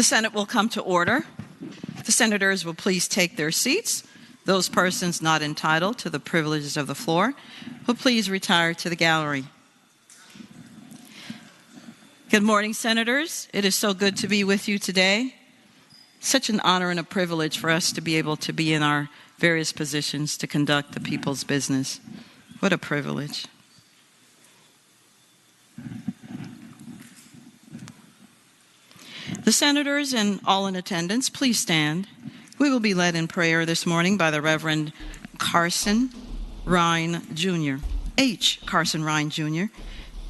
The Senate will come to order. The senators will please take their seats. Those persons not entitled to the privileges of the floor will please retire to the gallery. Good morning, senators. It is so good to be with you today. Such an honor and a privilege for us to be able to be in our various positions to conduct the people's business. What a privilege. The senators and all in attendance, please stand. We will be led in prayer this morning by the Reverend Carson Rhine Jr. H. Carson Rhine Jr.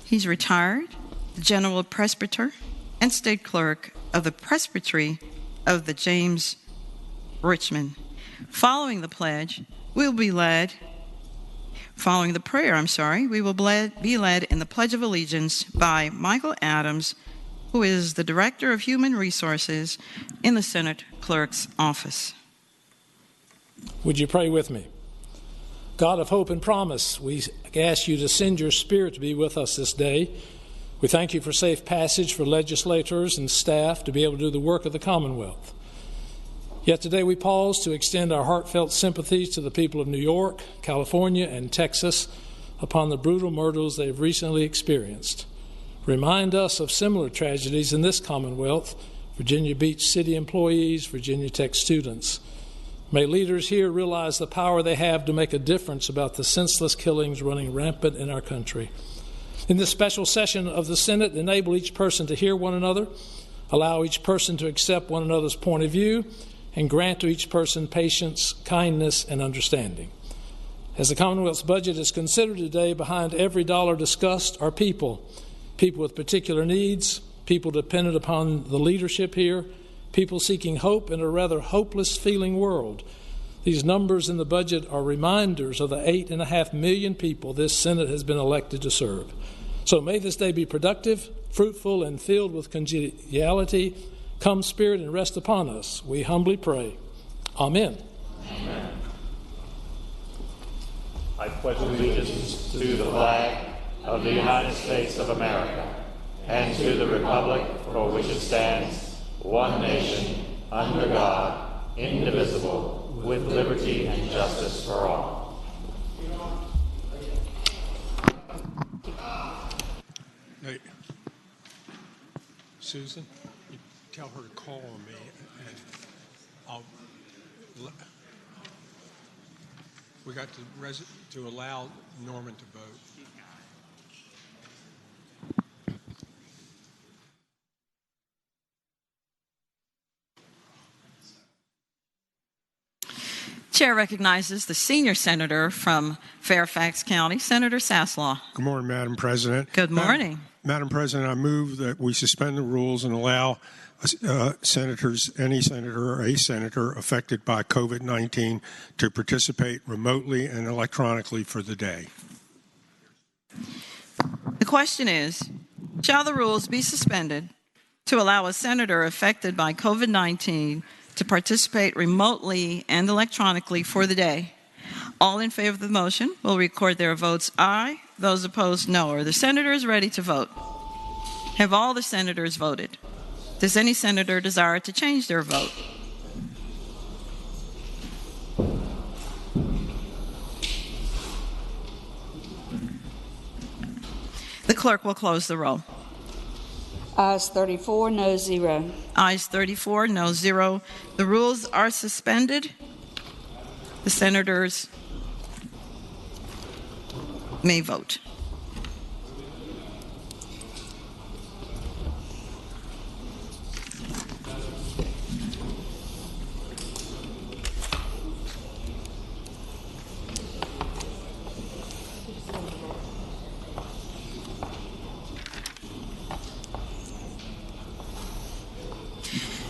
He's retired, the General Presbyter and State Clerk of the Presbytery of the James Richmond. Following the prayer, we will be led in the Pledge of Allegiance by Michael Adams, who is the Director of Human Resources in the Senate Clerk's Office. Would you pray with me? God of hope and promise, we ask you to send your Spirit to be with us this day. We thank you for safe passage for legislators and staff to be able to do the work of the Commonwealth. Yet today we pause to extend our heartfelt sympathies to the people of New York, California, and Texas upon the brutal murders they have recently experienced. Remind us of similar tragedies in this Commonwealth, Virginia Beach City employees, Virginia Tech students. May leaders here realize the power they have to make a difference about the senseless killings running rampant in our country. In this special session of the Senate, enable each person to hear one another, allow each person to accept one another's point of view, and grant to each person patience, kindness, and understanding. As the Commonwealth's budget is considered today, behind every dollar discussed are people with particular needs, people dependent upon the leadership here, people seeking hope in a rather hopeless feeling world. These numbers in the budget are reminders of the 8.5 million people this Senate has been elected to serve. So may this day be productive, fruitful, and filled with congeniality. Come, Spirit, and rest upon us, we humbly pray. Amen. Amen. I pledge allegiance to the flag of the United States of America and to the republic for which it stands, one nation, under God, indivisible, with liberty and justice for all. Hey, Susan, you tell her to call on me, and we got to allow Norman to vote. Chair recognizes the senior senator from Fairfax County, Senator Saslaw. Good morning, Madam President. Good morning. Madam President, I move that we suspend the rules and allow senators, any senator or a senator affected by COVID-19 to participate remotely and electronically for the day. The question is, shall the rules be suspended to allow a senator affected by COVID-19 to participate remotely and electronically for the day? All in favor of the motion will record their votes aye. Those opposed, no. Are the senators ready to vote? Have all the senators voted? Does any senator desire to change their vote? The clerk will close the roll. Ayes 34, no 0. Ayes 34, no 0. The rules are suspended. The senators may vote.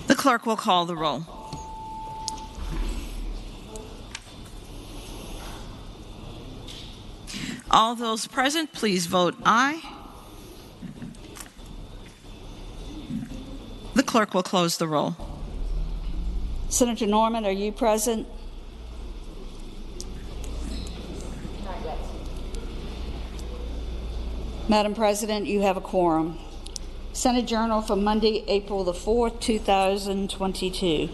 The clerk will call the roll. All those present, please vote aye. The clerk will close the roll. Senator Norman, are you present? Madam President, you have a quorum. Senate Journal for Monday, April the 4th, 2022.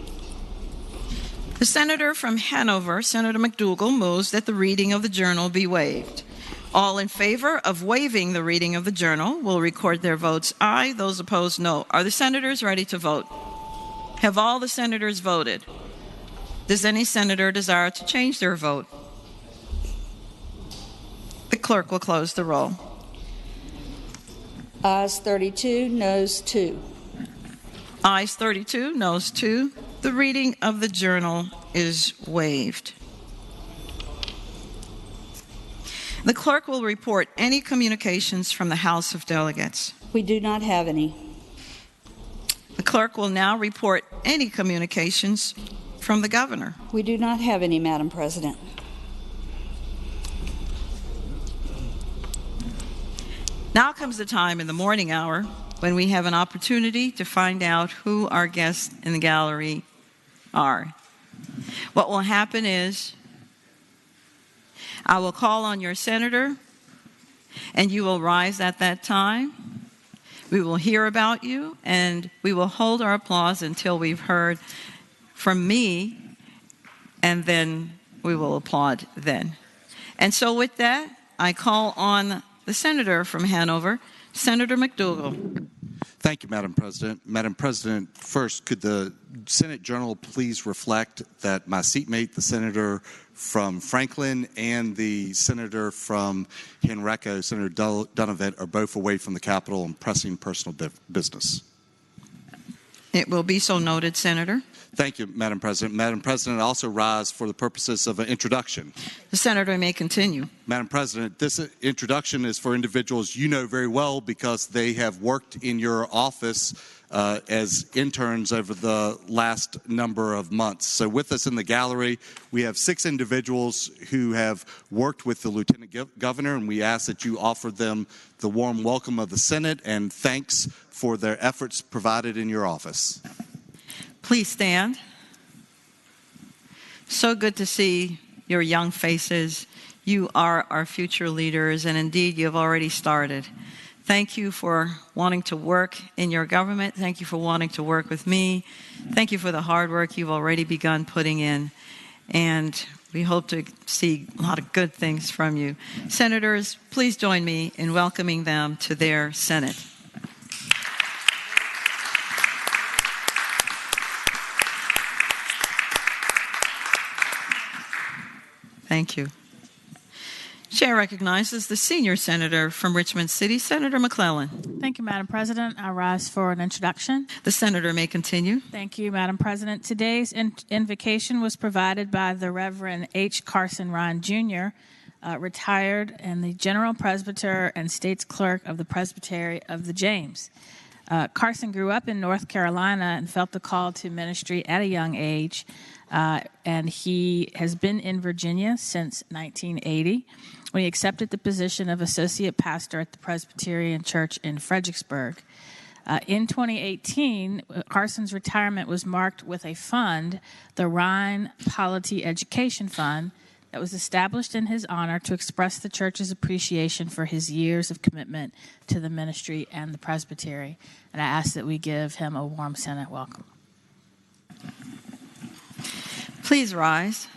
The senator from Hanover, Senator McDougall, moves that the reading of the journal be waived. All in favor of waiving the reading of the journal will record their votes aye. Those opposed, no. Are the senators ready to vote? Have all the senators voted? Does any senator desire to change their vote? The clerk will close the roll. Ayes 32, noes 2. Ayes 32, noes 2. The reading of the journal is waived. The clerk will report any communications from the House of Delegates. We do not have any. The clerk will now report any communications from the governor. We do not have any, Madam President. Now comes the time in the morning hour when we have an opportunity to find out who our guests in the gallery are. What will happen is I will call on your senator, and you will rise at that time. We will hear about you, and we will hold our applause until we've heard from me, and then we will applaud then. And so with that, I call on the senator from Hanover, Senator McDougall. Thank you, Madam President. Madam President, first, could the Senate Journal please reflect that my seatmate, the senator from Franklin, and the senator from Henrico, Senator Dunavant, are both away from the Capitol on pressing personal business? It will be so noted, Senator. Thank you, Madam President. Madam President, I also rise for the purposes of an introduction. The senator may continue. Madam President, this introduction is for individuals you know very well because they have worked in your office as interns over the last number of months. So with us in the gallery, we have 6 individuals who have worked with the Lieutenant Governor, and we ask that you offer them the warm welcome of the Senate and thanks for their efforts provided in your office. Please stand. So good to see your young faces. You are our future leaders, and indeed, you have already started. Thank you for wanting to work in your government. Thank you for wanting to work with me. Thank you for the hard work you've already begun putting in. And we hope to see a lot of good things from you. Senators, please join me in welcoming them to their Senate. Thank you. Chair recognizes the senior senator from Richmond City, Senator McClellan. Thank you, Madam President. I rise for an introduction. The senator may continue. Thank you, Madam President. Today's invocation was provided by the Reverend H. Carson Ryan, Jr., retired and the General Presbyter and States Clerk of the Presbytery of the James. Carson grew up in North Carolina and felt the call to ministry at a young age. And he has been in Virginia since 1980 when he accepted the position of associate pastor at the Presbyterian Church in Fredericksburg. In 2018, Carson's retirement was marked with a fund, the Rhine Polity Education Fund, that was established in his honor to express the church's appreciation for his years of commitment to the ministry and the presbytery. And I ask that we give him a warm Senate welcome. Please rise.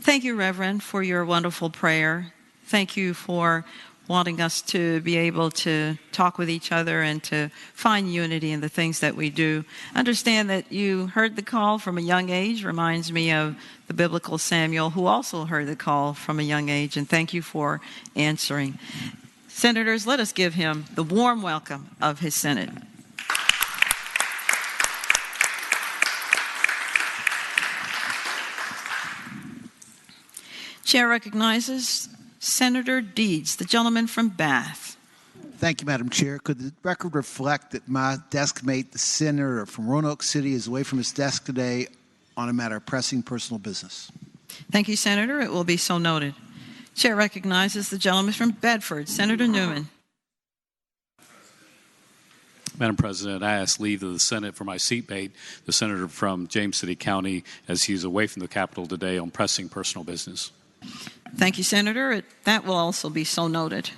Thank you, Reverend, for your wonderful prayer. Thank you for wanting us to be able to talk with each other and to find unity in the things that we do. Understand that you heard the call from a young age. Reminds me of the biblical Samuel, who also heard the call from a young age. And thank you for answering. Senators, let us give him the warm welcome of his Senate. Chair recognizes Senator Deeds, the gentleman from Bath. Thank you, Madam Chair. Could the record reflect that my desk mate, the senator from Roanoke City, is away from his desk today on a matter of pressing personal business? Thank you, Senator. It will be so noted. Chair recognizes the gentleman from Bedford, Senator Newman. Madam President, I ask leave of the Senate for my seatmate, the senator from James City County, as he's away from the Capitol today on pressing personal business. Thank you, Senator. That will also be so noted.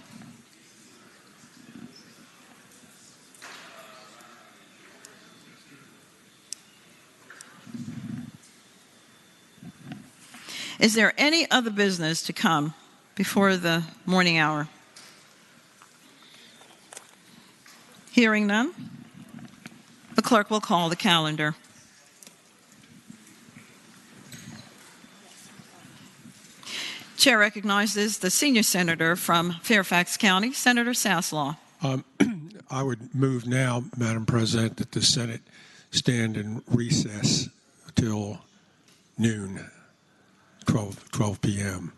Is there any other business to come before the morning hour? Hearing none, the clerk will call the calendar. Chair recognizes the senior senator from Fairfax County, Senator Saslaw. I would move now, Madam President, that the Senate stand in recess till noon, 12 p.m.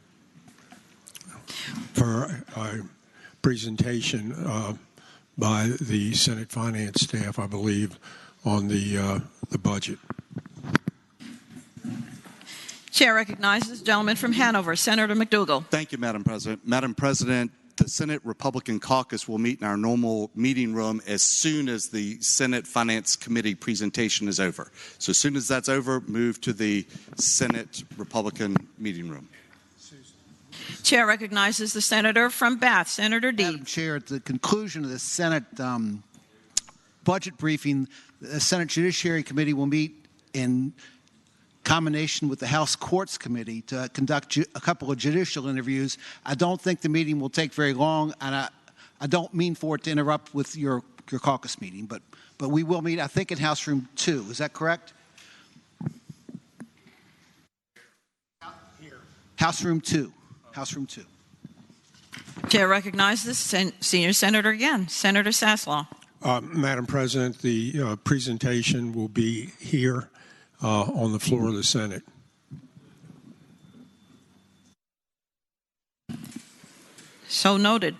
for a presentation by the Senate Finance staff, I believe, on the budget. Chair recognizes the gentleman from Hanover, Senator McDougal. Thank you, Madam President. Madam President, the Senate Republican Caucus will meet in our normal meeting room as soon as the Senate Finance Committee presentation is over. So as soon as that's over, move to the Senate Republican meeting room. Chair recognizes the senator from Bath, Senator Deeb. Madam Chair, at the conclusion of the Senate budget briefing, the Senate Judiciary Committee will meet in combination with the House Courts Committee to conduct a couple of judicial interviews. I don't think the meeting will take very long, and I don't mean for it to interrupt with your caucus meeting, but we will meet, I think, in House Room 2. Is that correct? Here. House Room 2. House Room 2. Chair recognizes senior senator again, Senator Saslaw. Madam President, the presentation will be here on the floor of the Senate. So noted.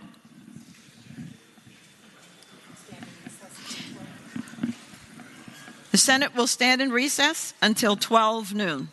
The Senate will stand in recess until 12 noon.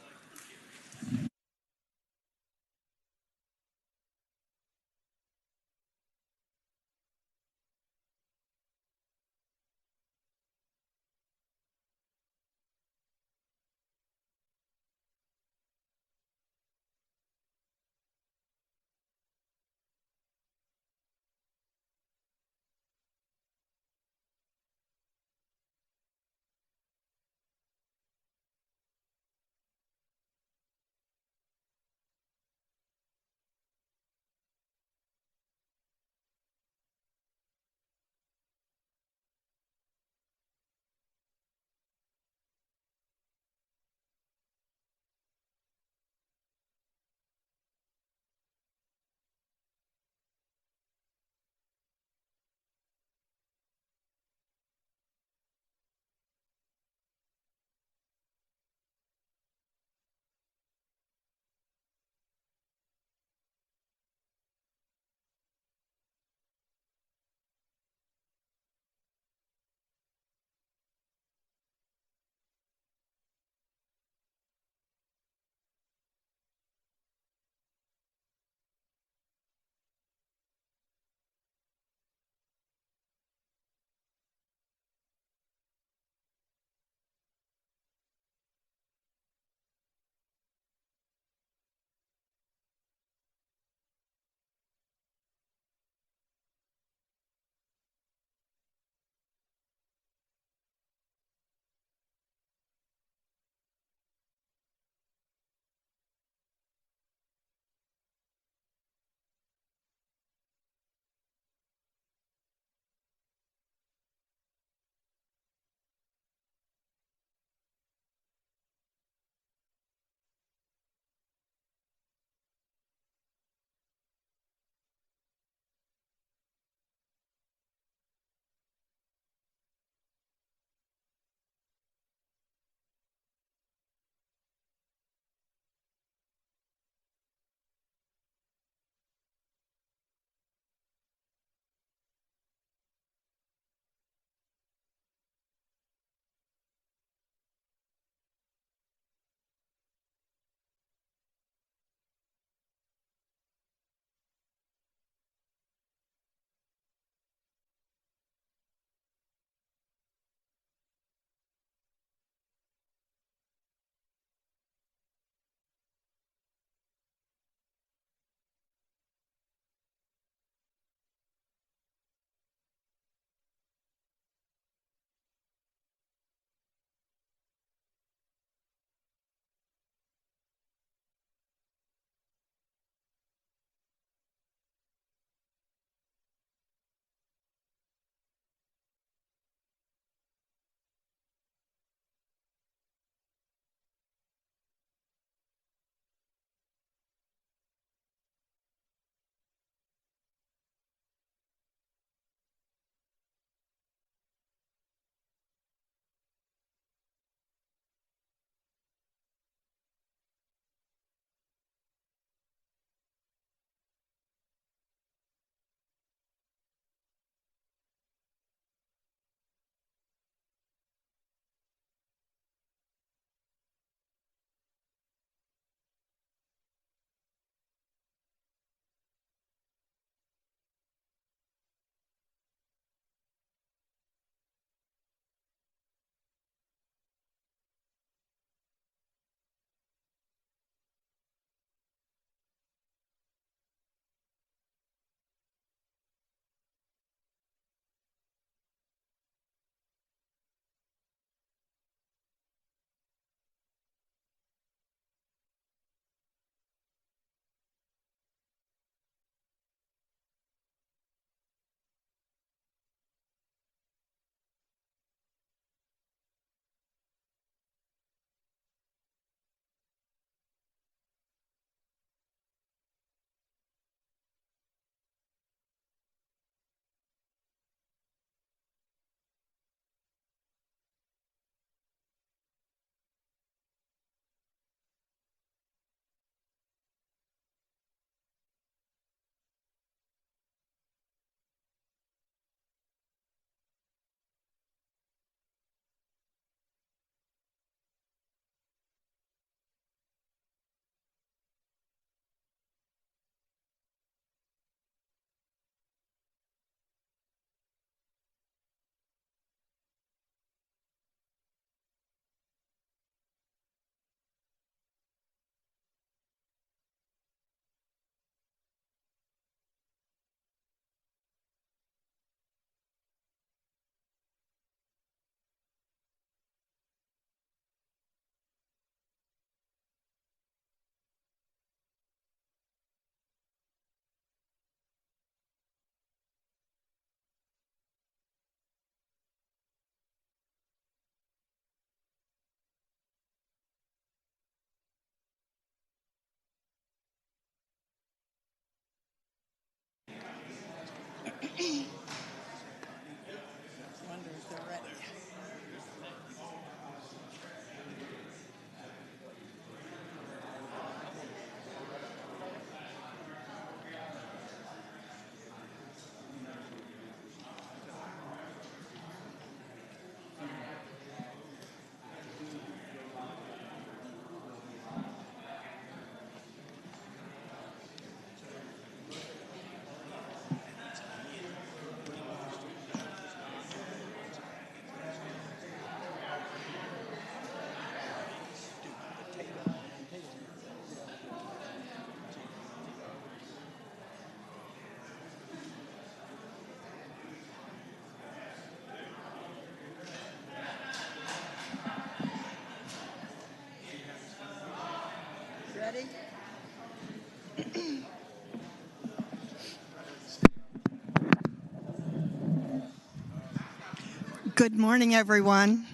Good morning, everyone.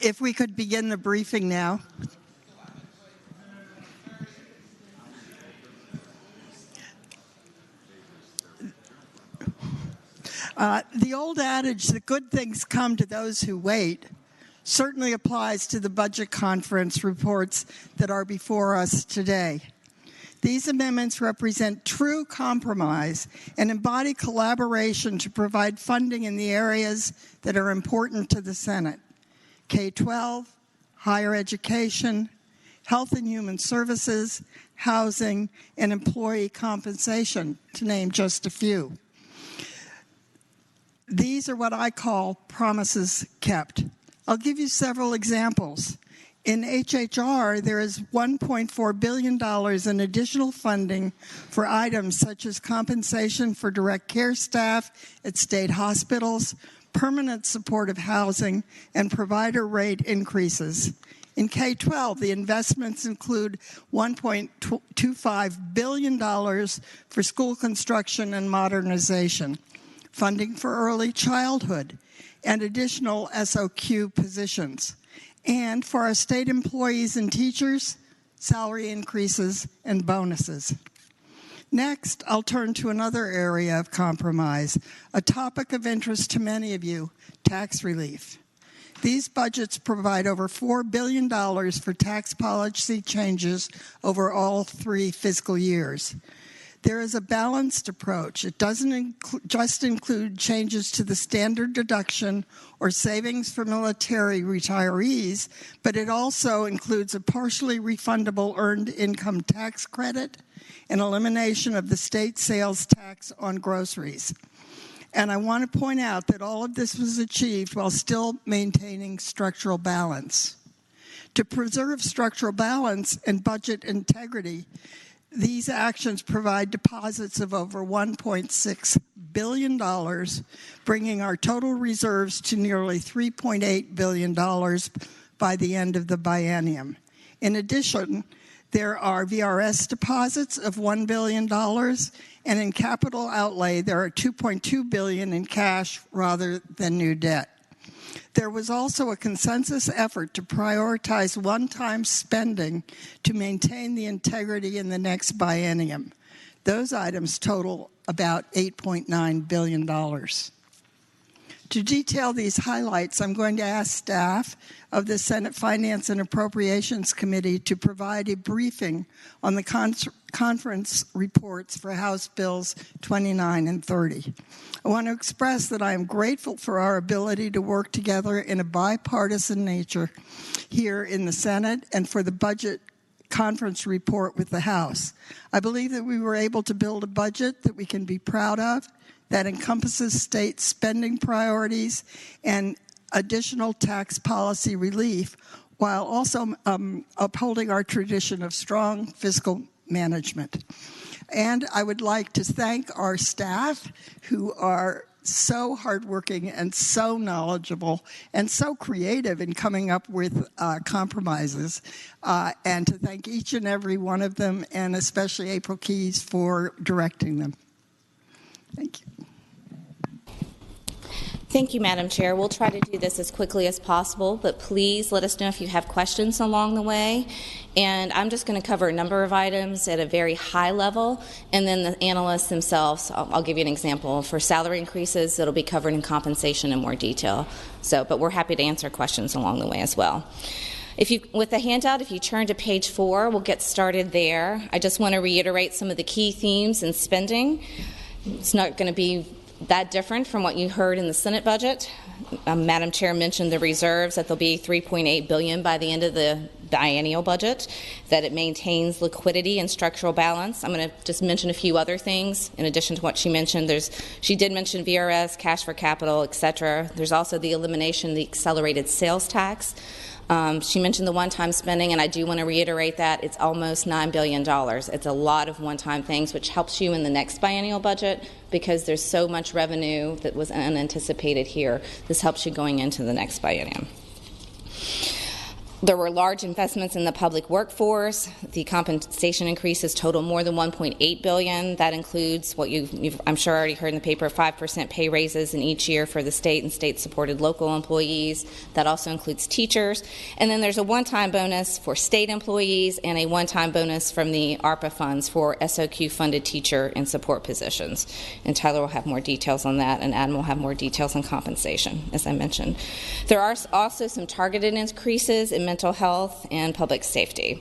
If we could begin the briefing now. The old adage that good things come to those who wait certainly applies to the budget conference reports that are before us today. These amendments represent true compromise and embody collaboration to provide funding in the areas that are important to the Senate: K-12, higher education, health and human services, housing, and employee compensation, to name just a few. These are what I call promises kept. I'll give you several examples. In HHR, there is $1.4 billion in additional funding for items such as compensation for direct care staff at state hospitals, permanent supportive housing, and provider rate increases. In K-12, the investments include $1.25 billion for school construction and modernization, funding for early childhood, and additional SOQ positions. And for our state employees and teachers, salary increases and bonuses. Next, I'll turn to another area of compromise, a topic of interest to many of you: tax relief. These budgets provide over $4 billion for tax policy changes over all 3 fiscal years. There is a balanced approach. It doesn't just include changes to the standard deduction or savings for military retirees, but it also includes a partially refundable earned income tax credit and elimination of the state sales tax on groceries. And I want to point out that all of this was achieved while still maintaining structural balance. To preserve structural balance and budget integrity, these actions provide deposits of over $1.6 billion, bringing our total reserves to nearly $3.8 billion by the end of the biennium. In addition, there are VRS deposits of $1 billion, and in capital outlay, there are $2.2 billion in cash rather than new debt. There was also a consensus effort to prioritize one-time spending to maintain the integrity in the next biennium. Those items total about $8.9 billion. To detail these highlights, I'm going to ask staff of the Senate Finance and Appropriations Committee to provide a briefing on the conference reports for House Bills 29 and 30. I want to express that I am grateful for our ability to work together in a bipartisan nature here in the Senate and for the budget conference report with the House. I believe that we were able to build a budget that we can be proud of, that encompasses state spending priorities and additional tax policy relief, while also upholding our tradition of strong fiscal management. And I would like to thank our staff, who are so hardworking and so knowledgeable and so creative in coming up with compromises, and to thank each and every one of them, and especially April Keyes for directing them. Thank you. Thank you, Madam Chair. We'll try to do this as quickly as possible, but please let us know if you have questions along the way. And I'm just going to cover a number of items at a very high level, and then the analysts themselves, I'll give you an example. For salary increases, it'll be covered in compensation in more detail. But we're happy to answer questions along the way as well. With the handout, if you turn to page 4, we'll get started there. I just want to reiterate some of the key themes in spending. It's not going to be that different from what you heard in the Senate budget. Madam Chair mentioned the reserves, that there'll be $3.8 billion by the end of the biennial budget, that it maintains liquidity and structural balance. I'm going to just mention a few other things in addition to what she mentioned. She did mention VRS, cash for capital, etc. There's also the elimination of the accelerated sales tax. She mentioned the one-time spending, and I do want to reiterate that it's almost $9 billion. It's a lot of one-time things, which helps you in the next biennial budget because there's so much revenue that was unanticipated here. This helps you going into the next biennium. There were large investments in the public workforce. The compensation increases total more than $1.8 billion. That includes what you've I'm sure already heard in the paper, 5% pay raises in each year for the state and state-supported local employees. That also includes teachers. And then there's a one-time bonus for state employees and a one-time bonus from the ARPA funds for SOQ-funded teacher and support positions. And Tyler will have more details on that, and Adam will have more details on compensation, as I mentioned. There are also some targeted increases in mental health and public safety.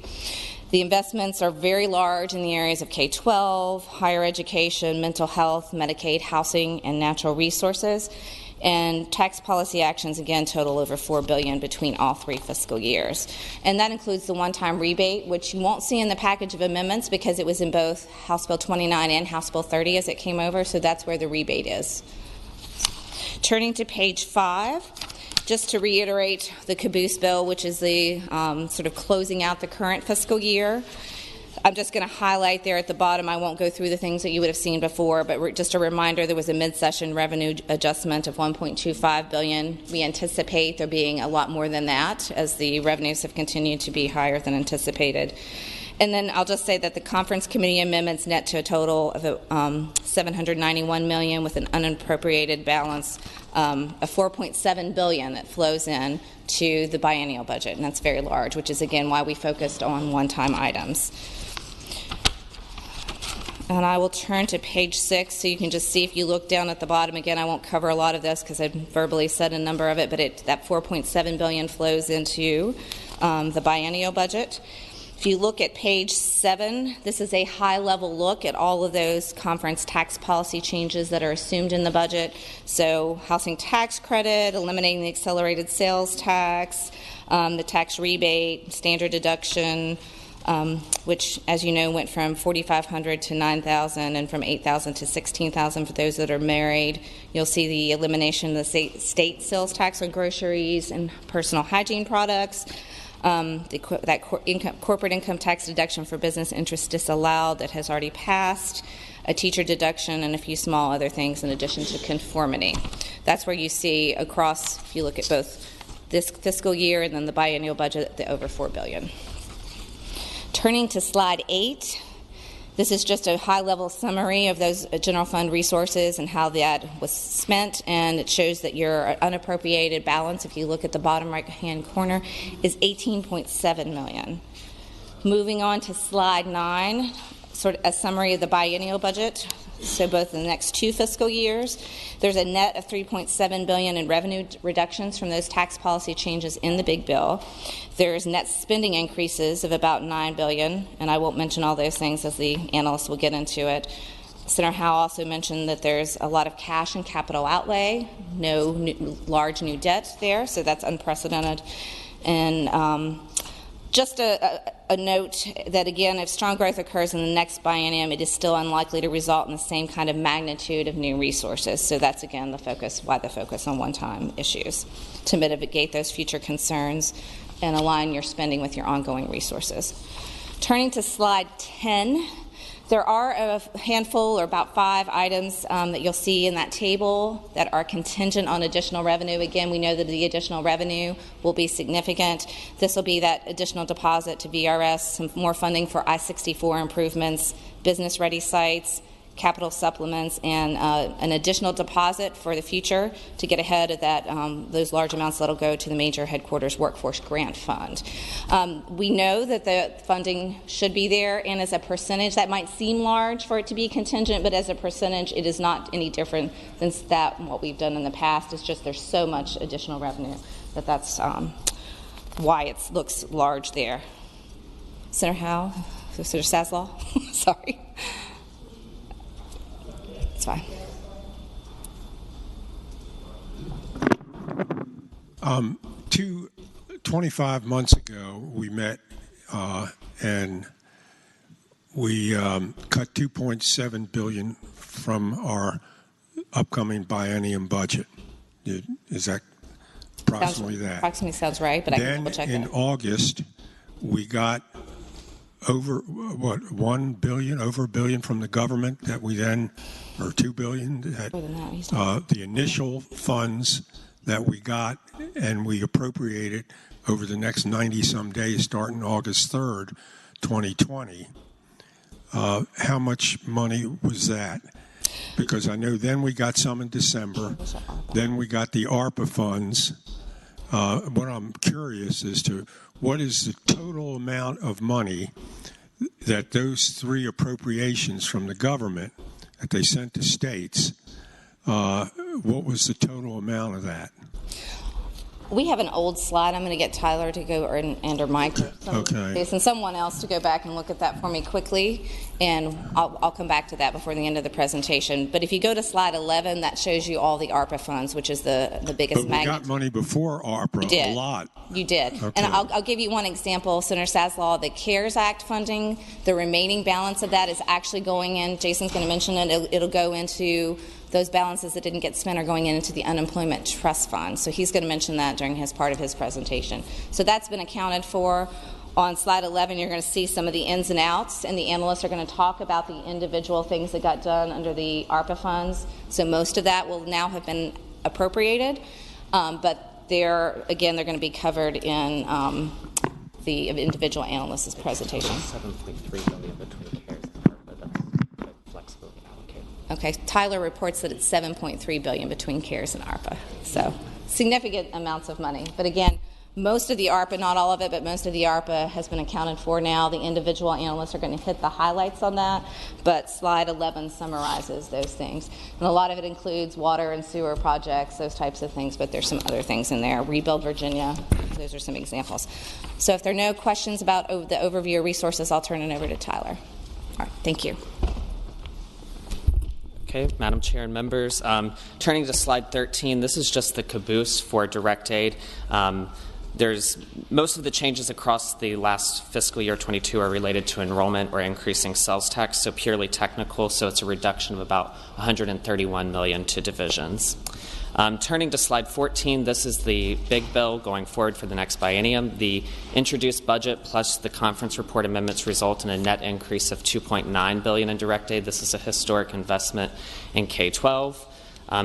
The investments are very large in the areas of K-12, higher education, mental health, Medicaid, housing, and natural resources. And tax policy actions, again, total over $4 billion between all 3 fiscal years. And that includes the one-time rebate, which you won't see in the package of amendments because it was in both House Bill 29 and House Bill 30 as it came over, so that's where the rebate is. Turning to page 5. Just to reiterate the caboose bill, which is the sort of closing out the current fiscal year. I'm just going to highlight there at the bottom. I won't go through the things that you would have seen before, but just a reminder, there was a mid-session revenue adjustment of $1.25 billion. We anticipate there being a lot more than that as the revenues have continued to be higher than anticipated. And then I'll just say that the conference committee amendments net to a total of $791 million with an unappropriated balance of $4.7 billion that flows in to the biennial budget, and that's very large, which is again why we focused on one-time items. And I will turn to page 6 so you can just see if you look down at the bottom. Again, I won't cover a lot of this because I verbally said a number of it, but that $4.7 billion flows into the biennial budget. If you look at page 7, this is a high-level look at all of those conference tax policy changes that are assumed in the budget. So housing tax credit, eliminating the accelerated sales tax, the tax rebate, standard deduction, which, as you know, went from $4,500 to $9,000 and from $8,000 to $16,000 for those that are married. You'll see the elimination of the state sales tax on groceries and personal hygiene products. Corporate income tax deduction for business interests disallowed that has already passed, a teacher deduction, and a few small other things in addition to conformity. That's where you see across, if you look at both this fiscal year and then the biennial budget, the over $4 billion. Turning to slide 8. This is just a high-level summary of those general fund resources and how that was spent, and it shows that your unappropriated balance, if you look at the bottom right-hand corner, is $18.7 million. Moving on to slide 9, sort of a summary of the biennial budget. So both in the next 2 fiscal years, there's a net of $3.7 billion in revenue reductions from those tax policy changes in the big bill. There's net spending increases of about $9 billion, and I won't mention all those things as the analysts will get into it. Senator Howe also mentioned that there's a lot of cash and capital outlay, no large new debt there, so that's unprecedented. And just a note that, again, if strong growth occurs in the next biennium, it is still unlikely to result in the same kind of magnitude of new resources. So that's, again, the focus on one-time issues, to mitigate those future concerns and align your spending with your ongoing resources. Turning to slide 10, there are a handful, or about 5 items that you'll see in that table that are contingent on additional revenue. Again, we know that the additional revenue will be significant. This will be that additional deposit to VRS, some more funding for I-64 improvements, business-ready sites, capital supplements, and an additional deposit for the future to get ahead of that those large amounts that will go to the major headquarters workforce grant fund. We know that the funding should be there, and as a percentage, that might seem large for it to be contingent, but as a percentage, it is not any different than what we've done in the past. It's just there's so much additional revenue that's why it looks large there. Senator Howe? Senator Saslaw? Sorry. It's fine. 25 months ago, we met and we cut $2.7 billion from our upcoming biennium budget. Is that approximately that? Approximately sounds right, but I can double check that. Then in August, we got over $1 billion, over $1 billion from the government that we then, or $2 billion, that, the initial funds that we got and we appropriated over the next 90-some days starting August 3rd, 2020, how much money was that? Because I know then we got some in December, then we got the ARPA funds. What I'm curious as to what is the total amount of money that those three appropriations from the government that they sent to states, what was the total amount of that? We have an old slide. I'm going to get Tyler to go, or Mike, or someone else to go back and look at that for me quickly, and I'll come back to that before the end of the presentation. But if you go to slide 11, that shows you all the ARPA funds, which is the biggest magnet. But we got money before ARPA, a lot. You did. Okay. And I'll give you one example. Senator Saslaw, the CARES Act funding, the remaining balance of that is actually going in. Jason's going to mention it. It'll go into those balances that didn't get spent are going into the unemployment trust fund. So he's going to mention that during his part of his presentation. So that's been accounted for. On slide 11, you're going to see some of the ins and outs, and the analysts are going to talk about the individual things that got done under the ARPA funds. So most of that will now have been appropriated, but they're going to be covered in the individual analyst's presentation. 7.3 billion between CARES and ARPA. That's flexible allocated. Okay, Tyler reports that it's 7.3 billion between CARES and ARPA. So significant amounts of money. But again, most of the ARPA, not all of it, but most of the ARPA has been accounted for now. The individual analysts are going to hit the highlights on that, but slide 11 summarizes those things. And a lot of it includes water and sewer projects, those types of things, but there's some other things in there. Rebuild Virginia, those are some examples. So if there are no questions about the overview of resources, I'll turn it over to Tyler. All right, thank you. Okay, Madam Chair and members, turning to slide 13, this is just the caboose for direct aid. There's most of the changes across the last fiscal year 22 are related to enrollment or increasing sales tax, so purely technical. So it's a reduction of about 131 million to divisions. Turning to slide 14, this is the big bill going forward for the next biennium. The introduced budget plus the conference report amendments result in a net increase of 2.9 billion in direct aid. This is a historic investment in K-12.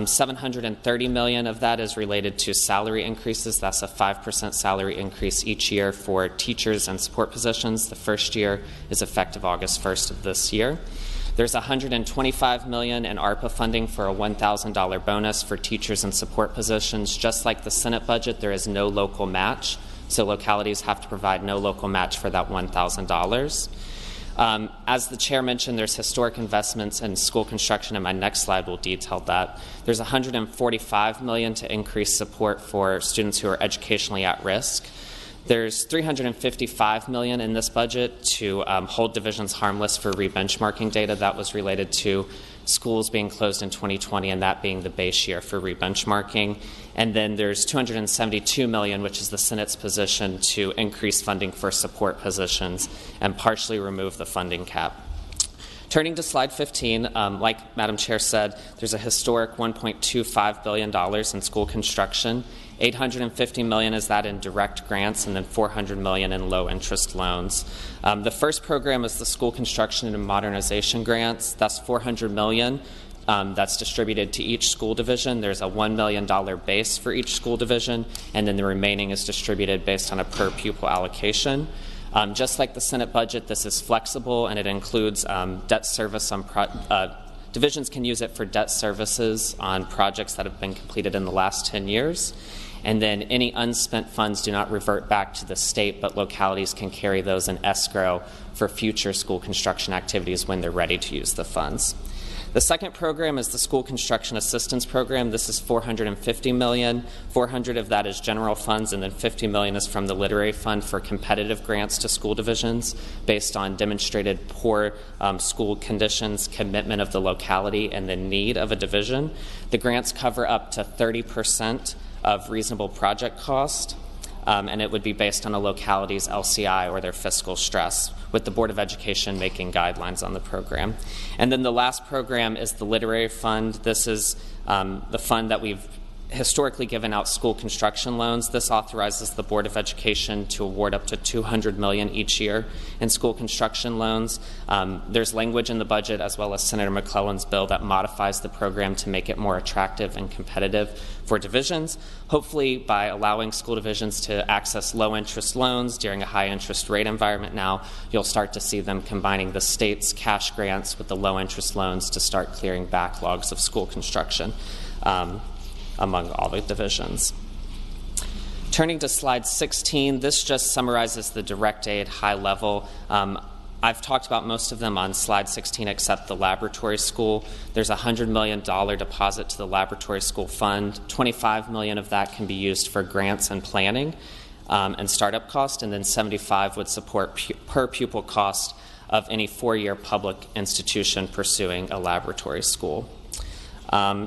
730 million of that is related to salary increases. That's a 5% salary increase each year for teachers and support positions. The first year is effective August 1st of this year. There's 125 million in ARPA funding for a $1,000 bonus for teachers and support positions. Just like the Senate budget, there is no local match, so localities have to provide no local match for that $1,000. As the chair mentioned, there's historic investments in school construction, and my next slide will detail that. There's 145 million to increase support for students who are educationally at risk. There's 355 million in this budget to hold divisions harmless for rebenchmarking data. That was related to schools being closed in 2020 and that being the base year for rebenchmarking. And then there's 272 million, which is the Senate's position to increase funding for support positions and partially remove the funding cap. Turning to slide 15, like Madam Chair said, there's a historic $1.25 billion in school construction. 850 million is that in direct grants, and then 400 million in low-interest loans. The first program is the school construction and modernization grants. That's 400 million. That's distributed to each school division. There's a $1 million base for each school division, and then the remaining is distributed based on a per-pupil allocation. Just like the Senate budget, this is flexible, and it includes debt service on divisions can use it for debt services on projects that have been completed in the last 10 years. And then any unspent funds do not revert back to the state, but localities can carry those in escrow for future school construction activities when they're ready to use the funds. The second program is the School Construction Assistance Program. This is 450 million. 400 of that is general funds, and then 50 million is from the Literary Fund for competitive grants to school divisions based on demonstrated poor school conditions, commitment of the locality, and the need of a division. The grants cover up to 30% of reasonable project cost, and it would be based on a locality's LCI or their fiscal stress, with the Board of Education making guidelines on the program. And then the last program is the Literary Fund. This is the fund that we've historically given out school construction loans. This authorizes the Board of Education to award up to $200 million each year in school construction loans. There's language in the budget, as well as Senator McClellan's bill, that modifies the program to make it more attractive and competitive for divisions. Hopefully, by allowing school divisions to access low-interest loans during a high-interest rate environment now, you'll start to see them combining the state's cash grants with the low-interest loans to start clearing backlogs of school construction among all the divisions. Turning to slide 16, this just summarizes the direct aid high level. I've talked about most of them on slide 16 except the laboratory school. There's a $100 million deposit to the laboratory school fund. $25 million of that can be used for grants and planning and startup cost, and then $75 would support per pupil cost of any four-year public institution pursuing a laboratory school.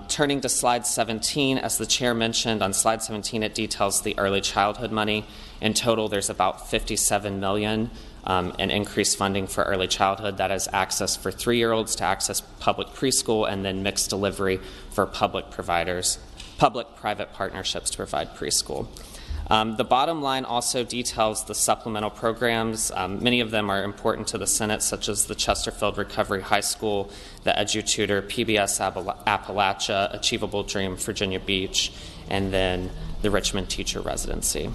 Turning to slide 17, as the chair mentioned, on slide 17 it details the early childhood money. In total, there's about $57 million in increased funding for early childhood. That is access for 3-year-olds to access public preschool, and then mixed delivery for public-private partnerships to provide preschool. The bottom line also details the supplemental programs. Many of them are important to the Senate, such as the Chesterfield Recovery High School, the EduTutor, PBS Appalachia, Achievable Dream, Virginia Beach, and then the Richmond Teacher Residency.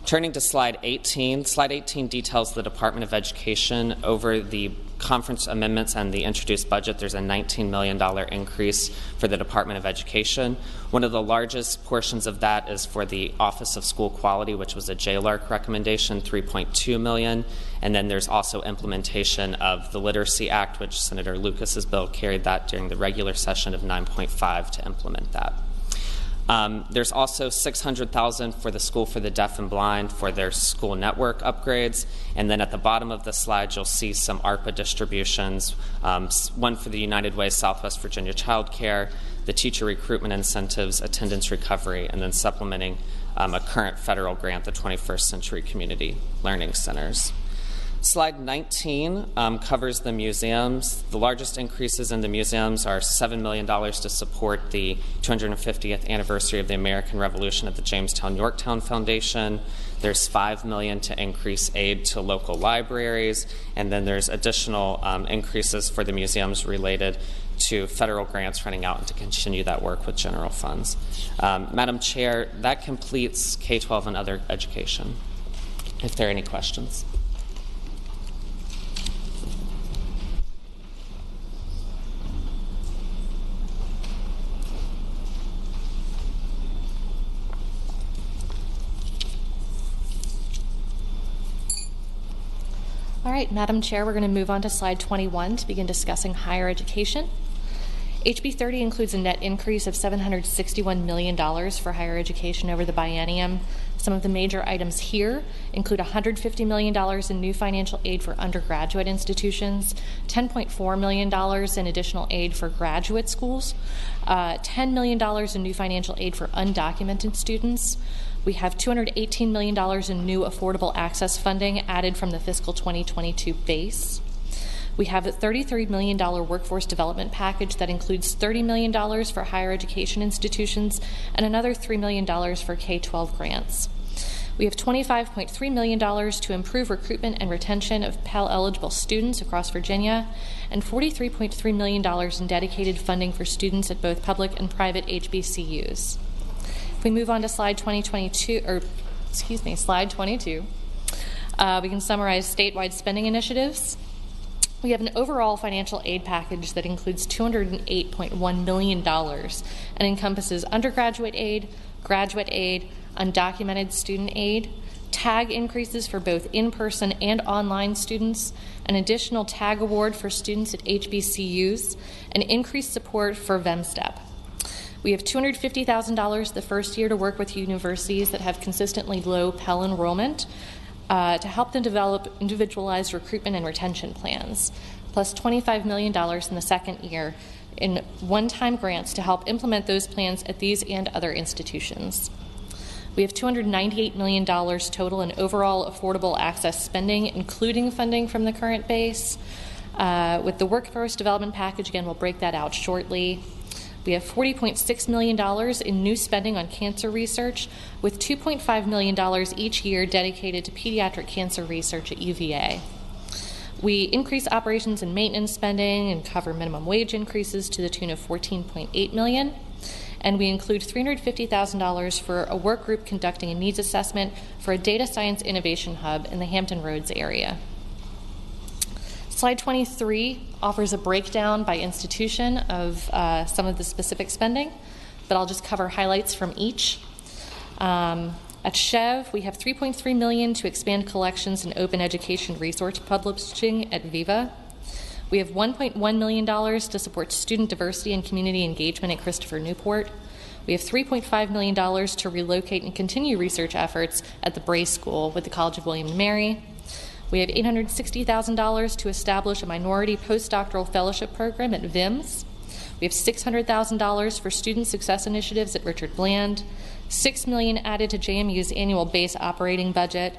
Turning to slide 18, slide 18 details the Department of Education. Over the conference amendments and the introduced budget, there's a $19 million increase for the Department of Education. One of the largest portions of that is for the Office of School Quality, which was a JLARC recommendation, $3.2 million. And then there's also implementation of the Literacy Act, which Senator Lucas's bill carried that during the regular session of $9.5 to implement that. There's also $600,000 for the School for the Deaf and Blind for their school network upgrades. And then at the bottom of the slide, you'll see some ARPA distributions, one for the United Way Southwest Virginia Child Care, the teacher recruitment incentives, attendance recovery, and then supplementing a current federal grant, the 21st Century Community Learning Centers. Slide 19 covers the museums. The largest increases in the museums are $7 million to support the 250th anniversary of the American Revolution at the Jamestown-Yorktown Foundation. There's $5 million to increase aid to local libraries, and then there's additional increases for the museums related to federal grants running out and to continue that work with general funds. Madam Chair, that completes K-12 and other education. If there are any questions. All right, Madam Chair, we're going to move on to slide 21 to begin discussing higher education. HB 30 includes a net increase of $761 million for higher education over the biennium. Some of the major items here include $150 million in new financial aid for undergraduate institutions, $10.4 million in additional aid for graduate schools, $10 million in new financial aid for undocumented students. We have $218 million in new affordable access funding added from the fiscal 2022 base. We have a $33 million workforce development package that includes $30 million for higher education institutions and another $3 million for K-12 grants. We have $25.3 million to improve recruitment and retention of Pell-eligible students across Virginia, and $43.3 million in dedicated funding for students at both public and private HBCUs. If we move on to slide 22, we can summarize statewide spending initiatives. We have an overall financial aid package that includes $208.1 million and encompasses undergraduate aid, graduate aid, undocumented student aid, tag increases for both in-person and online students, an additional tag award for students at HBCUs, and increased support for VEMSTEP. We have $250,000 the first year to work with universities that have consistently low Pell enrollment to help them develop individualized recruitment and retention plans, plus $25 million in the second year in one-time grants to help implement those plans at these and other institutions. We have $298 million total in overall affordable access spending, including funding from the current base. With the workforce development package, again, we'll break that out shortly. We have $40.6 million in new spending on cancer research, with $2.5 million each year dedicated to pediatric cancer research at UVA. We increase operations and maintenance spending and cover minimum wage increases to the tune of $14.8 million. And we include $350,000 for a work group conducting a needs assessment for a data science innovation hub in the Hampton Roads area. Slide 23 offers a breakdown by institution of some of the specific spending, but I'll just cover highlights from each. At Chev, we have $3.3 million to expand collections and open education resource publishing at Viva. We have $1.1 million to support student diversity and community engagement at Christopher Newport. We have $3.5 million to relocate and continue research efforts at the Bray School with the College of William & Mary. We have $860,000 to establish a minority postdoctoral fellowship program at VIMS. We have $600,000 for student success initiatives at Richard Bland, $6 million added to JMU's annual base operating budget,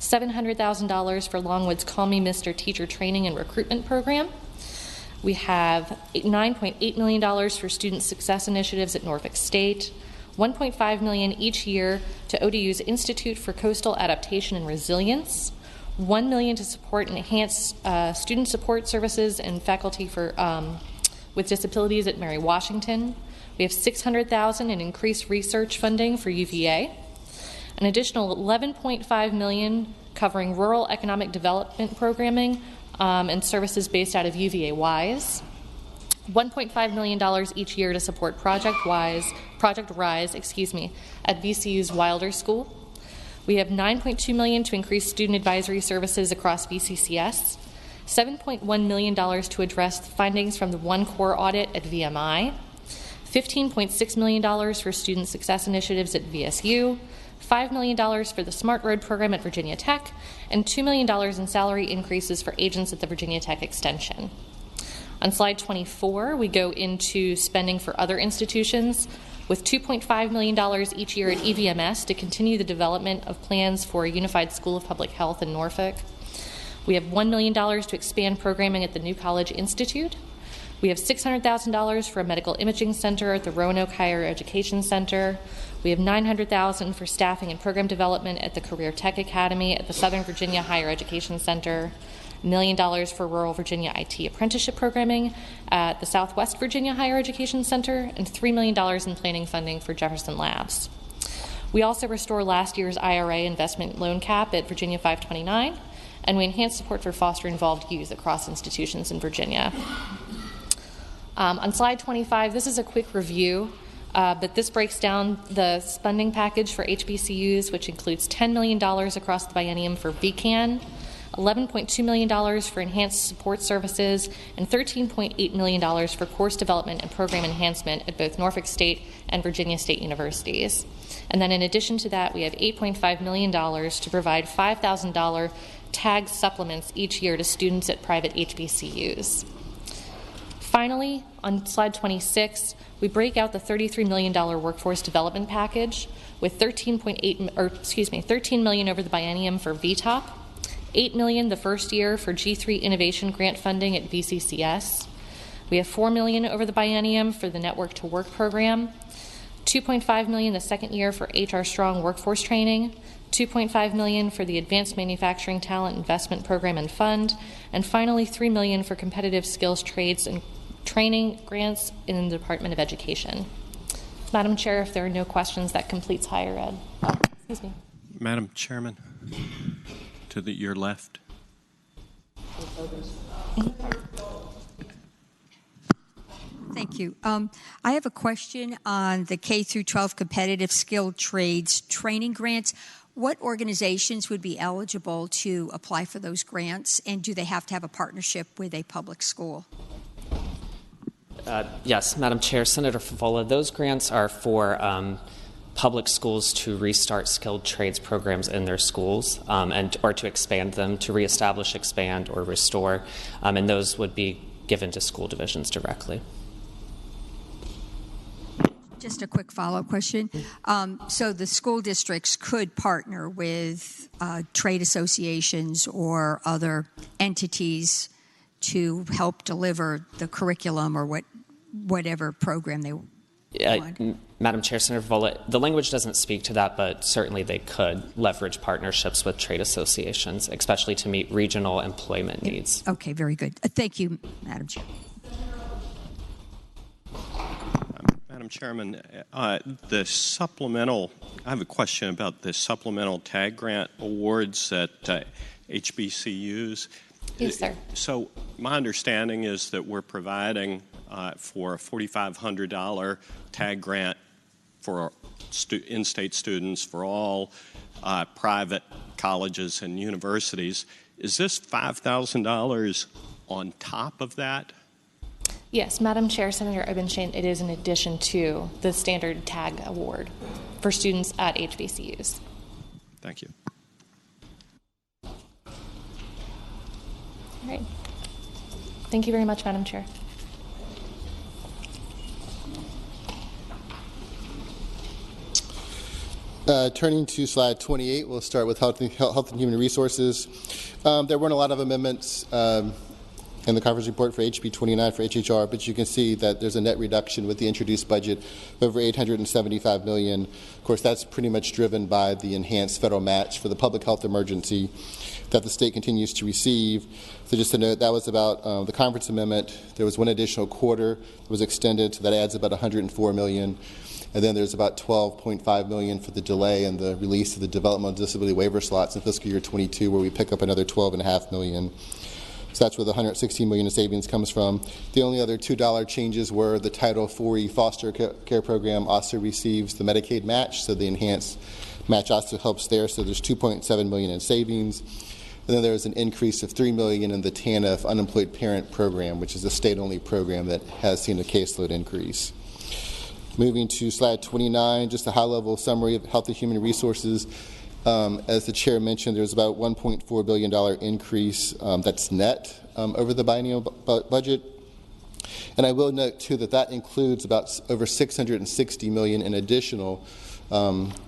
$700,000 for Longwood's Call Me Mr. Teacher training and recruitment program. We have $9.8 million for student success initiatives at Norfolk State, $1.5 million each year to ODU's Institute for Coastal Adaptation and Resilience, $1 million to support and enhance student support services and faculty for with disabilities at Mary Washington. We have $600,000 in increased research funding for UVA, an additional $11.5 million covering rural economic development programming and services based out of UVA WISE, $1.5 million each year to support Project Rise, at VCU's Wilder School. We have $9.2 million to increase student advisory services across VCCS, $7.1 million to address the findings from the One Core audit at VMI, $15.6 million for student success initiatives at VSU, $5 million for the Smart Road program at Virginia Tech, and $2 million in salary increases for agents at the Virginia Tech Extension. On slide 24, we go into spending for other institutions, with $2.5 million each year at EVMS to continue the development of plans for a unified school of public health in Norfolk. We have $1 million to expand programming at the New College Institute. We have $600,000 for a medical imaging center at the Roanoke Higher Education Center. We have $900,000 for staffing and program development at the Career Tech Academy at the Southern Virginia Higher Education Center. $1 million for rural Virginia IT apprenticeship programming at the Southwest Virginia Higher Education Center, and $3 million in planning funding for Jefferson Labs. We also restore last year's IRA investment loan cap at Virginia 529, and we enhance support for foster-involved youth across institutions in Virginia. On slide 25, this is a quick review, but this breaks down the spending package for HBCUs, which includes $10 million across the biennium for VCAN, $11.2 million for enhanced support services, and $13.8 million for course development and program enhancement at both Norfolk State and Virginia State Universities. And then in addition to that, we have $8.5 million to provide $5,000 tag supplements each year to students at private HBCUs. Finally, on slide 26, we break out the $33 million workforce development package with $13 million over the biennium for VTOP, $8 million the first year for G3 Innovation Grant funding at VCCS. We have $4 million over the biennium for the Network to Work program, $2.5 million the second year for HR Strong workforce training, $2.5 million for the Advanced Manufacturing Talent Investment Program and Fund, and finally $3 million for competitive skills trades and training grants in the Department of Education. Madam Chair, if there are no questions, that completes higher ed. Excuse me. Madam Chairman, to your left. Thank you. I have a question on the K through 12 competitive skilled trades training grants. What organizations would be eligible to apply for those grants, and do they have to have a partnership with a public school? Yes, Madam Chair, Senator Favola, those grants are for public schools to restart skilled trades programs in their schools or to expand them, to reestablish, expand, or restore, and those would be given to school divisions directly. Just a quick follow-up question. So the school districts could partner with trade associations or other entities to help deliver the curriculum or whatever program they want. Madam Chair, Senator Vollet, the language doesn't speak to that, but certainly they could leverage partnerships with trade associations, especially to meet regional employment needs. Okay, very good. Thank you, Madam Chair. Madam Chairman, the supplemental, I have a question about the supplemental tag grant awards at HBCUs. Yes, sir. So my understanding is that we're providing for a $4,500 tag grant for in-state students for all private colleges and universities. Is this $5,000 on top of that? Yes, Madam Chair, Senator Obenshain, it is in addition to the standard tag award for students at HBCUs. Thank you. All right. Thank you very much, Madam Chair. Turning to slide 28, we'll start with Health and Human Resources. There weren't a lot of amendments in the conference report for HB 29 for HHR, but you can see that there's a net reduction with the introduced budget of over $875 million. Of course, that's pretty much driven by the enhanced federal match for the public health emergency that the state continues to receive. So just to note, that was about the conference amendment. There was one additional quarter that was extended, so that adds about $104 million. And then there's about $12.5 million for the delay and the release of the developmental disability waiver slots in fiscal year 22, where we pick up another $12.5 million. So that's where the $116 million in savings comes from. The only other $2 changes were the Title IV foster care program also receives the Medicaid match, so the enhanced match also helps there. So there's $2.7 million in savings. And then there's an increase of $3 million in the TANF unemployed parent program, which is a state-only program that has seen a caseload increase. Moving to slide 29, just a high-level summary of Health and Human Resources. As the chair mentioned, there's about $1.4 billion increase that's net over the biennial budget. And I will note, too, that that includes about over $660 million in additional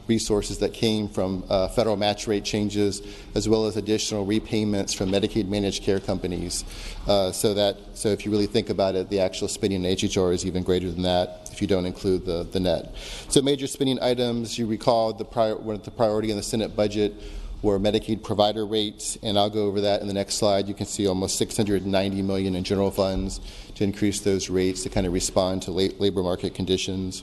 resources that came from federal match rate changes, as well as additional repayments from Medicaid managed care companies. So if you really think about it, the actual spending in HHR is even greater than that if you don't include the net. So major spending items, you recall the priority in the Senate budget were Medicaid provider rates, and I'll go over that in the next slide. You can see almost $690 million in general funds to increase those rates to kind of respond to labor market conditions.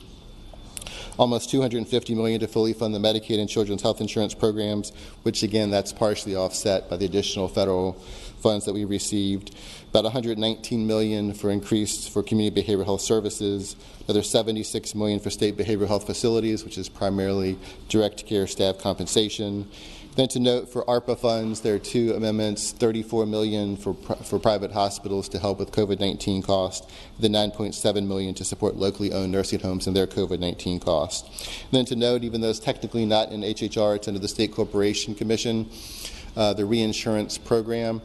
Almost $250 million to fully fund the Medicaid and children's health insurance programs, which again, that's partially offset by the additional federal funds that we received. About $119 million for increase for community behavioral health services. Another $76 million for state behavioral health facilities, which is primarily direct care staff compensation. Then to note, for ARPA funds, there are two amendments, $34 million for private hospitals to help with COVID-19 costs, then $9.7 million to support locally owned nursing homes and their COVID-19 costs. And then to note, even though it's technically not in HHR, it's under the State Corporation Commission, the reinsurance program,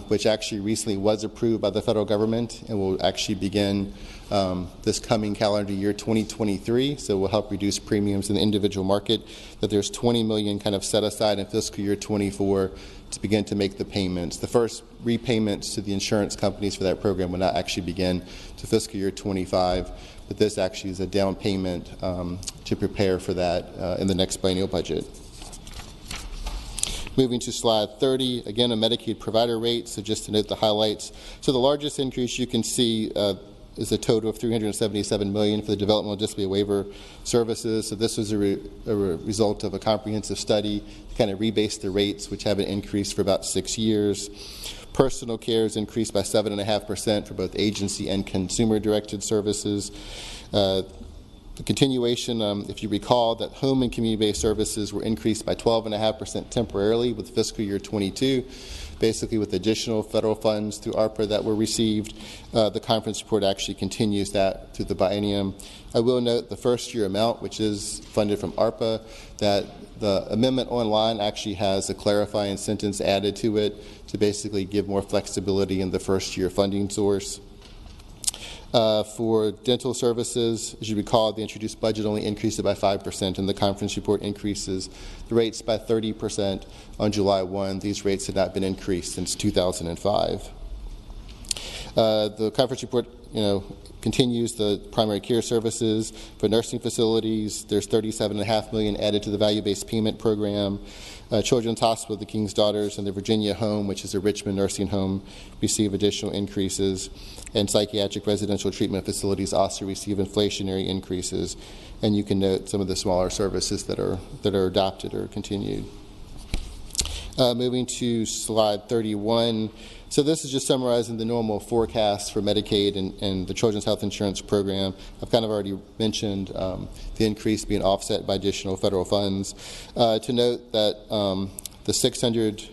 which actually recently was approved by the federal government and will actually begin this coming calendar year 2023, so will help reduce premiums in the individual market, that there's $20 million kind of set aside in fiscal year 24 to begin to make the payments. The first repayments to the insurance companies for that program will not actually begin to fiscal year 25, but this actually is a down payment to prepare for that in the next biennial budget. Moving to slide 30, again, a Medicaid provider rate, so just to note the highlights. So the largest increase you can see is a total of $377 million for the developmental disability waiver services. So this was a result of a comprehensive study to kind of rebase the rates, which have been increased for about 6 years. Personal care is increased by 7.5% for both agency and consumer-directed services. The continuation, if you recall, that home and community-based services were increased by 12.5% temporarily with fiscal year 22, basically with additional federal funds through ARPA that were received. The conference report actually continues that through the biennium. I will note the first year amount, which is funded from ARPA, that the amendment online actually has a clarifying sentence added to it to basically give more flexibility in the first year funding source. For dental services, as you recall, the introduced budget only increased it by 5%, and the conference report increases the rates by 30% on July 1. These rates had not been increased since 2005. The conference report continues the primary care services for nursing facilities. There's $37.5 million added to the value-based payment program. Children's Hospital, the King's Daughters, and the Virginia Home, which is a Richmond nursing home, receive additional increases. And psychiatric residential treatment facilities also receive inflationary increases. And you can note some of the smaller services that are adopted or continued. Moving to slide 31. So this is just summarizing the normal forecasts for Medicaid and the Children's Health Insurance Program. I've kind of already mentioned the increase being offset by additional federal funds. To note that the 1,200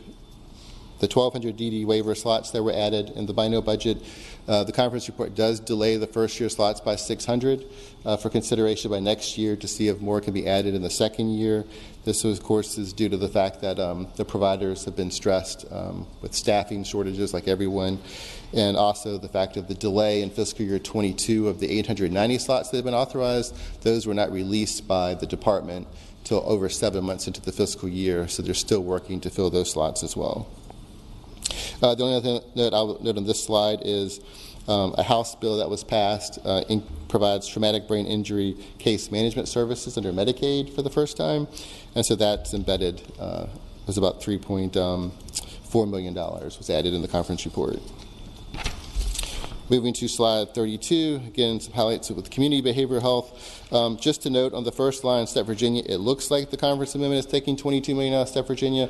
DD waiver slots that were added in the biennial budget, the conference report does delay the first year slots by 600 for consideration by next year to see if more can be added in the second year. This, of course, is due to the fact that the providers have been stressed with staffing shortages like everyone, and also the fact of the delay in fiscal year 22 of the 890 slots that have been authorized. Those were not released by the department till over 7 months into the fiscal year, so they're still working to fill those slots as well. The only other note I'll note on this slide is a House bill that was passed provides traumatic brain injury case management services under Medicaid for the first time, and so that's embedded, was about $3.4 million was added in the conference report. Moving to slide 32, again, some highlights with community behavioral health. Just to note on the first line, Step Virginia, it looks like the conference amendment is taking $22 million out of Step Virginia,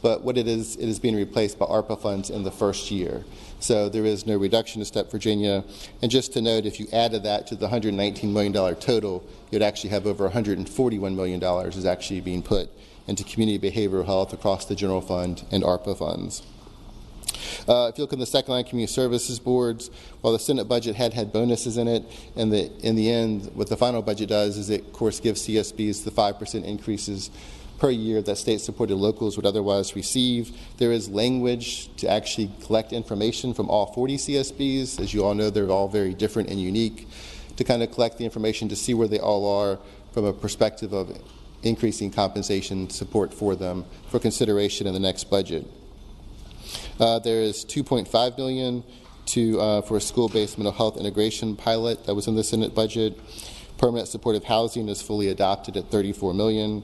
but what it is being replaced by ARPA funds in the first year. So there is no reduction to Step Virginia. And just to note, if you added that to the $119 million total, you'd actually have over $141 million is actually being put into community behavioral health across the general fund and ARPA funds. If you look in the second line, community services boards, while the Senate budget had bonuses in it, and in the end, what the final budget does is it, of course, gives CSBs the 5% increases per year that state-supported locals would otherwise receive. There is language to actually collect information from all 40 CSBs. As you all know, they're all very different and unique, to kind of collect the information to see where they all are from a perspective of increasing compensation support for them for consideration in the next budget. There is $2.5 million for a school-based mental health integration pilot that was in the Senate budget. Permanent supportive housing is fully adopted at $34 million.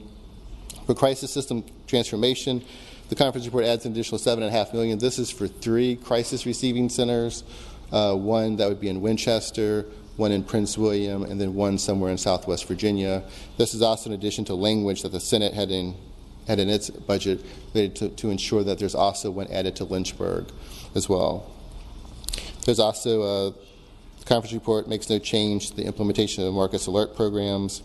For crisis system transformation, the conference report adds an additional $7.5 million. This is for 3 crisis receiving centers, one that would be in Winchester, one in Prince William, and then one somewhere in Southwest Virginia. This is also in addition to language that the Senate had in its budget related to ensure that there's also one added to Lynchburg as well. There's also the conference report makes no change to the implementation of the Marcus Alert programs.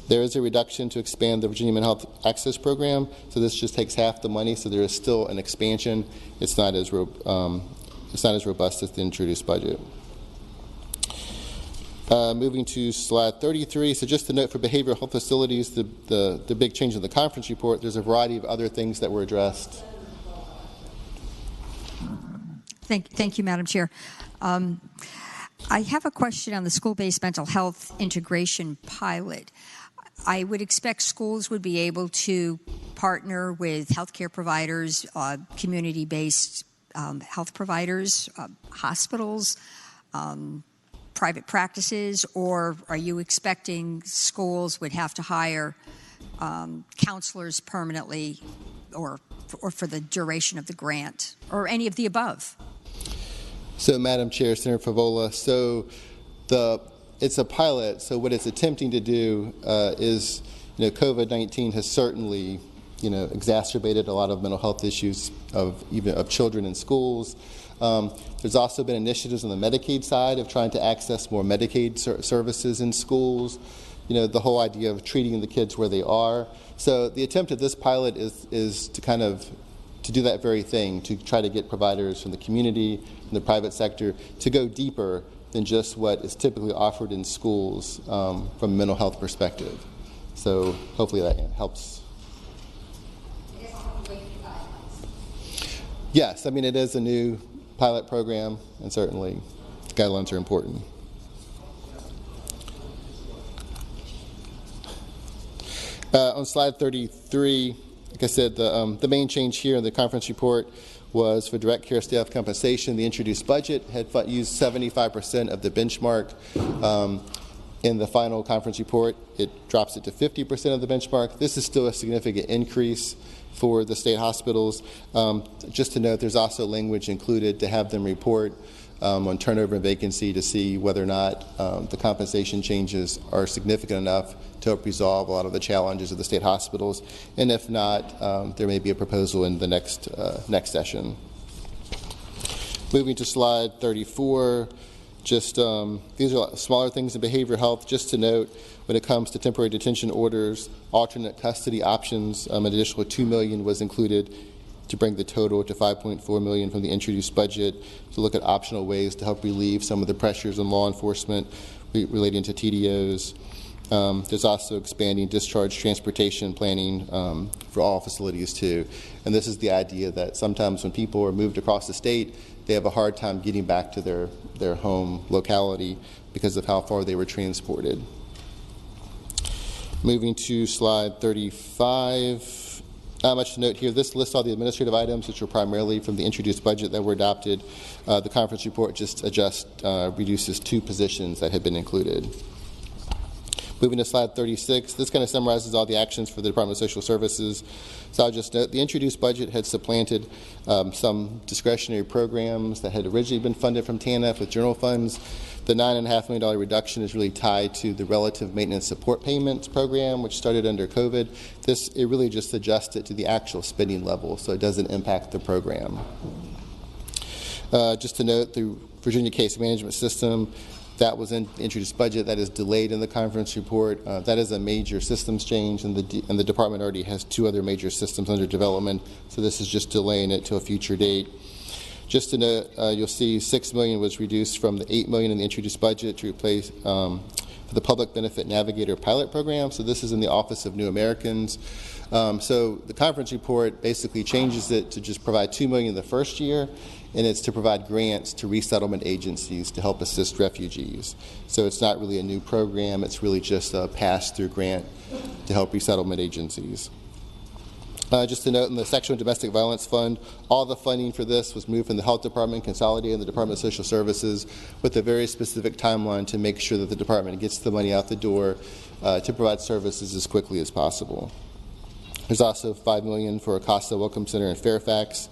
There is a reduction to expand the Virginia Mental Health Access Program, so this just takes half the money, so there is still an expansion. It's not as robust as the introduced budget. Moving to slide 33, so just a note for behavioral health facilities, the big change in the conference report, there's a variety of other things that were addressed. Thank you, Madam Chair. I have a question on the school-based mental health integration pilot. I would expect schools would be able to partner with healthcare providers, community-based health providers, hospitals, private practices, or are you expecting schools would have to hire counselors permanently or for the duration of the grant, or any of the above? So, Madam Chair, Senator Favola, so it's a pilot. So what it's attempting to do is, COVID-19 has certainly, exacerbated a lot of mental health issues of children in schools. There's also been initiatives on the Medicaid side of trying to access more Medicaid services in schools. The whole idea of treating the kids where they are. So the attempt of this pilot is to do that very thing, to try to get providers from the community, from the private sector, to go deeper than just what is typically offered in schools from a mental health perspective. So hopefully that helps. Yes, it is a new pilot program, and certainly guidelines are important. On slide 33, like I said, the main change here in the conference report was for direct care staff compensation. The introduced budget had used 75% of the benchmark. In the final conference report, it drops it to 50% of the benchmark. This is still a significant increase for the state hospitals. Just to note, there's also language included to have them report on turnover and vacancy to see whether or not the compensation changes are significant enough to help resolve a lot of the challenges of the state hospitals. And if not, there may be a proposal in the next session. Moving to slide 34. Just these are smaller things in behavioral health. Just to note, when it comes to temporary detention orders, alternate custody options, an additional $2 million was included to bring the total to $5.4 million from the introduced budget to look at optional ways to help relieve some of the pressures on law enforcement relating to TDOs. There's also expanding discharge transportation planning for all facilities too. And this is the idea that sometimes when people are moved across the state, they have a hard time getting back to their home locality because of how far they were transported. Moving to slide 35. Not much to note here. This lists all the administrative items, which were primarily from the introduced budget that were adopted. The conference report just reduces 2 positions that had been included. Moving to slide 36, this kind of summarizes all the actions for the Department of Social Services. So I'll just note the introduced budget had supplanted some discretionary programs that had originally been funded from TANF with general funds. The $9.5 million reduction is really tied to the relative maintenance support payments program, which started under COVID. It really just adjusts it to the actual spending level, so it doesn't impact the program. Just to note, the Virginia Case Management System, that was in the introduced budget. That is delayed in the conference report. That is a major systems change, and the department already has 2 other major systems under development, so this is just delaying it to a future date. Just to note, you'll see $6 million was reduced from the $8 million in the introduced budget to replace for the Public Benefit Navigator pilot program. So this is in the Office of New Americans. So the conference report basically changes it to just provide $2 million the first year, and it's to provide grants to resettlement agencies to help assist refugees. So it's not really a new program, it's really just a pass-through grant to help resettlement agencies. Just to note, in the Sexual and Domestic Violence Fund, all the funding for this was moved from the Health Department, consolidated in the Department of Social Services with a very specific timeline to make sure that the department gets the money out the door to provide services as quickly as possible. There's also $5 million for Acosta Welcome Center in Fairfax.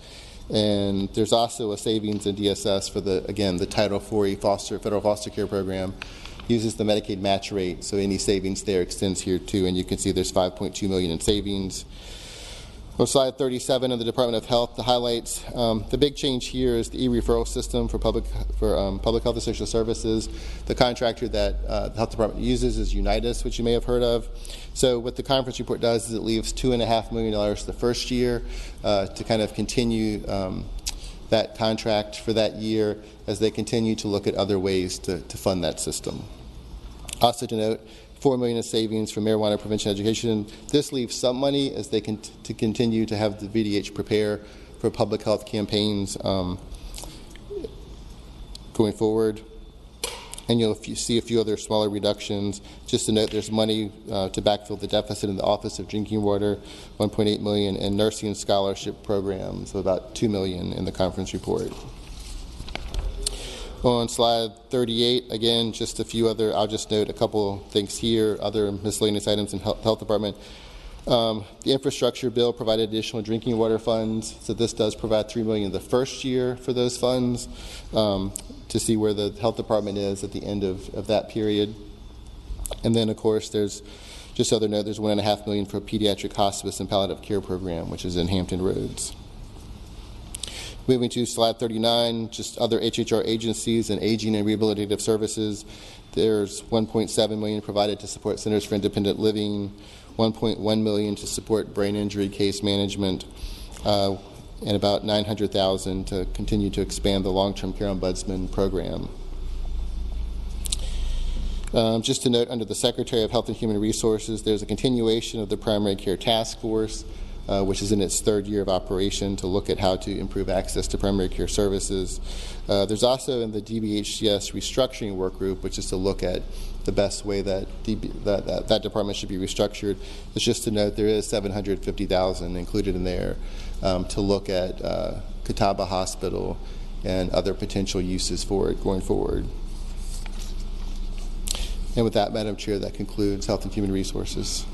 And there's also a savings in DSS for the Title IV federal foster care program. Uses the Medicaid match rate, so any savings there extends here too, and you can see there's $5.2 million in savings. On slide 37 of the Department of Health, the highlights. The big change here is the e-referral system for public health and social services. The contractor that the Health Department uses is Unitas, which you may have heard of. So what the conference report does is it leaves $2.5 million the first year to kind of continue that contract for that year as they continue to look at other ways to fund that system. Also to note, $4 million in savings for marijuana prevention education. This leaves some money as they continue to have the VDH prepare for public health campaigns going forward. And you'll see a few other smaller reductions. Just to note, there's money to backfill the deficit in the Office of Drinking Water, $1.8 million, and nursing scholarship programs, so about $2 million in the conference report. On slide 38, again, just a few other, I'll just note a couple things here, other miscellaneous items in Health Department. The infrastructure bill provided additional drinking water funds, so this does provide $3 million the first year for those funds to see where the Health Department is at the end of that period. And then, of course, there's just other note, there's $1.5 million for a pediatric hospice and palliative care program, which is in Hampton Roads. Moving to slide 39, just other HHR agencies and aging and rehabilitative services. There's $1.7 million provided to support Centers for Independent Living, $1.1 million to support brain injury case management, and about $900,000 to continue to expand the long-term care ombudsman program. Just to note, under the Secretary of Health and Human Resources, there's a continuation of the Primary Care Task Force, which is in its 3rd year of operation to look at how to improve access to primary care services. There's also in the DBHCS restructuring work group, which is to look at the best way that that department should be restructured. It's just to note there is $750,000 included in there to look at Catawba Hospital, and other potential uses for it going forward. And with that, Madam Chair, that concludes Health and Human Resources.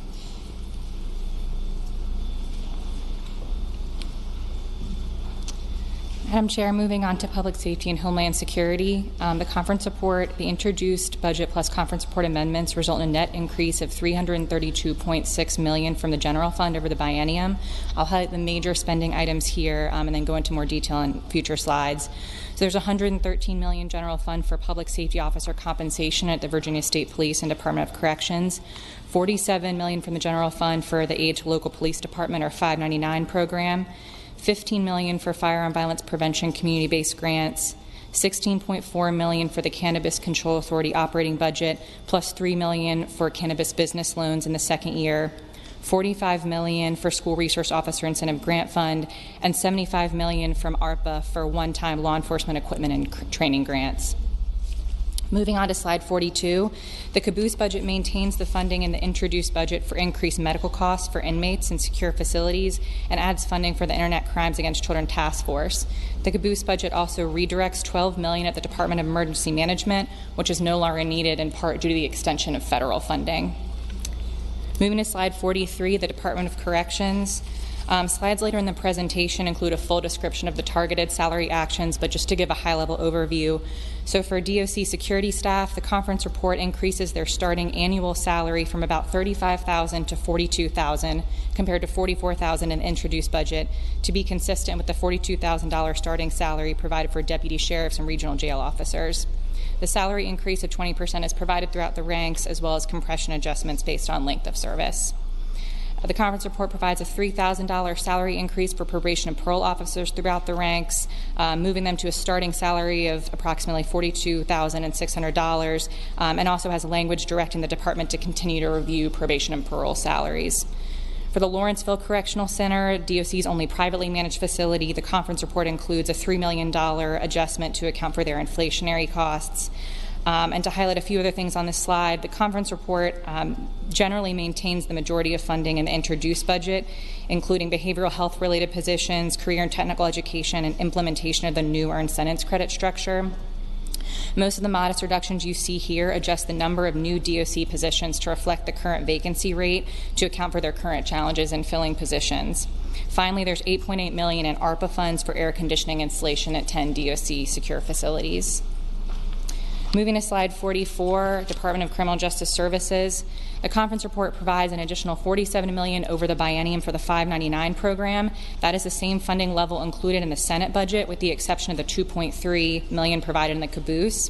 Madam Chair, moving on to Public Safety and Homeland Security, the conference report, the introduced budget plus conference report amendments result in a net increase of $332.6 million from the general fund over the biennium. I'll highlight the major spending items here and then go into more detail in future slides. So there's $113 million general fund for public safety officer compensation at the Virginia State Police and Department of Corrections, $47 million from the general fund for the Aid to Local Police Department or 599 program, $15 million for firearm violence prevention community-based grants, $16.4 million for the Cannabis Control Authority operating budget, plus $3 million for cannabis business loans in the second year, $45 million for School Resource Officer Incentive Grant Fund, and $75 million from ARPA for one-time law enforcement equipment and training grants. Moving on to slide 42, the caboose budget maintains the funding in the introduced budget for increased medical costs for inmates in secure facilities and adds funding for the Internet Crimes Against Children Task Force. The caboose budget also redirects $12 million at the Department of Emergency Management, which is no longer needed in part due to the extension of federal funding. Moving to slide 43, the Department of Corrections. Slides later in the presentation include a full description of the targeted salary actions, but just to give a high-level overview. So for DOC security staff, the conference report increases their starting annual salary from about $35,000 to $42,000 compared to $44,000 in the introduced budget to be consistent with the $42,000 starting salary provided for deputy sheriffs and regional jail officers. The salary increase of 20% is provided throughout the ranks as well as compression adjustments based on length of service. The conference report provides a $3,000 salary increase for probation and parole officers throughout the ranks, moving them to a starting salary of approximately $42,600, and also has language directing the department to continue to review probation and parole salaries. For the Lawrenceville Correctional Center, DOC's only privately managed facility, the conference report includes a $3 million adjustment to account for their inflationary costs. And to highlight a few other things on this slide, the conference report generally maintains the majority of funding in the introduced budget, including behavioral health related positions, career and technical education, and implementation of the new earned sentence credit structure. Most of the modest reductions you see here adjust the number of new DOC positions to reflect the current vacancy rate to account for their current challenges in filling positions. Finally, there's $8.8 million in ARPA funds for air conditioning installation at 10 DOC secure facilities. Moving to slide 44, Department of Criminal Justice Services. The conference report provides an additional $47 million over the biennium for the 599 program. That is the same funding level included in the Senate budget with the exception of the $2.3 million provided in the caboose.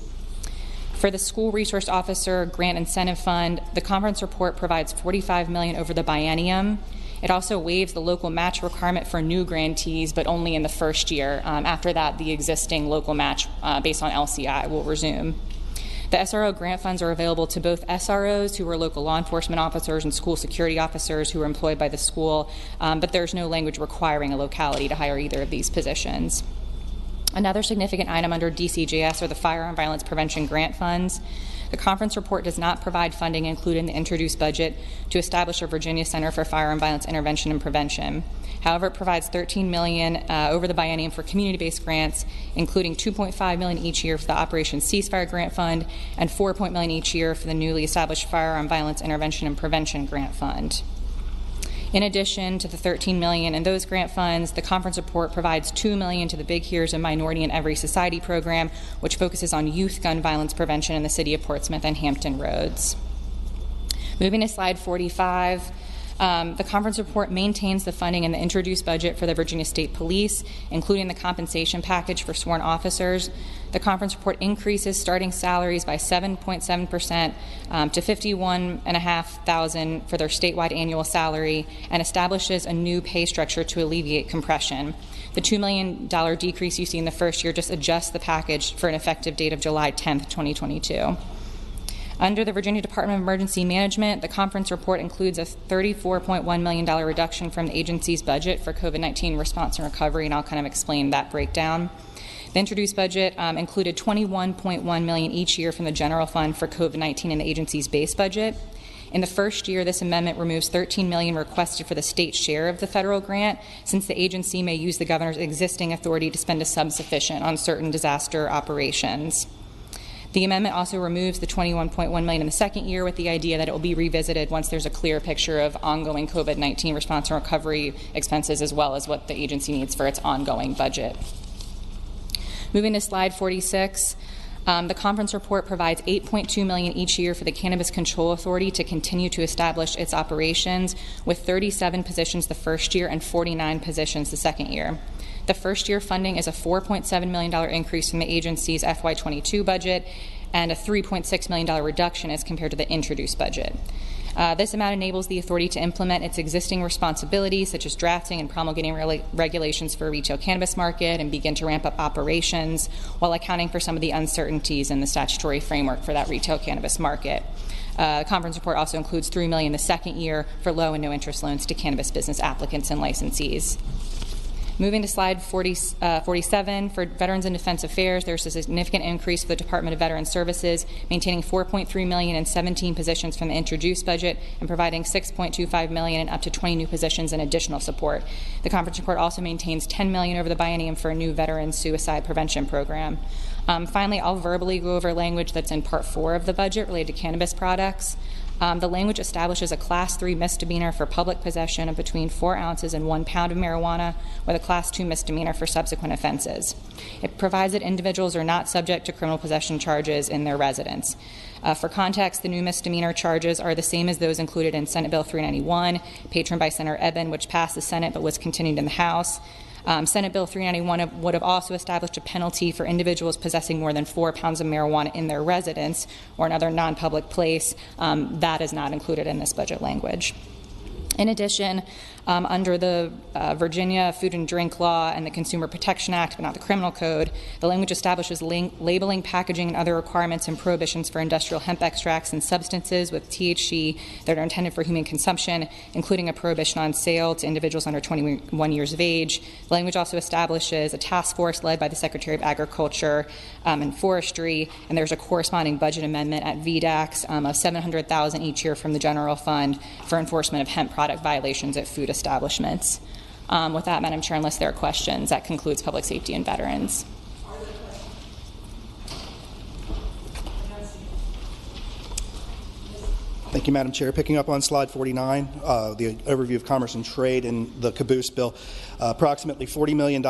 For the School Resource Officer Grant Incentive Fund, the conference report provides $45 million over the biennium. It also waives the local match requirement for new grantees, but only in the first year. After that, the existing local match based on LCI will resume. The SRO grant funds are available to both SROs, who are local law enforcement officers, and school security officers who are employed by the school, but there's no language requiring a locality to hire either of these positions. Another significant item under DCJS are the firearm violence prevention grant funds. The conference report does not provide funding included in the introduced budget to establish a Virginia Center for Firearm Violence Intervention and Prevention. However, it provides $13 million over the biennium for community-based grants, including $2.5 million each year for the Operation Ceasefire Grant Fund and $4 million each year for the newly established Firearm Violence Intervention and Prevention Grant Fund. In addition to the $13 million in those grant funds, the conference report provides $2 million to the Big Heroes of Minority in Every Society program, which focuses on youth gun violence prevention in the city of Portsmouth and Hampton Roads. Moving to slide 45. The conference report maintains the funding in the introduced budget for the Virginia State Police, including the compensation package for sworn officers. The conference report increases starting salaries by 7.7% to $51,500 for their statewide annual salary and establishes a new pay structure to alleviate compression. The $2 million decrease you see in the first year just adjusts the package for an effective date of July 10th, 2022. Under the Virginia Department of Emergency Management, the conference report includes a $34.1 million reduction from the agency's budget for COVID-19 response and recovery, and I'll kind of explain that breakdown. The introduced budget included $21.1 million each year from the general fund for COVID-19 in the agency's base budget. In the first year, this amendment removes $13 million requested for the state share of the federal grant, since the agency may use the governor's existing authority to spend a sum sufficient on certain disaster operations. The amendment also removes the $21.1 million in the second year, with the idea that it will be revisited once there's a clear picture of ongoing COVID-19 response and recovery expenses, as well as what the agency needs for its ongoing budget. Moving to slide 46. The conference report provides $8.2 million each year for the Cannabis Control Authority to continue to establish its operations, with 37 positions the first year and 49 positions the second year. The first year funding is a $4.7 million increase from the agency's FY22 budget and a $3.6 million reduction as compared to the introduced budget. This amount enables the authority to implement its existing responsibilities, such as drafting and promulgating regulations for a retail cannabis market, and begin to ramp up operations while accounting for some of the uncertainties in the statutory framework for that retail cannabis market. The conference report also includes $3 million the second year for low and no interest loans to cannabis business applicants and licensees. Moving to slide 47, for Veterans and Defense Affairs, there's a significant increase for the Department of Veteran Services, maintaining $4.3 million and 17 positions from the introduced budget and providing $6.25 million and up to 20 new positions and additional support. The conference report also maintains $10 million over the biennium for a new veteran suicide prevention program. Finally, I'll verbally go over language that's in Part 4 of the budget related to cannabis products. The language establishes a Class 3 misdemeanor for public possession of between 4 ounces and 1 pound of marijuana, with a Class 2 misdemeanor for subsequent offenses. It provides that individuals are not subject to criminal possession charges in their residence. For context, the new misdemeanor charges are the same as those included in Senate Bill 391, patroned by Senator Eben, which passed the Senate but was continued in the House. Senate Bill 391 would have also established a penalty for individuals possessing more than 4 pounds of marijuana in their residence or another non-public place. That is not included in this budget language. In addition, under the Virginia Food and Drink Law and the Consumer Protection Act, but not the Criminal Code, the language establishes labeling, packaging, and other requirements and prohibitions for industrial hemp extracts and substances with THC that are intended for human consumption, including a prohibition on sale to individuals under 21 years of age. The language also establishes a task force led by the Secretary of Agriculture and Forestry, and there's a corresponding budget amendment at VDAX of $700,000 each year from the general fund for enforcement of hemp product violations at food establishments. With that, Madam Chair, unless there are questions, that concludes public safety and veterans. Thank you, Madam Chair. Picking up on slide 49, the overview of commerce and trade in the caboose bill, approximately $40 million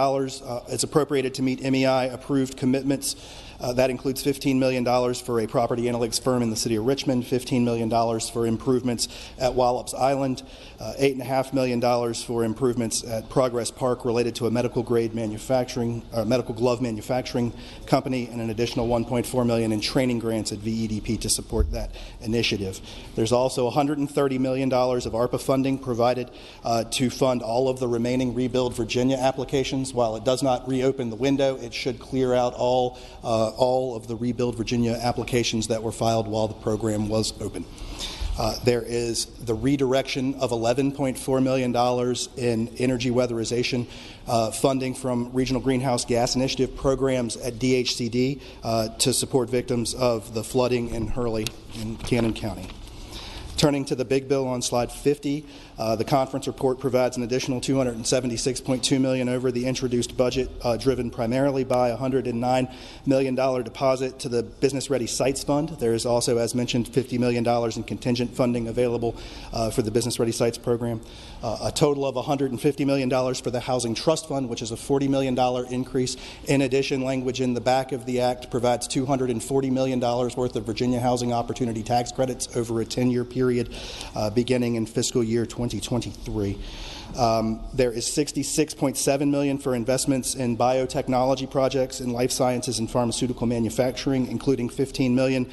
is appropriated to meet MEI-approved commitments. That includes $15 million for a property analytics firm in the city of Richmond, $15 million for improvements at Wallops Island, $8.5 million for improvements at Progress Park related to a medical grade manufacturing, medical glove manufacturing company, and an additional $1.4 million in training grants at VEDP to support that initiative. There's also $130 million of ARPA funding provided to fund all of the remaining Rebuild Virginia applications. While it does not reopen the window, it should clear out all of the Rebuild Virginia applications that were filed while the program was open. There is the redirection of $11.4 million in energy weatherization funding from Regional Greenhouse Gas Initiative programs at DHCD to support victims of the flooding in Hurley in Cannon County. Turning to the big bill on slide 50, the conference report provides an additional $276.2 million over the introduced budget, driven primarily by a $109 million deposit to the Business Ready Sites Fund. There is also, as mentioned, $50 million in contingent funding available for the Business Ready Sites program. A total of $150 million for the Housing Trust Fund, which is a $40 million increase. In addition, language in the back of the Act provides $240 million worth of Virginia Housing Opportunity Tax Credits over a 10-year period beginning in fiscal year 2023. There is $66.7 million for investments in biotechnology projects in life sciences and pharmaceutical manufacturing, including $15 million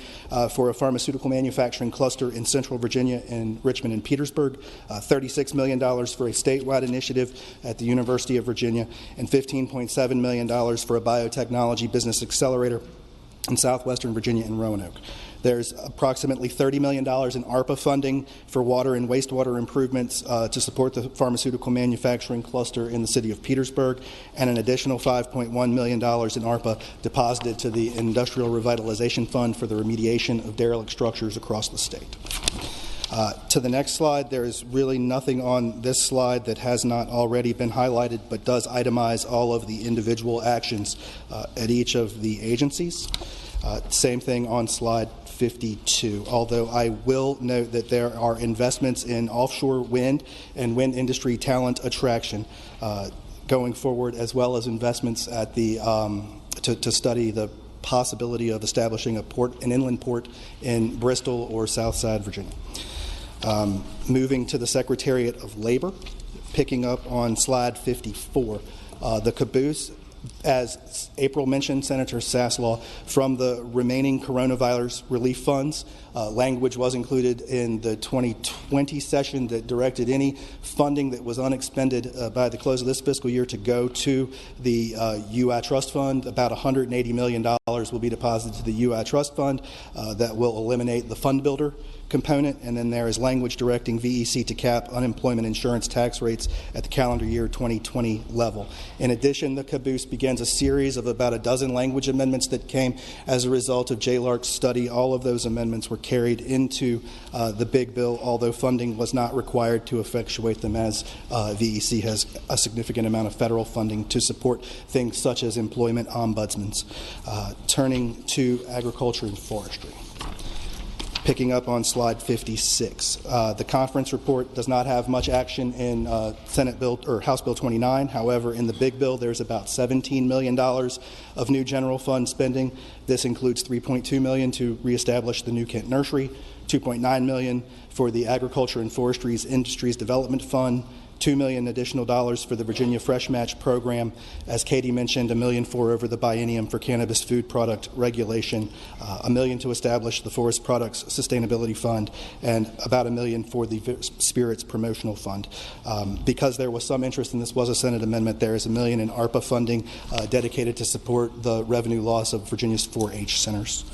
for a pharmaceutical manufacturing cluster in Central Virginia in Richmond and Petersburg, $36 million for a statewide initiative at the University of Virginia, and $15.7 million for a biotechnology business accelerator in southwestern Virginia in Roanoke. There's approximately $30 million in ARPA funding for water and wastewater improvements to support the pharmaceutical manufacturing cluster in the city of Petersburg, and an additional $5.1 million in ARPA deposited to the Industrial Revitalization Fund for the remediation of derelict structures across the state. To the next slide, there is really nothing on this slide that has not already been highlighted, but does itemize all of the individual actions at each of the agencies. Same thing on slide 52, although I will note that there are investments in offshore wind and wind industry talent attraction going forward, as well as investments at the to study the possibility of establishing an inland port in Bristol or Southside Virginia. Moving to the Secretariat of Labor, picking up on slide 54, the caboose, as April mentioned, Senator Saslaw, from the remaining coronavirus relief funds. Language was included in the 2020 session that directed any funding that was unexpended by the close of this fiscal year to go to the UI Trust Fund. About $180 million will be deposited to the UI Trust Fund. That will eliminate the fund builder component, and then there is language directing VEC to cap unemployment insurance tax rates at the calendar year 2020 level. In addition, the caboose begins a series of about a dozen language amendments that came as a result of JLARC's study. All of those amendments were carried into the big bill, although funding was not required to effectuate them, as VEC has a significant amount of federal funding to support things such as employment ombudsmans. Turning to agriculture and forestry. Picking up on slide 56, the conference report does not have much action in Senate Bill or House Bill 29. However, in the big bill, there's about $17 million of new general fund spending. This includes $3.2 million to reestablish the New Kent Nursery, $2.9 million for the Agriculture and Forestry's Industries Development Fund, $2 million additional dollars for the Virginia Fresh Match program. As Katie mentioned, $1 million over the biennium for cannabis food product regulation, $1 million to establish the Forest Products Sustainability Fund, and about $1 million for the Spirits Promotional Fund. Because there was some interest and this was a Senate amendment, there is $1 million in ARPA funding dedicated to support the revenue loss of Virginia's 4-H centers.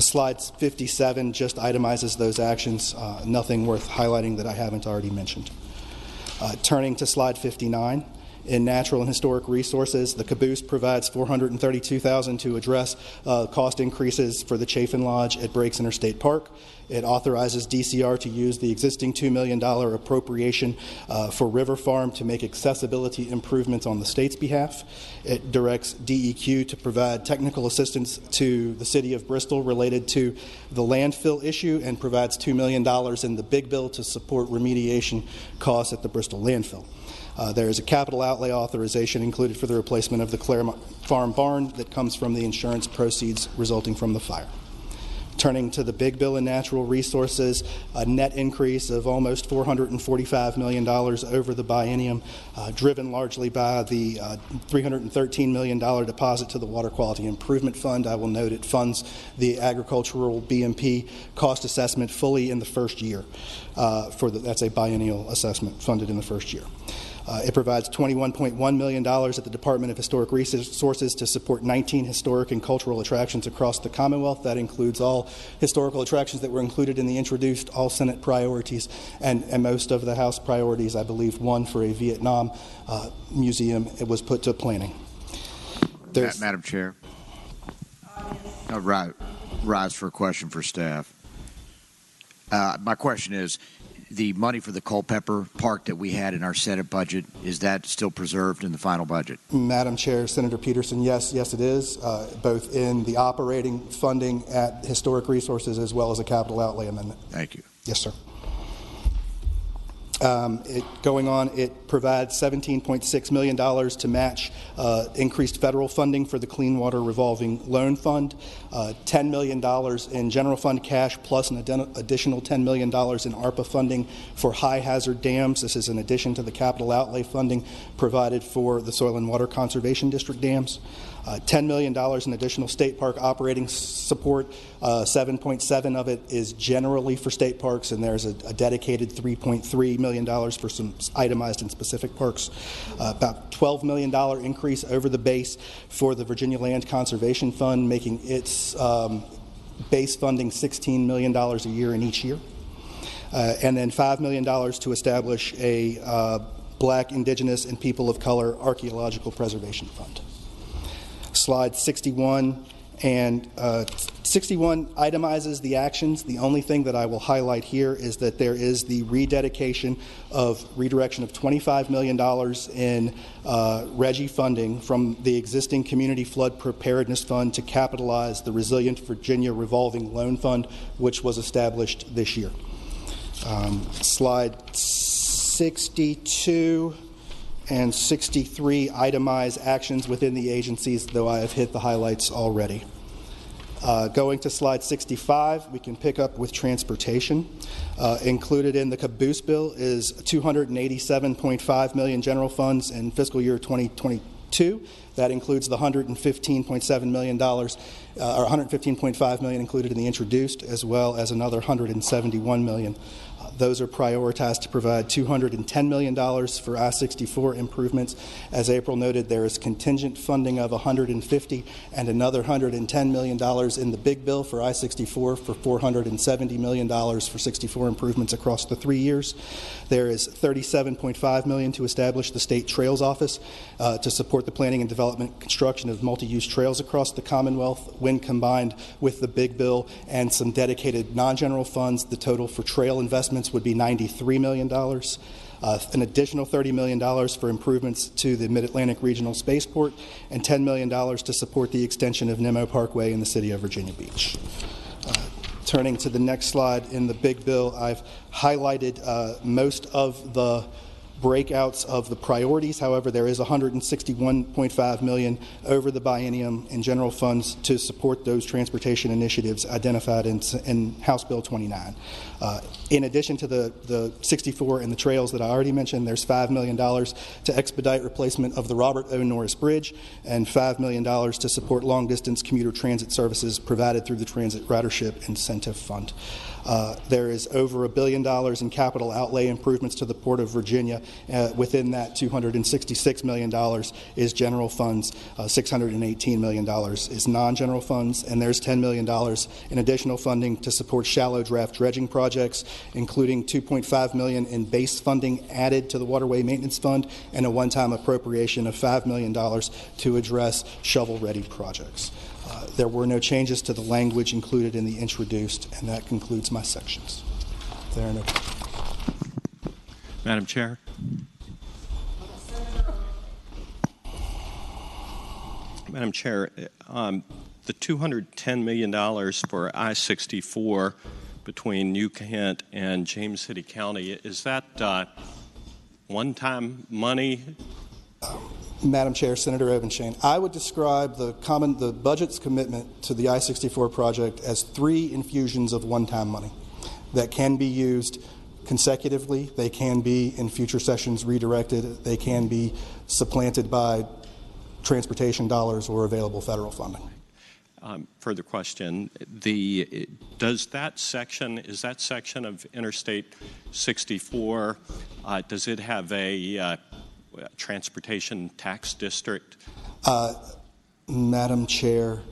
Slide 57 just itemizes those actions. Nothing worth highlighting that I haven't already mentioned. Turning to slide 59, in natural and historic resources, the caboose provides $432,000 to address cost increases for the Chafin Lodge at Breaks Interstate Park. It authorizes DCR to use the existing $2 million appropriation for River Farm to make accessibility improvements on the state's behalf. It directs DEQ to provide technical assistance to the city of Bristol related to the landfill issue, and provides $2 million in the big bill to support remediation costs at the Bristol landfill. There is a capital outlay authorization included for the replacement of the Claremont Farm barn that comes from the insurance proceeds resulting from the fire. Turning to the big bill in natural resources, a net increase of almost $445 million over the biennium, driven largely by the $313 million deposit to the Water Quality Improvement Fund. I will note it funds the agricultural BMP cost assessment fully in the first year. That's a biennial assessment funded in the first year. It provides $21.1 million at the Department of Historic Resources to support 19 historic and cultural attractions across the Commonwealth. That includes all historical attractions that were included in the introduced all Senate priorities, and most of the House priorities. I believe one for a Vietnam museum. It was put to planning. Madam Chair. Rise for a question for staff. My question is, the money for the Culpeper Park that we had in our Senate budget, is that still preserved in the final budget? Madam Chair, Senator Peterson, yes it is, both in the operating funding at Historic Resources as well as a capital outlay amendment. Thank you. Yes, sir. It provides $17.6 million to match increased federal funding for the Clean Water Revolving Loan Fund, $10 million in general fund cash, plus an additional $10 million in ARPA funding for high hazard dams. This is in addition to the capital outlay funding provided for the Soil and Water Conservation District dams. $10 million in additional state park operating support. 7.7 of it is generally for state parks, and there's a dedicated $3.3 million for some itemized and specific parks. About $12 million increase over the base for the Virginia Land Conservation Fund, making its base funding $16 million a year in each year. And then $5 million to establish a Black, Indigenous, and People of Color Archaeological Preservation Fund. Slide 61 and 61 itemizes the actions. The only thing that I will highlight here is that there is the redirection of $25 million in RGGI funding from the existing Community Flood Preparedness Fund to capitalize the Resilient Virginia Revolving Loan Fund, which was established this year. Slide 62 and 63 itemize actions within the agencies, though I have hit the highlights already. Going to slide 65, we can pick up with transportation. Included in the caboose bill is $287.5 million general funds in fiscal year 2022. That includes the $115.7 million, or $115.5 million included in the introduced, as well as another $171 million. Those are prioritized to provide $210 million for I-64 improvements. As April noted, there is contingent funding of $150 and another $110 million in the big bill for I-64 for $470 million for 64 improvements across the 3 years. There is $37.5 million to establish the State Trails Office to support the planning and development construction of multi-use trails across the Commonwealth. When combined with the big bill and some dedicated non-general funds, the total for trail investments would be $93 million. An additional $30 million for improvements to the Mid-Atlantic Regional Spaceport, and $10 million to support the extension of Nemo Parkway in the city of Virginia Beach. Turning to the next slide, in the big bill, I've highlighted most of the breakouts of the priorities. However, there is $161.5 million over the biennium in general funds to support those transportation initiatives identified in House Bill 29. In addition to the 64 and the trails that I already mentioned, there's $5 million to expedite replacement of the Robert O. Norris Bridge and $5 million to support long-distance commuter transit services provided through the Transit Ridership Incentive Fund. There is over $1 billion in capital outlay improvements to the Port of Virginia. Within that, $266 million is general funds, $618 million is non-general funds, and there's $10 million in additional funding to support shallow draft dredging projects, including $2.5 million in base funding added to the Waterway Maintenance Fund and a one-time appropriation of $5 million to address shovel-ready projects. There were no changes to the language included in the introduced, and that concludes my sections. There are no. Madam Chair. Madam Chair, the $210 million for I-64 between New Kent and James City County, is that one-time money? Madam Chair, Senator Obenshain, I would describe the budget's commitment to the I-64 project as 3 infusions of one-time money that can be used consecutively. They can be in future sessions redirected. They can be supplanted by transportation dollars or available federal funding. Further question: is that section of Interstate 64? Does it have a transportation tax district? Madam Chair,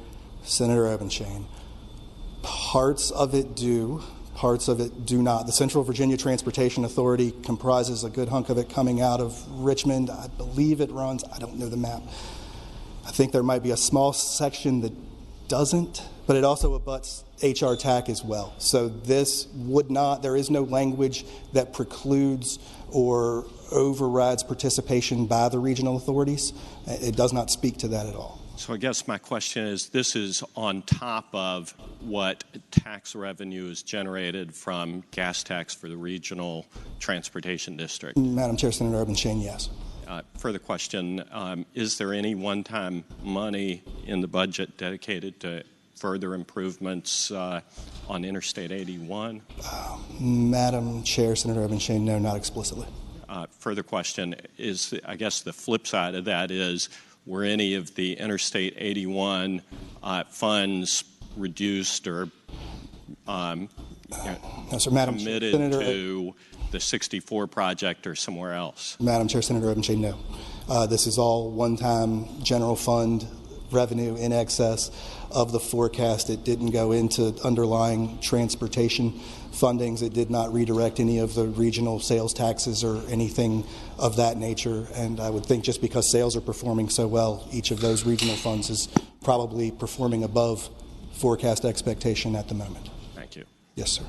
Senator Obenshain, parts of it do, parts of it do not. The Central Virginia Transportation Authority comprises a good hunk of it coming out of Richmond. I believe it runs, I don't know the map. I think there might be a small section that doesn't, but it also abuts HR TAC as well. So this would not, there is no language that precludes or overrides participation by the regional authorities. It does not speak to that at all. So I guess my question is, this is on top of what tax revenue is generated from gas tax for the regional transportation district? Madam Chair, Senator Obenshain, yes. Further question, is there any one-time money in the budget dedicated to further improvements on Interstate 81? Madam Chair, Senator Obenshain, no, not explicitly. Further question is, I guess the flip side of that is, were any of the Interstate 81 funds reduced or no, sir, Madam committed Senator, to the 64 project or somewhere else? Madam Chair, Senator Obenshain, no. This is all one-time general fund revenue in excess of the forecast. It didn't go into underlying transportation fundings. It did not redirect any of the regional sales taxes or anything of that nature. And I would think just because sales are performing so well, each of those regional funds is probably performing above forecast expectation at the moment. Thank you. Yes, sir.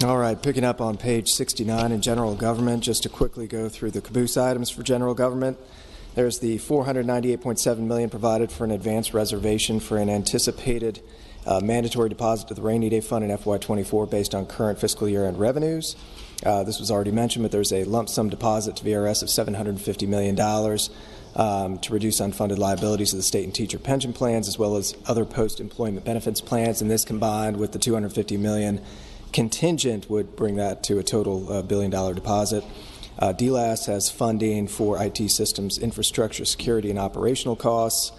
All right, picking up on page 69 in general government, just to quickly go through the caboose items for general government. There's the $498.7 million provided for an advance reservation for an anticipated mandatory deposit to the rainy day fund in FY24 based on current fiscal year end revenues. This was already mentioned, but there's a lump sum deposit to VRS of $750 million to reduce unfunded liabilities of the state and teacher pension plans, as well as other post-employment benefits plans. And this, combined with the $250 million contingent, would bring that to a total $1 billion deposit. DLAS has funding for IT systems, infrastructure, security, and operational costs.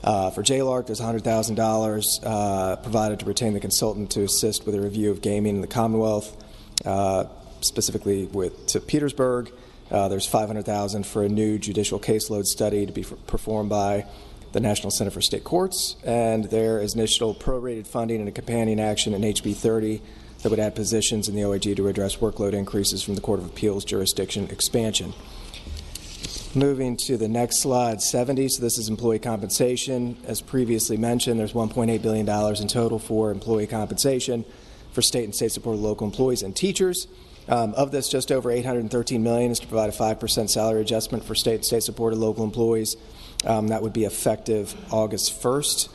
For JLARC, there's $100,000 provided to retain the consultant to assist with a review of gaming in the Commonwealth, specifically to Petersburg. There's $500,000 for a new judicial caseload study to be performed by the National Center for State Courts, and there is initial prorated funding and a companion action in HB 30 that would add positions in the OAG to address workload increases from the Court of Appeals jurisdiction expansion. Moving to the next slide, 70. So this is employee compensation. As previously mentioned, there's $1.8 billion in total for employee compensation for state and state-supported local employees and teachers. Of this, just over $813 million is to provide a 5% salary adjustment for state and state-supported local employees. That would be effective August 1st.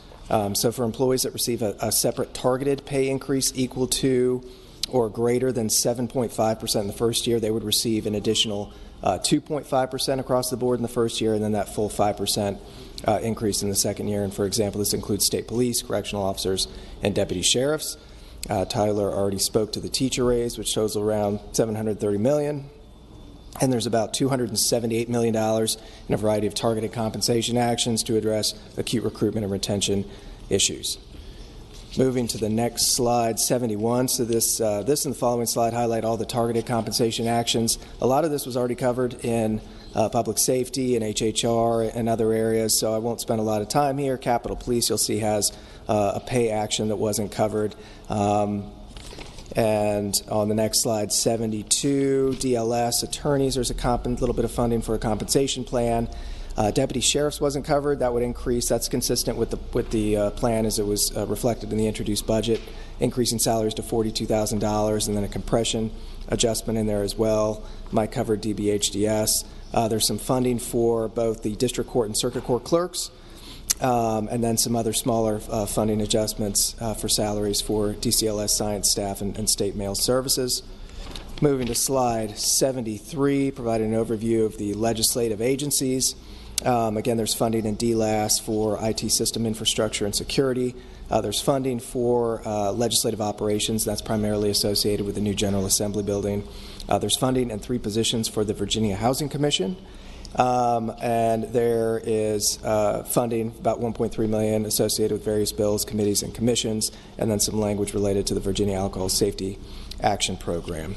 So for employees that receive a separate targeted pay increase equal to or greater than 7.5% in the first year, they would receive an additional 2.5% across the board in the first year, and then that full 5% increase in the second year. And for example, this includes state police, correctional officers, and deputy sheriffs. Tyler already spoke to the teacher raise, which totals around $730 million. And there's about $278 million in a variety of targeted compensation actions to address acute recruitment and retention issues. Moving to the next slide, 71. So this and the following slide highlight all the targeted compensation actions. A lot of this was already covered in public safety and HHR and other areas, so I won't spend a lot of time here. Capitol Police, you'll see, has a pay action that wasn't covered. And on the next slide, 72, DLS, attorneys, there's a little bit of funding for a compensation plan. Deputy sheriffs wasn't covered. That would increase. That's consistent with the plan as it was reflected in the introduced budget, increasing salaries to $42,000, and then a compression adjustment in there as well. Might cover DBHDS. There's some funding for both the district court and circuit court clerks, and then some other smaller funding adjustments for salaries for DCLS science staff and state mail services. Moving to slide 73, providing an overview of the legislative agencies. Again, there's funding in DLAS for IT system infrastructure and security. There's funding for legislative operations. That's primarily associated with the new General Assembly building. There's funding in 3 positions for the Virginia Housing Commission. And there is funding, about $1.3 million, associated with various bills, committees, and commissions, and then some language related to the Virginia Alcohol Safety Action Program.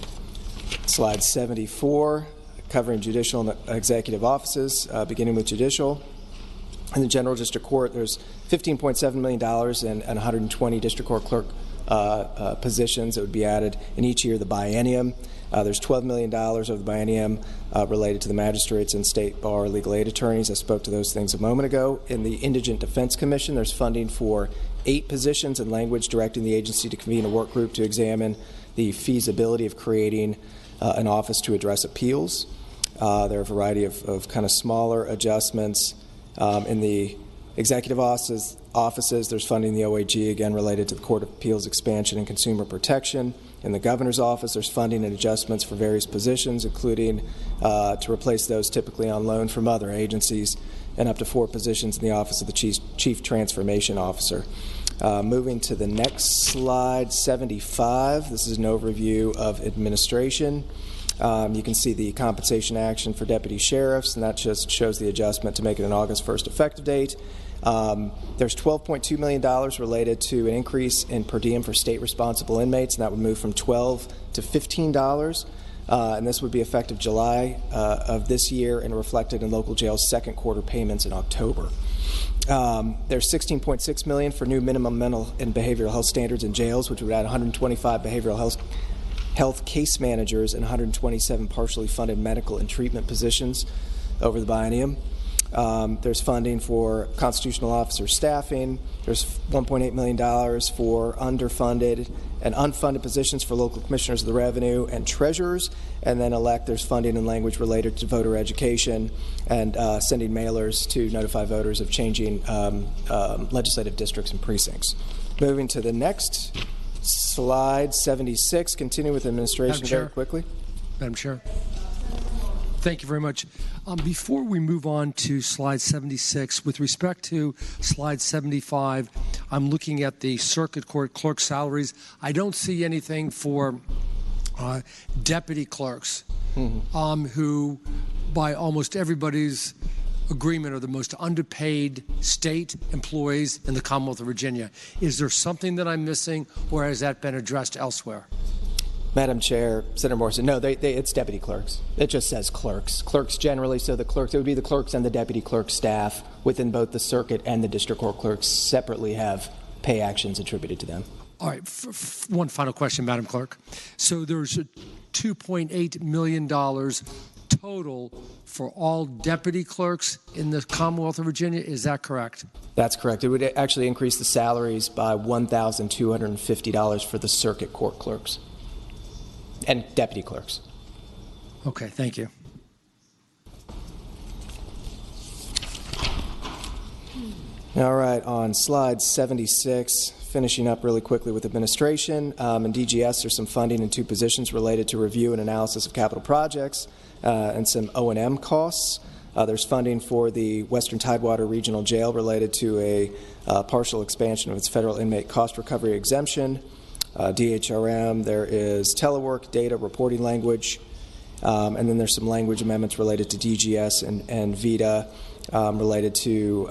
Slide 74, covering judicial and executive offices, beginning with judicial. In the General District Court, there's $15.7 million and 120 district court clerk positions that would be added in each year of the biennium. There's $12 million over the biennium related to the magistrates and state bar legal aid attorneys. I spoke to those things a moment ago. In the Indigent Defense Commission, there's funding for 8 positions and language directing the agency to convene a work group to examine the feasibility of creating an office to address appeals. There are a variety of kind of smaller adjustments. In the executive offices, there's funding the OAG, again related to the Court of Appeals expansion and consumer protection. In the governor's office, there's funding and adjustments for various positions, including to replace those typically on loan from other agencies, and up to 4 positions in the office of the Chief Transformation Officer. Moving to the next slide, 75. This is an overview of administration. You can see the compensation action for deputy sheriffs, and that just shows the adjustment to make it an August 1st effective date. There's $12.2 million related to an increase in per diem for state responsible inmates, and that would move from $12 to $15. And this would be effective July of this year and reflected in local jails' second quarter payments in October. There's $16.6 million for new minimum mental and behavioral health standards in jails, which would add 125 behavioral health health case managers, and 127 partially funded medical and treatment positions over the biennium. There's funding for constitutional officer staffing. There's $1.8 million for underfunded and unfunded positions for local commissioners of the revenue and treasurers. And then there's funding and language related to voter education and sending mailers to notify voters of changing legislative districts and precincts. Moving to the next slide, 76, continue with administration very quickly. Madam Chair. Thank you very much. Before we move on to slide 76, with respect to slide 75, I'm looking at the circuit court clerk salaries. I don't see anything for deputy clerks, who, by almost everybody's agreement, are the most underpaid state employees in the Commonwealth of Virginia. Is there something that I'm missing, or has that been addressed elsewhere? Madam Chair, Senator Morrison, no, it's deputy clerks. It just says clerks. Clerks generally, so the clerks, it would be the clerks and the deputy clerk staff within both the circuit and the district court clerks separately have pay actions attributed to them. All right, one final question, Madam Clerk. So there's a $2.8 million total for all deputy clerks in the Commonwealth of Virginia. Is that correct? That's correct. It would actually increase the salaries by $1,250 for the circuit court clerks and deputy clerks. Okay, thank you. All right, on slide 76, finishing up really quickly with administration. In DGS, there's some funding in two positions related to review and analysis of capital projects and some O&M costs. There's funding for the Western Tidewater Regional Jail related to a partial expansion of its federal inmate cost recovery exemption. DHRM, there is telework data reporting language, and then there's some language amendments related to DGS and VITA related to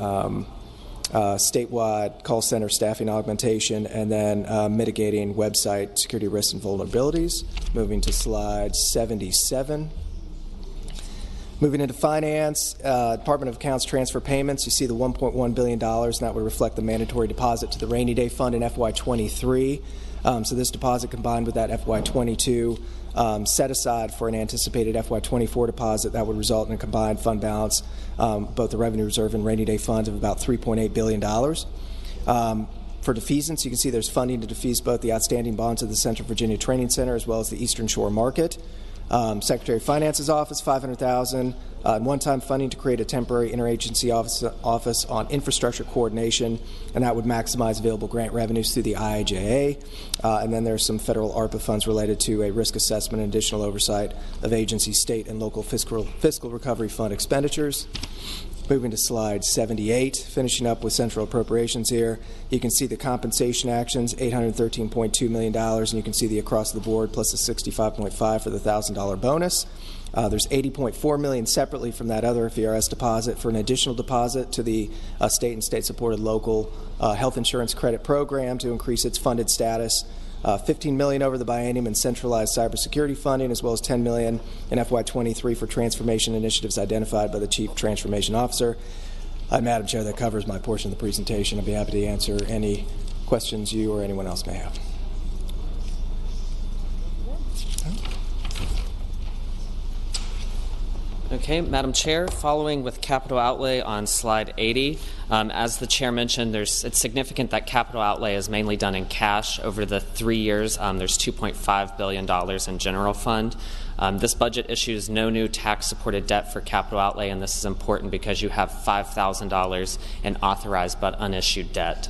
statewide call center staffing augmentation, and then mitigating website security risks and vulnerabilities. Moving to slide 77. Moving into finance, Department of Accounts transfer payments. You see the $1.1 billion, and that would reflect the mandatory deposit to the rainy day fund in FY23. So this deposit combined with that FY22 set aside for an anticipated FY24 deposit, that would result in a combined fund balance, both the revenue reserve and rainy day funds, of about $3.8 billion. For defeasance, you can see there's funding to defease both the outstanding bonds of the Central Virginia Training Center as well as the Eastern Shore Market. Secretary of Finance's office, $500,000. One-time funding to create a temporary interagency office on infrastructure coordination, and that would maximize available grant revenues through the IIJA. And then there's some federal ARPA funds related to a risk assessment and additional oversight of agency, state, and local fiscal recovery fund expenditures. Moving to slide 78, finishing up with central appropriations here. You can see the compensation actions, $813.2 million, and you can see the across the board plus the $65.5 for the $1,000 bonus. There's $80.4 million separately from that other VRS deposit for an additional deposit to the state and state-supported local health insurance credit program to increase its funded status. $15 million over the biennium in centralized cybersecurity funding, as well as $10 million in FY23 for transformation initiatives identified by the Chief Transformation Officer. Madam Chair, that covers my portion of the presentation. I'd be happy to answer any questions you or anyone else may have. Okay, Madam Chair, following with capital outlay on slide 80, as the Chair mentioned, it's significant that capital outlay is mainly done in cash. Over the 3 years, there's $2.5 billion in general fund. This budget issues no new tax-supported debt for capital outlay, and this is important because you have $5,000 in authorized but unissued debt.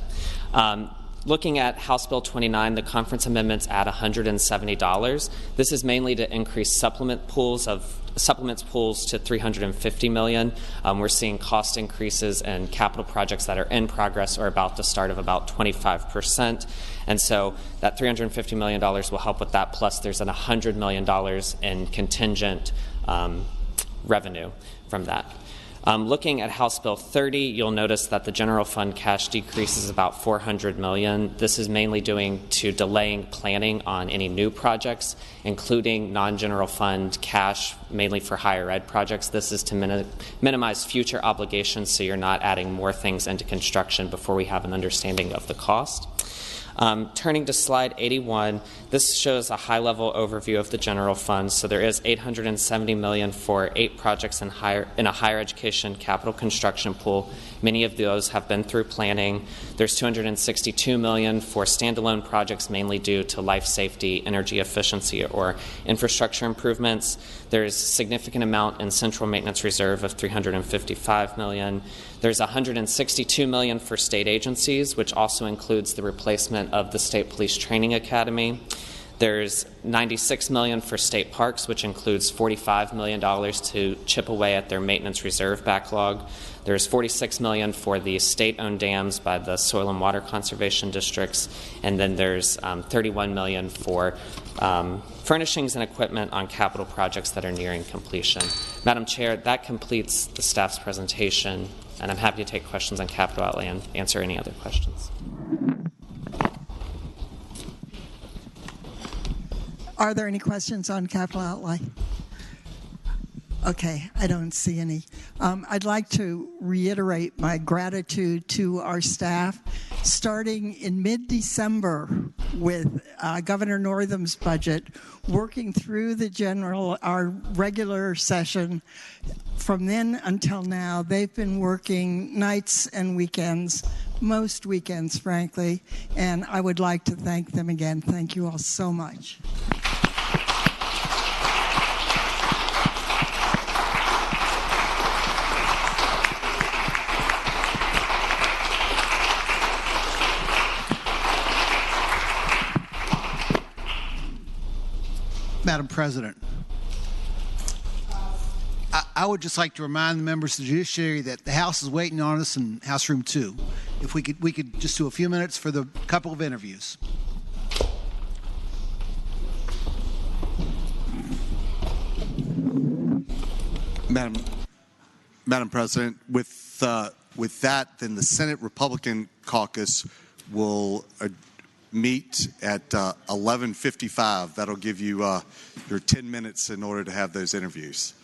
Looking at House Bill 29, the conference amendments add $170. This is mainly to increase supplements pools to $350 million. We're seeing cost increases in capital projects that are in progress or about to start of about 25%. And so that $350 million will help with that. Plus, there's $100 million in contingent revenue from that. Looking at House Bill 30, you'll notice that the general fund cash decreases about $400 million. This is mainly due to delaying planning on any new projects, including non-general fund cash, mainly for higher ed projects. This is to minimize future obligations so you're not adding more things into construction before we have an understanding of the cost. Turning to slide 81, this shows a high-level overview of the general fund. So there is $870 million for 8 projects in a higher education capital construction pool. Many of those have been through planning. There's $262 million for standalone projects, mainly due to life safety, energy efficiency, or infrastructure improvements. There's a significant amount in central maintenance reserve of $355 million. There's $162 million for state agencies, which also includes the replacement of the State Police Training Academy. There's $96 million for state parks, which includes $45 million to chip away at their maintenance reserve backlog. There's $46 million for the state-owned dams by the soil and water conservation districts, and then there's $31 million for furnishings and equipment on capital projects that are nearing completion. Madam Chair, that completes the staff's presentation, and I'm happy to take questions on capital outlay and answer any other questions. Are there any questions on capital outlay? Okay, I don't see any. I'd like to reiterate my gratitude to our staff. Starting in mid-December with Governor Northam's budget, working through our regular session. From then until now, they've been working nights and weekends, most weekends, frankly, and I would like to thank them again. Thank you all so much. Madam President, I would just like to remind the members of the judiciary that the House is waiting on us in House Room 2. If we could just do a few minutes for the couple of interviews. Madam President, with that, then the Senate Republican Caucus will meet at 11:55. That'll give you your 10 minutes in order to have those interviews.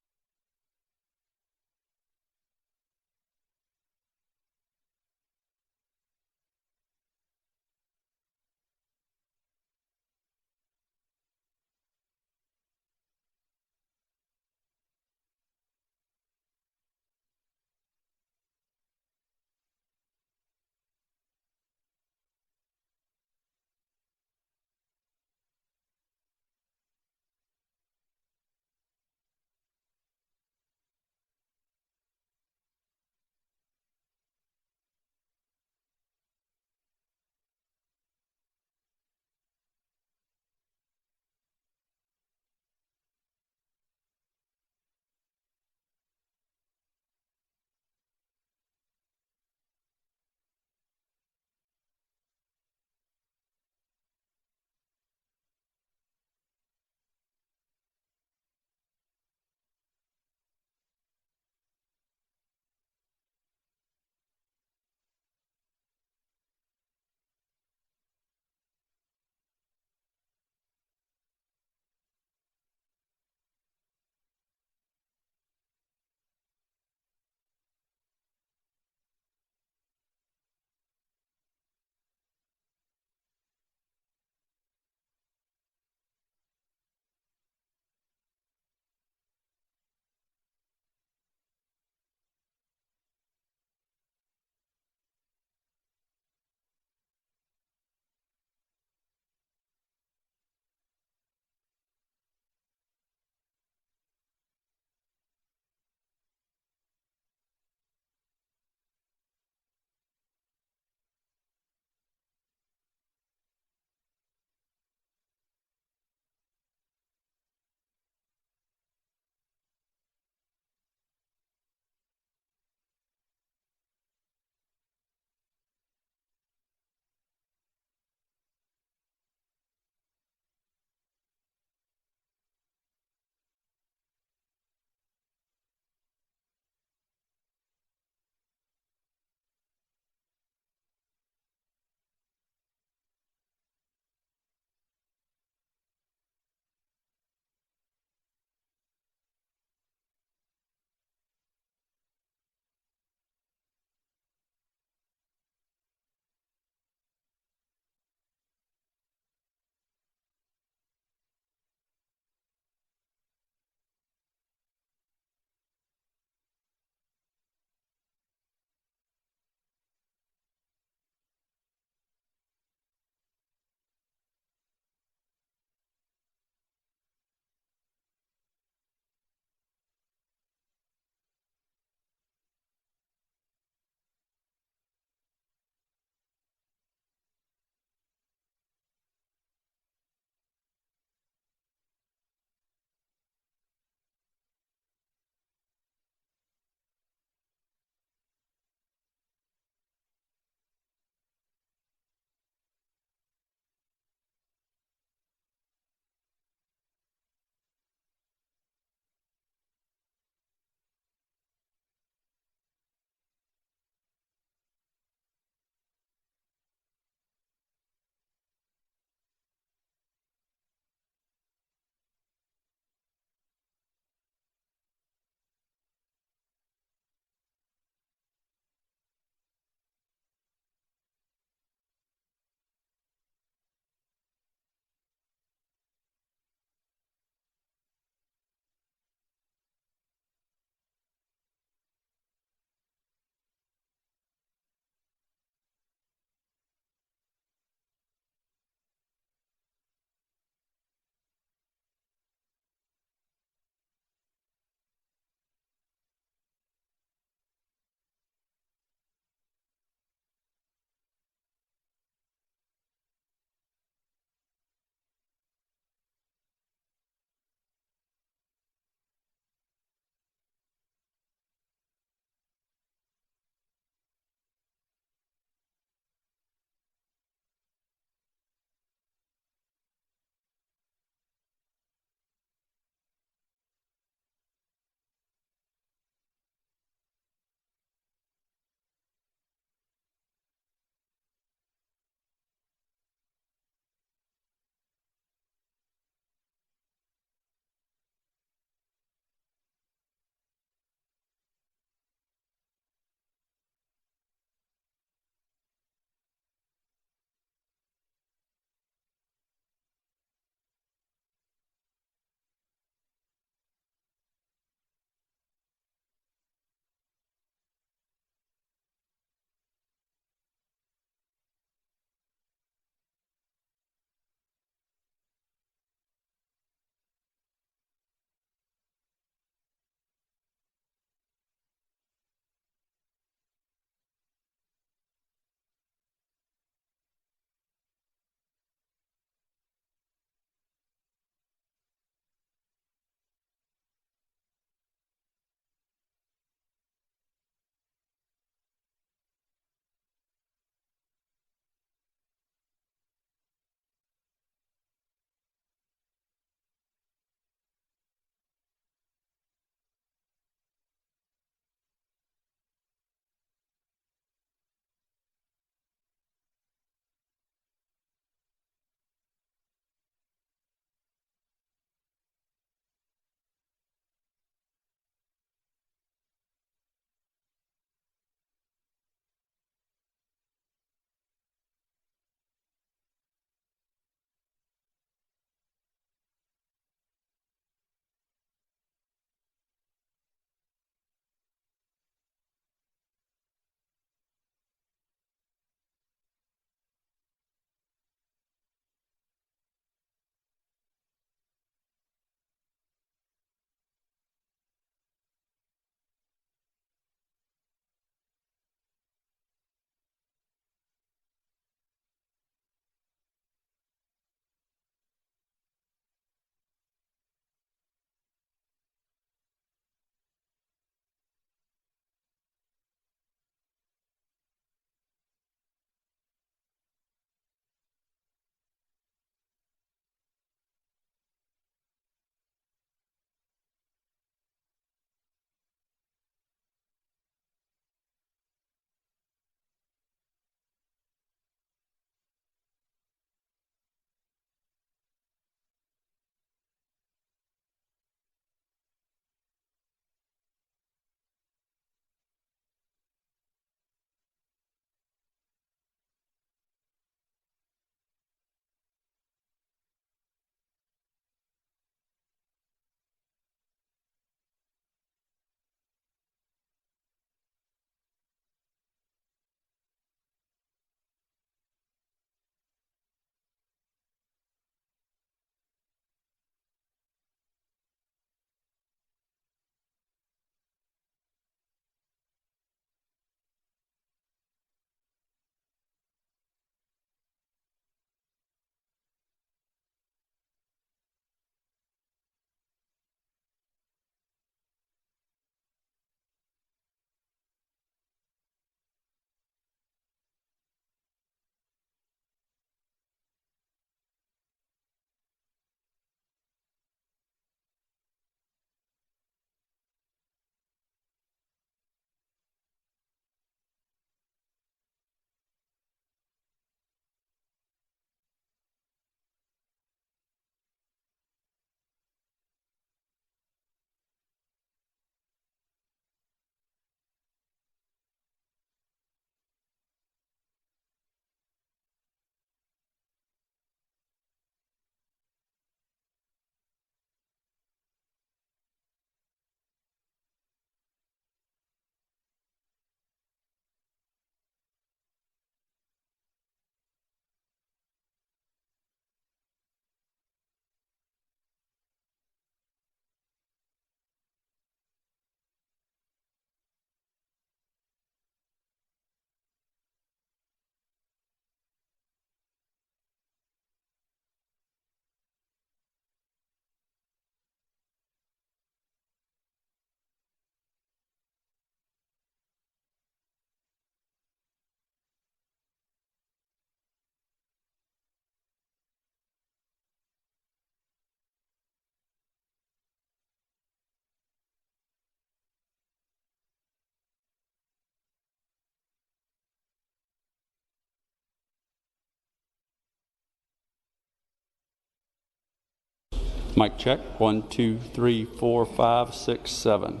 Mic check. 1, 2, 3, 4, 5, 6, 7.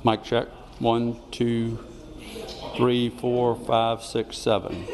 Mic check. 1, 2, 3, 4, 5, 6, 7.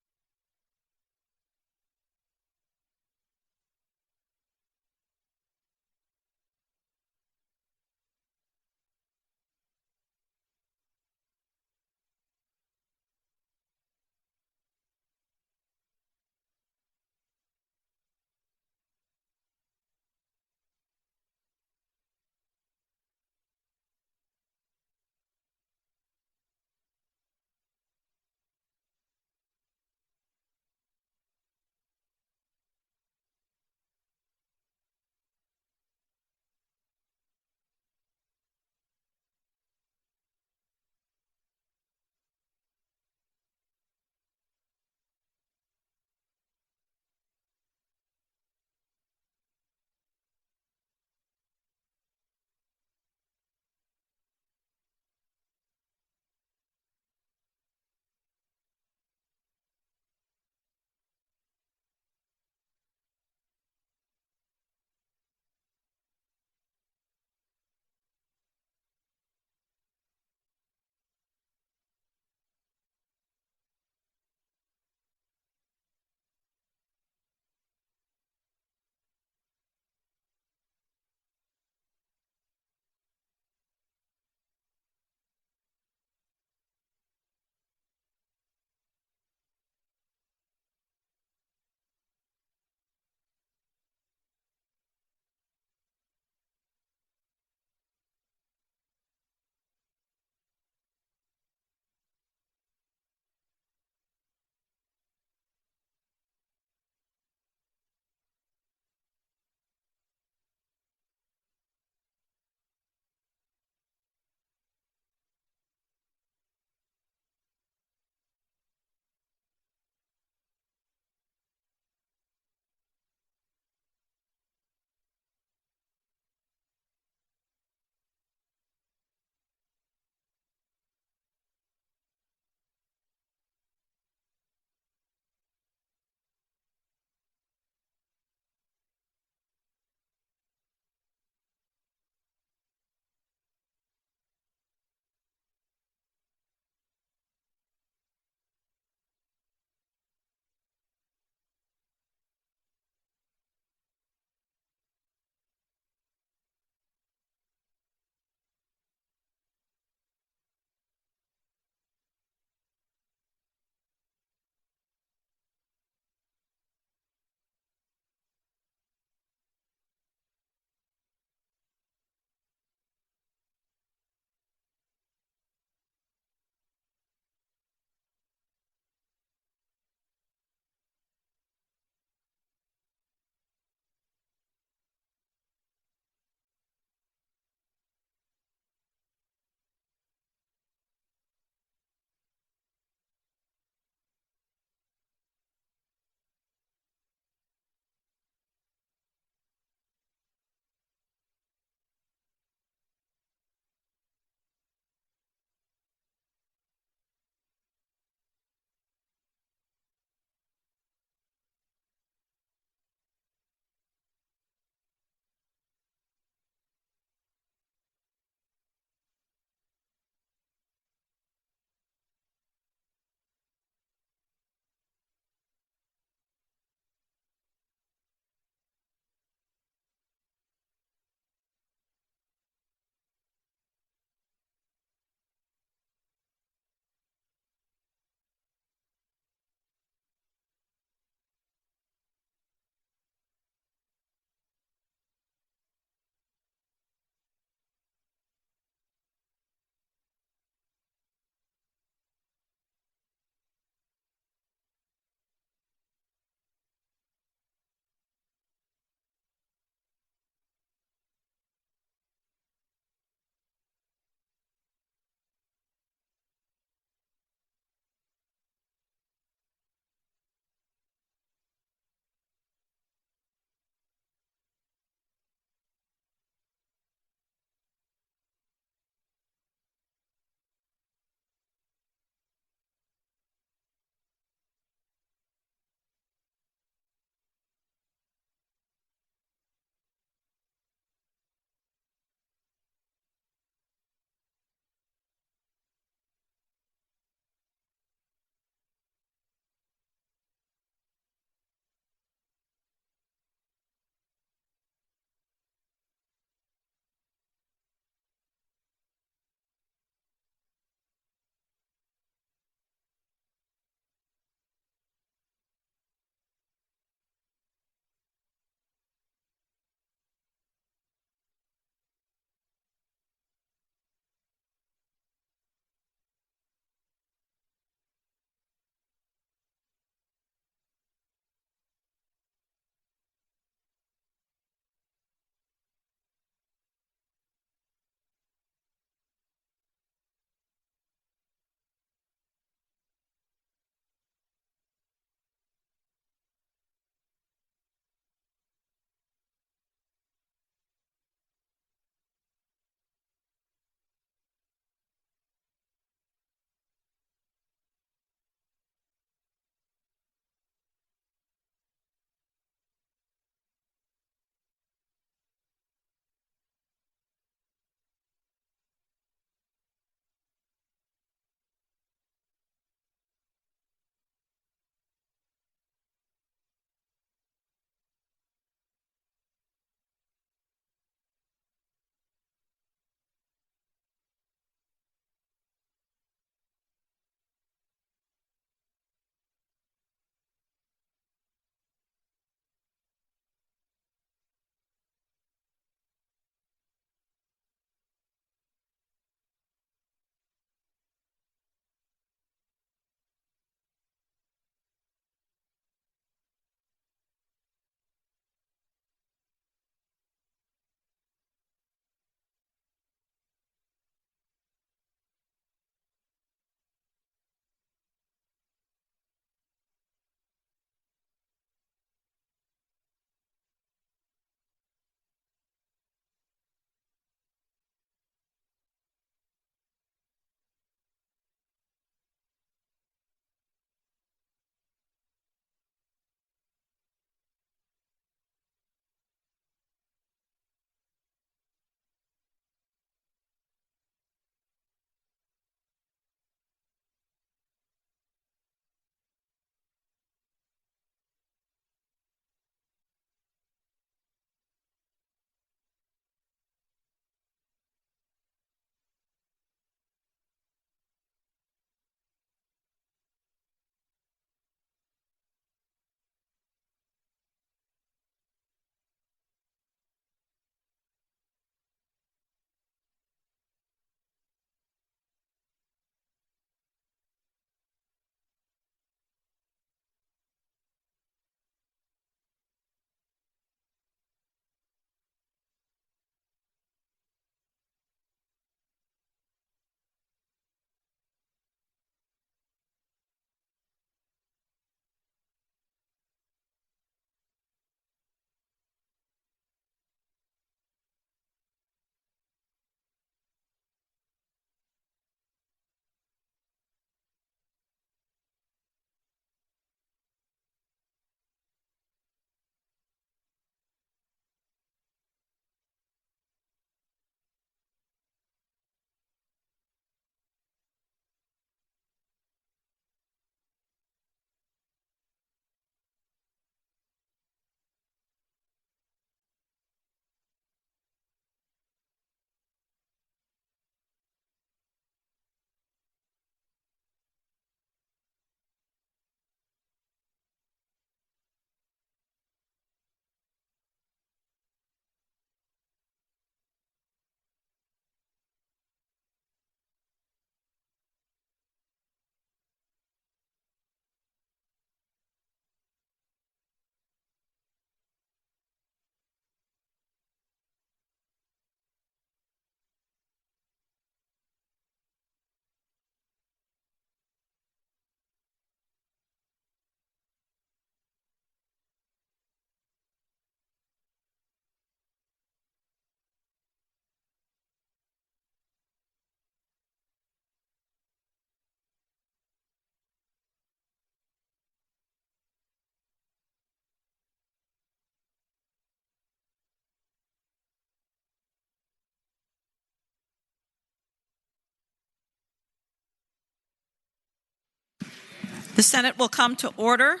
The Senate will come to order.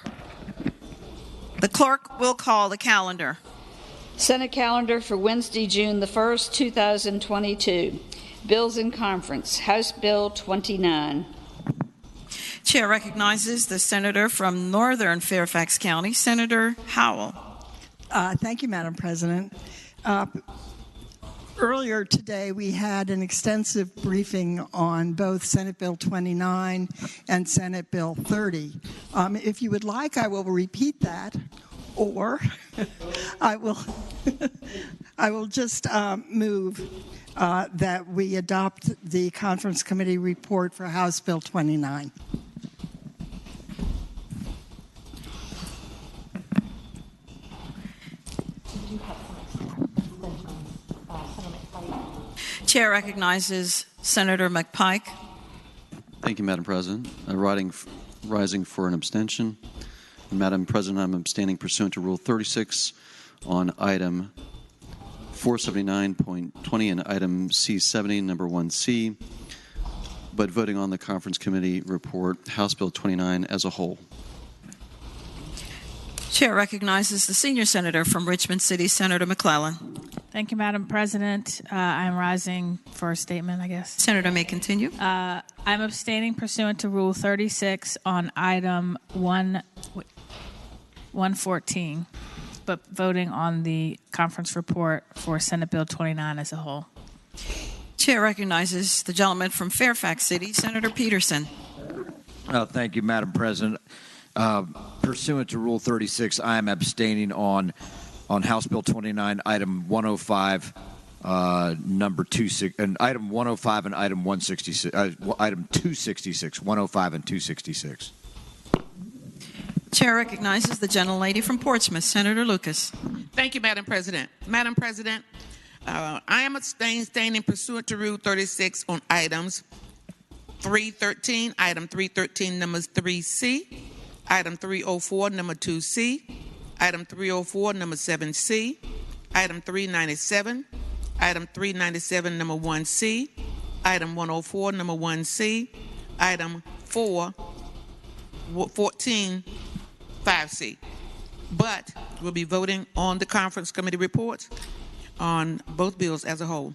The clerk will call the calendar. Senate calendar for Wednesday, June the 1st, 2022. Bills in conference. House Bill 29. Chair recognizes the senator from Northern Fairfax County, Senator Howell. Thank you, Madam President. Earlier today, we had an extensive briefing on both Senate Bill 29 and Senate Bill 30. If you would like, I will repeat that, or I will just move that we adopt the Conference Committee report for House Bill 29. Chair recognizes Senator McPike. Thank you, Madam President. Rising for an abstention. Madam President, I'm abstaining pursuant to Rule 36 on item 479.20 and item C70, number 1C, but voting on the Conference Committee report, House Bill 29 as a whole. Chair recognizes the senior senator from Richmond City, Senator McClellan. Thank you, Madam President. I'm rising for a statement, I guess. Senator may continue. I'm abstaining pursuant to Rule 36 on item 114, but voting on the conference report for Senate Bill 29 as a whole. Chair recognizes the gentleman from Fairfax City, Senator Peterson. Thank you, Madam President. Pursuant to Rule 36, I am abstaining on House Bill 29, item 105, number 26, and item 105 and item 166, item 266, 105 and 266. Chair recognizes the gentlelady from Portsmouth, Senator Lucas. Thank you, Madam President. Madam President, I am abstaining pursuant to Rule 36 on items 313, item 313, numbers 3C, item 304, number 2C, item 304, number 7C, item 397, item 397, number 1C, item 104, number 1C, item 414, 5C. But we'll be voting on the Conference Committee reports on both bills as a whole.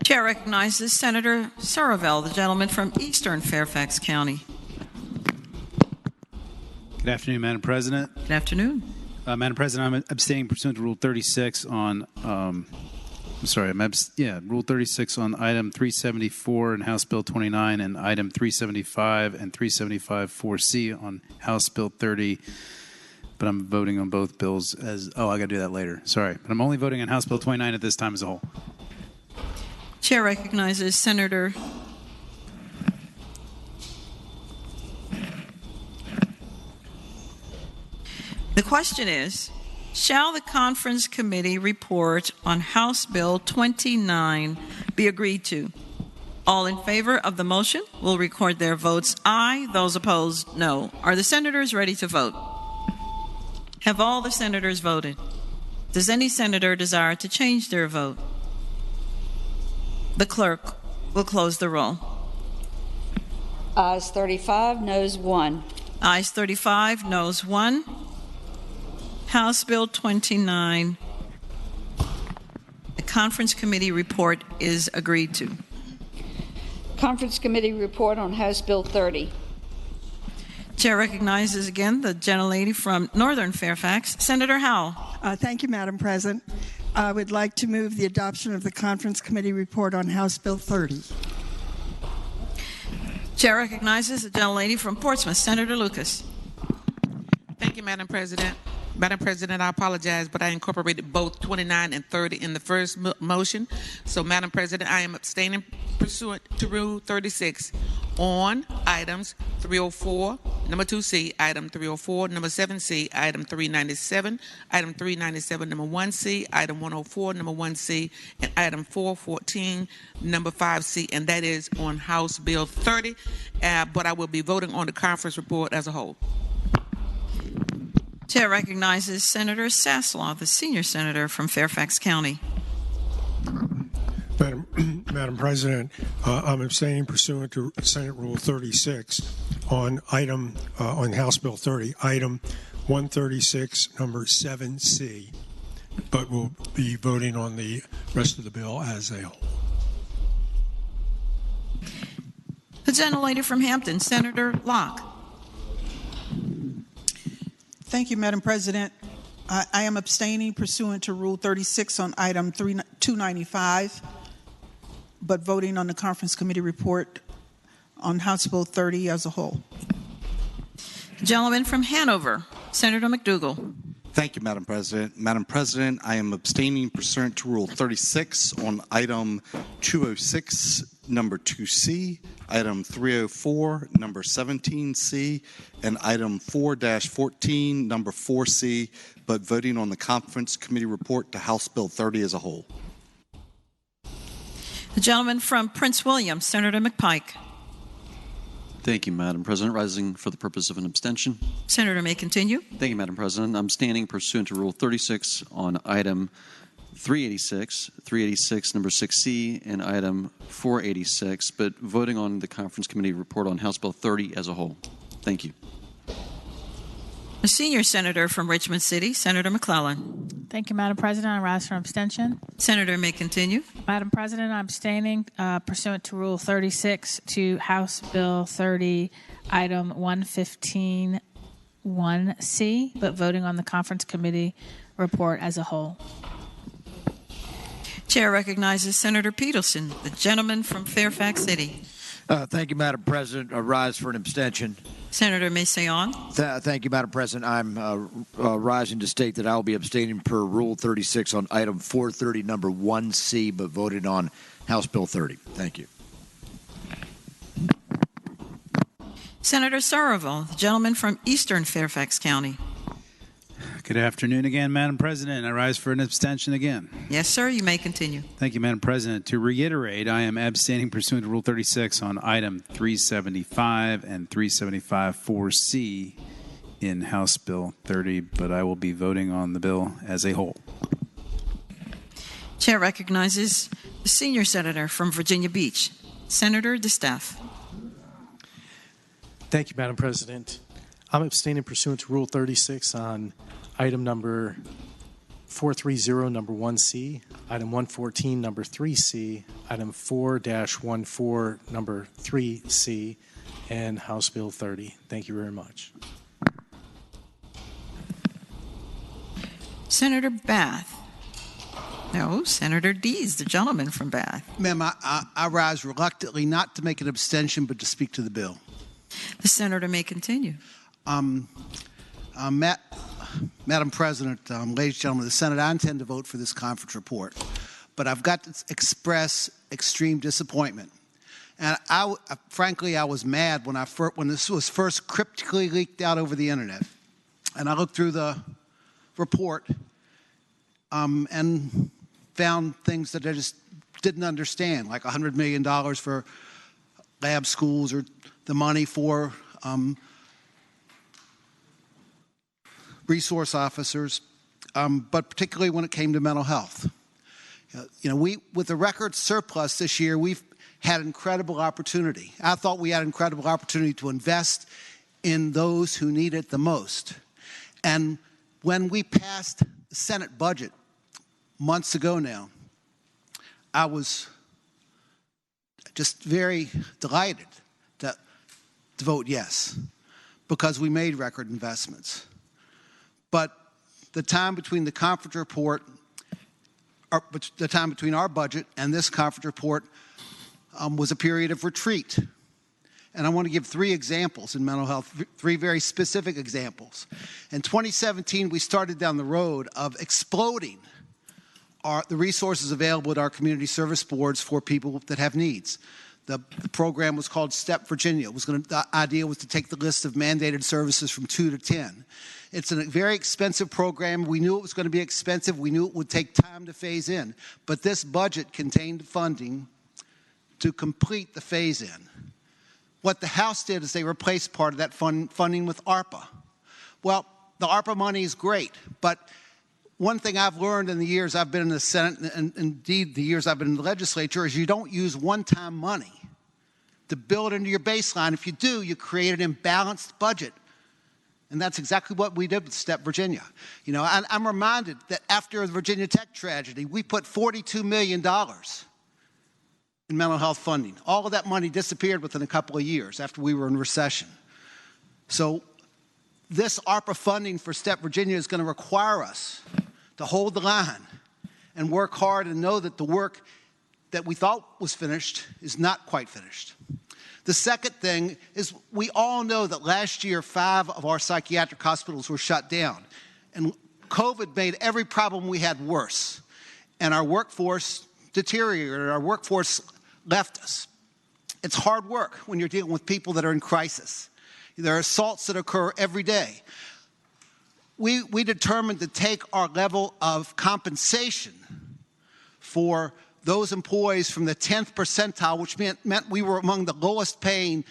Chair recognizes Senator Saravel, the gentleman from Eastern Fairfax County. Good afternoon, Madam President. Good afternoon. Madam President, I'm abstaining pursuant to Rule 36 on, Rule 36 on item 374 in House Bill 29 and item 375 and 375 4C on House Bill 30. But I'm voting on both bills as, I got to do that later. Sorry. But I'm only voting on House Bill 29 at this time as a whole. Chair recognizes Senator The question is, shall the Conference Committee report on House Bill 29 be agreed to? All in favor of the motion will record their votes aye. Those opposed, no. Are the senators ready to vote? Have all the senators voted? Does any senator desire to change their vote? The clerk will close the roll. Ayes 35, noes 1. Ayes 35, noes 1. House Bill 29, the Conference Committee report is agreed to. Conference Committee report on House Bill 30. Chair recognizes again the gentlelady from Northern Fairfax, Senator Howell. Thank you, Madam President. I would like to move the adoption of the Conference Committee report on House Bill 30. Chair recognizes the gentlelady from Portsmouth, Senator Lucas. Thank you, Madam President. Madam President, I apologize, but I incorporated both 29 and 30 in the first motion. So, Madam President, I am abstaining pursuant to Rule 36 on items 304, number 2C, item 304, number 7C, item 397, item 397, number 1C, item 104, number 1C, and item 414, number 5C, and that is on House Bill 30, but I will be voting on the conference report as a whole. Chair recognizes Senator Saslaw, the senior senator from Fairfax County. Madam President, I'm abstaining pursuant to Senate Rule 36 on House Bill 30, item 136, number 7C, but we'll be voting on the rest of the bill as a whole. The gentlelady from Hampton, Senator Locke. Thank you, Madam President. I am abstaining pursuant to Rule 36 on item 295, but voting on the conference committee report on House Bill 30 as a whole. The gentleman from Hanover, Senator McDougall. Thank you, Madam President. Madam President, I am abstaining pursuant to Rule 36 on item 206, number 2C, item 304, number 17C, and item 4-14, number 4C, but voting on the conference committee report to House Bill 30 as a whole. The gentleman from Prince William, Senator McPike. Thank you, Madam President. Rising for the purpose of an abstention. Senator may continue. Thank you, Madam President. I'm standing pursuant to Rule 36 on item 386, number 6C, and item 486, but voting on the conference committee report on House Bill 30 as a whole. Thank you. A senior senator from Richmond City, Senator McClellan. Thank you, Madam President. I rise for abstention. Senator may continue. Madam President, I'm abstaining pursuant to Rule 36 to House Bill 30, item 115, 1C, but voting on the conference committee report as a whole. Chair recognizes Senator Peterson, the gentleman from Fairfax City. Thank you, Madam President. I rise for an abstention. Senator may say on. Thank you, Madam President. I'm rising to state that I will be abstaining per Rule 36 on item 430, number 1C, but voted on House Bill 30. Thank you. Senator Saravel, the gentleman from Eastern Fairfax County. Good afternoon again, Madam President. I rise for an abstention again. Yes, sir. You may continue. Thank you, Madam President. To reiterate, I am abstaining pursuant to Rule 36 on item 375 and 375-4C in House Bill 30, but I will be voting on the bill as a whole. Chair recognizes the senior senator from Virginia Beach, Senator DeStaff. Thank you, Madam President. I'm abstaining pursuant to Rule 36 on item number 430, number 1C, item 114, number 3C, item 4-14, number 3C, and House Bill 30. Thank you very much. Senator Bath. No, Senator Dees, the gentleman from Bath. Ma'am, I rise reluctantly not to make an abstention, but to speak to the bill. The senator may continue. Madam President, ladies and gentlemen of the Senate, I intend to vote for this conference report, but I've got to express extreme disappointment. And frankly, I was mad when this was first cryptically leaked out over the internet. And I looked through the report and found things that I just didn't understand, like $100 million for lab schools or the money for resource officers, but particularly when it came to mental health. With the record surplus this year, we've had incredible opportunity. I thought we had incredible opportunity to invest in those who need it the most. And when we passed the Senate budget months ago now, I was just very delighted to vote yes, because we made record investments. But the time between the conference report, the time between our budget and this conference report was a period of retreat. And I want to give three examples in mental health, three very specific examples. In 2017, we started down the road of exploding the resources available at our community service boards for people that have needs. The program was called STEP Virginia. The idea was to take the list of mandated services from 2 to 10. It's a very expensive program. We knew it was going to be expensive. We knew it would take time to phase in. But this budget contained funding to complete the phase-in. What the House did is they replaced part of that funding with ARPA. Well, the ARPA money is great, but one thing I've learned in the years I've been in the Senate, and indeed the years I've been in the legislature, is you don't use one-time money to build into your baseline. If you do, you create an imbalanced budget. And that's exactly what we did with STEP Virginia. You know, I'm reminded that after the Virginia Tech tragedy, we put $42 million in mental health funding. All of that money disappeared within a couple of years after we were in recession. So this ARPA funding for STEP Virginia is going to require us to hold the line and work hard and know that the work that we thought was finished is not quite finished. The second thing is we all know that last year 5 of our psychiatric hospitals were shut down. And COVID made every problem we had worse. And our workforce deteriorated. Our workforce left us. It's hard work when you're dealing with people that are in crisis. There are assaults that occur every day. We determined to take our level of compensation for those employees from the 10th percentile, which meant we were among the lowest paying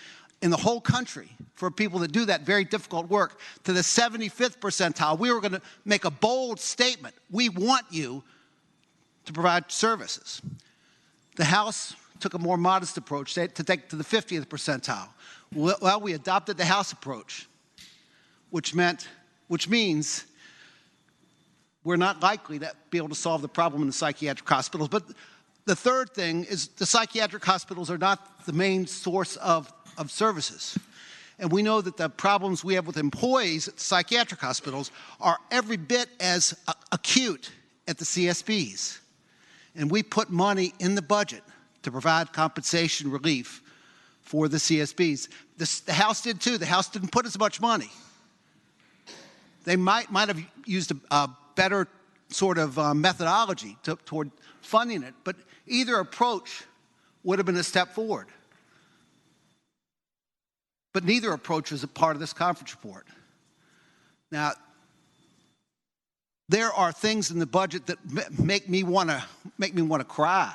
in the whole country for people that do that very difficult work, to the 75th percentile. We were going to make a bold statement. We want you to provide services. The House took a more modest approach to take to the 50th percentile. Well, we adopted the House approach, which means we're not likely to be able to solve the problem in the psychiatric hospitals. But the third thing is the psychiatric hospitals are not the main source of services. And we know that the problems we have with employees at psychiatric hospitals are every bit as acute at the CSBs. And we put money in the budget to provide compensation relief for the CSBs. The House did too. The House didn't put as much money. They might have used a better sort of methodology toward funding it, but either approach would have been a step forward. But neither approach was a part of this conference report. Now, there are things in the budget that make me want to cry.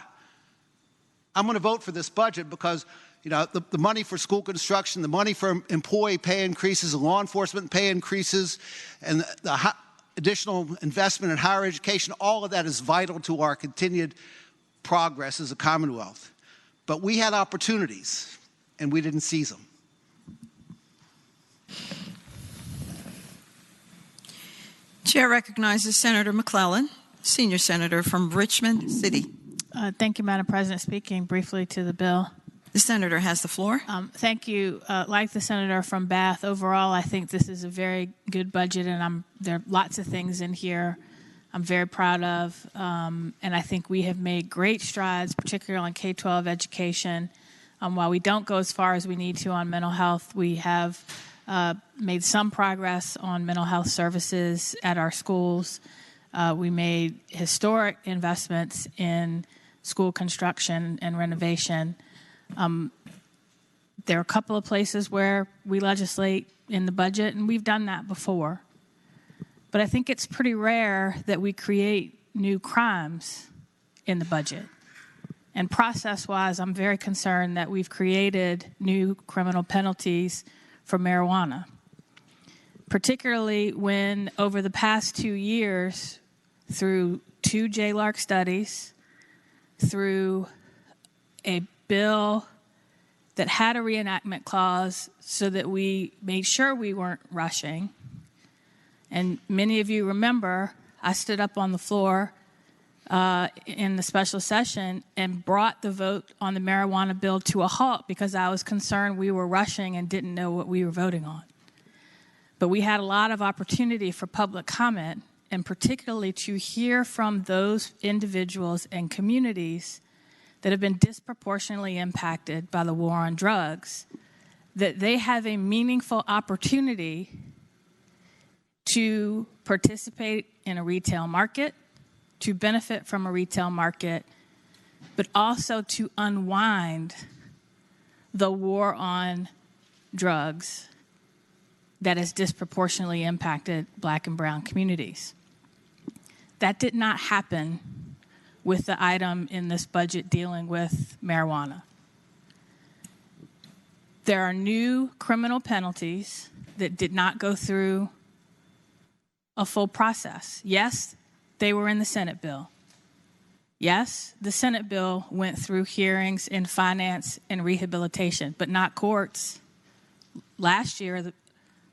I'm going to vote for this budget because, you know, the money for school construction, the money for employee pay increases, law enforcement pay increases, and the additional investment in higher education, all of that is vital to our continued progress as a Commonwealth. But we had opportunities, and we didn't seize them. Chair recognizes Senator McClellan, senior senator from Richmond City. Thank you, Madam President. Speaking briefly to the bill. The senator has the floor. Thank you. Like the senator from Bath, overall, I think this is a very good budget, and there are lots of things in here I'm very proud of, and I think we have made great strides, particularly on K-12 education. While we don't go as far as we need to on mental health, we have made some progress on mental health services at our schools. We made historic investments in school construction and renovation. There are a couple of places where we legislate in the budget, and we've done that before. But I think it's pretty rare that we create new crimes in the budget. And process-wise, I'm very concerned that we've created new criminal penalties for marijuana, particularly when over the past 2 years, through 2 JLARC studies, through a bill that had a reenactment clause so that we made sure we weren't rushing. And many of you remember I stood up on the floor in the special session and brought the vote on the marijuana bill to a halt because I was concerned we were rushing and didn't know what we were voting on. But we had a lot of opportunity for public comment, and particularly to hear from those individuals and communities that have been disproportionately impacted by the war on drugs, that they have a meaningful opportunity to participate in a retail market, to benefit from a retail market, but also to unwind the war on drugs that has disproportionately impacted Black and brown communities. That did not happen with the item in this budget dealing with marijuana. There are new criminal penalties that did not go through a full process. Yes, They were in the Senate bill. Yes, the Senate bill went through hearings in finance and rehabilitation, but not courts. Last year,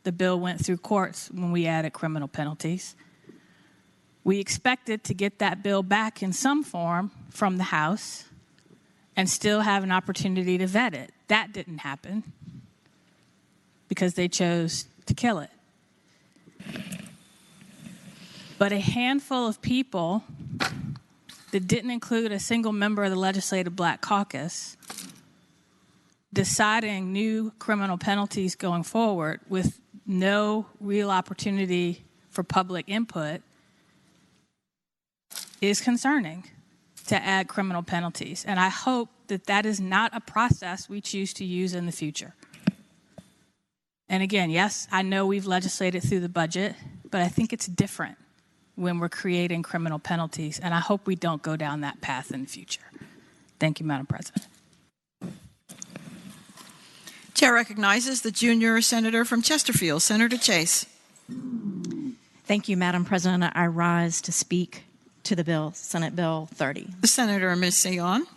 the bill went through courts when we added criminal penalties. We expected to get that bill back in some form from the House and still have an opportunity to vet it. That didn't happen because they chose to kill it. But a handful of people that didn't include a single member of the Legislative Black Caucus deciding new criminal penalties going forward with no real opportunity for public input is concerning to add criminal penalties. And I hope that that is not a process we choose to use in the future. And again, yes, I know we've legislated through the budget, but I think it's different when we're creating criminal penalties, and I hope we don't go down that path in the future. Thank you, Madam President. Chair recognizes the junior senator from Chesterfield, Senator Chase. Thank you, Madam President. I rise to speak to the bill, Senate Bill 30. The Senator, Ms. Sion.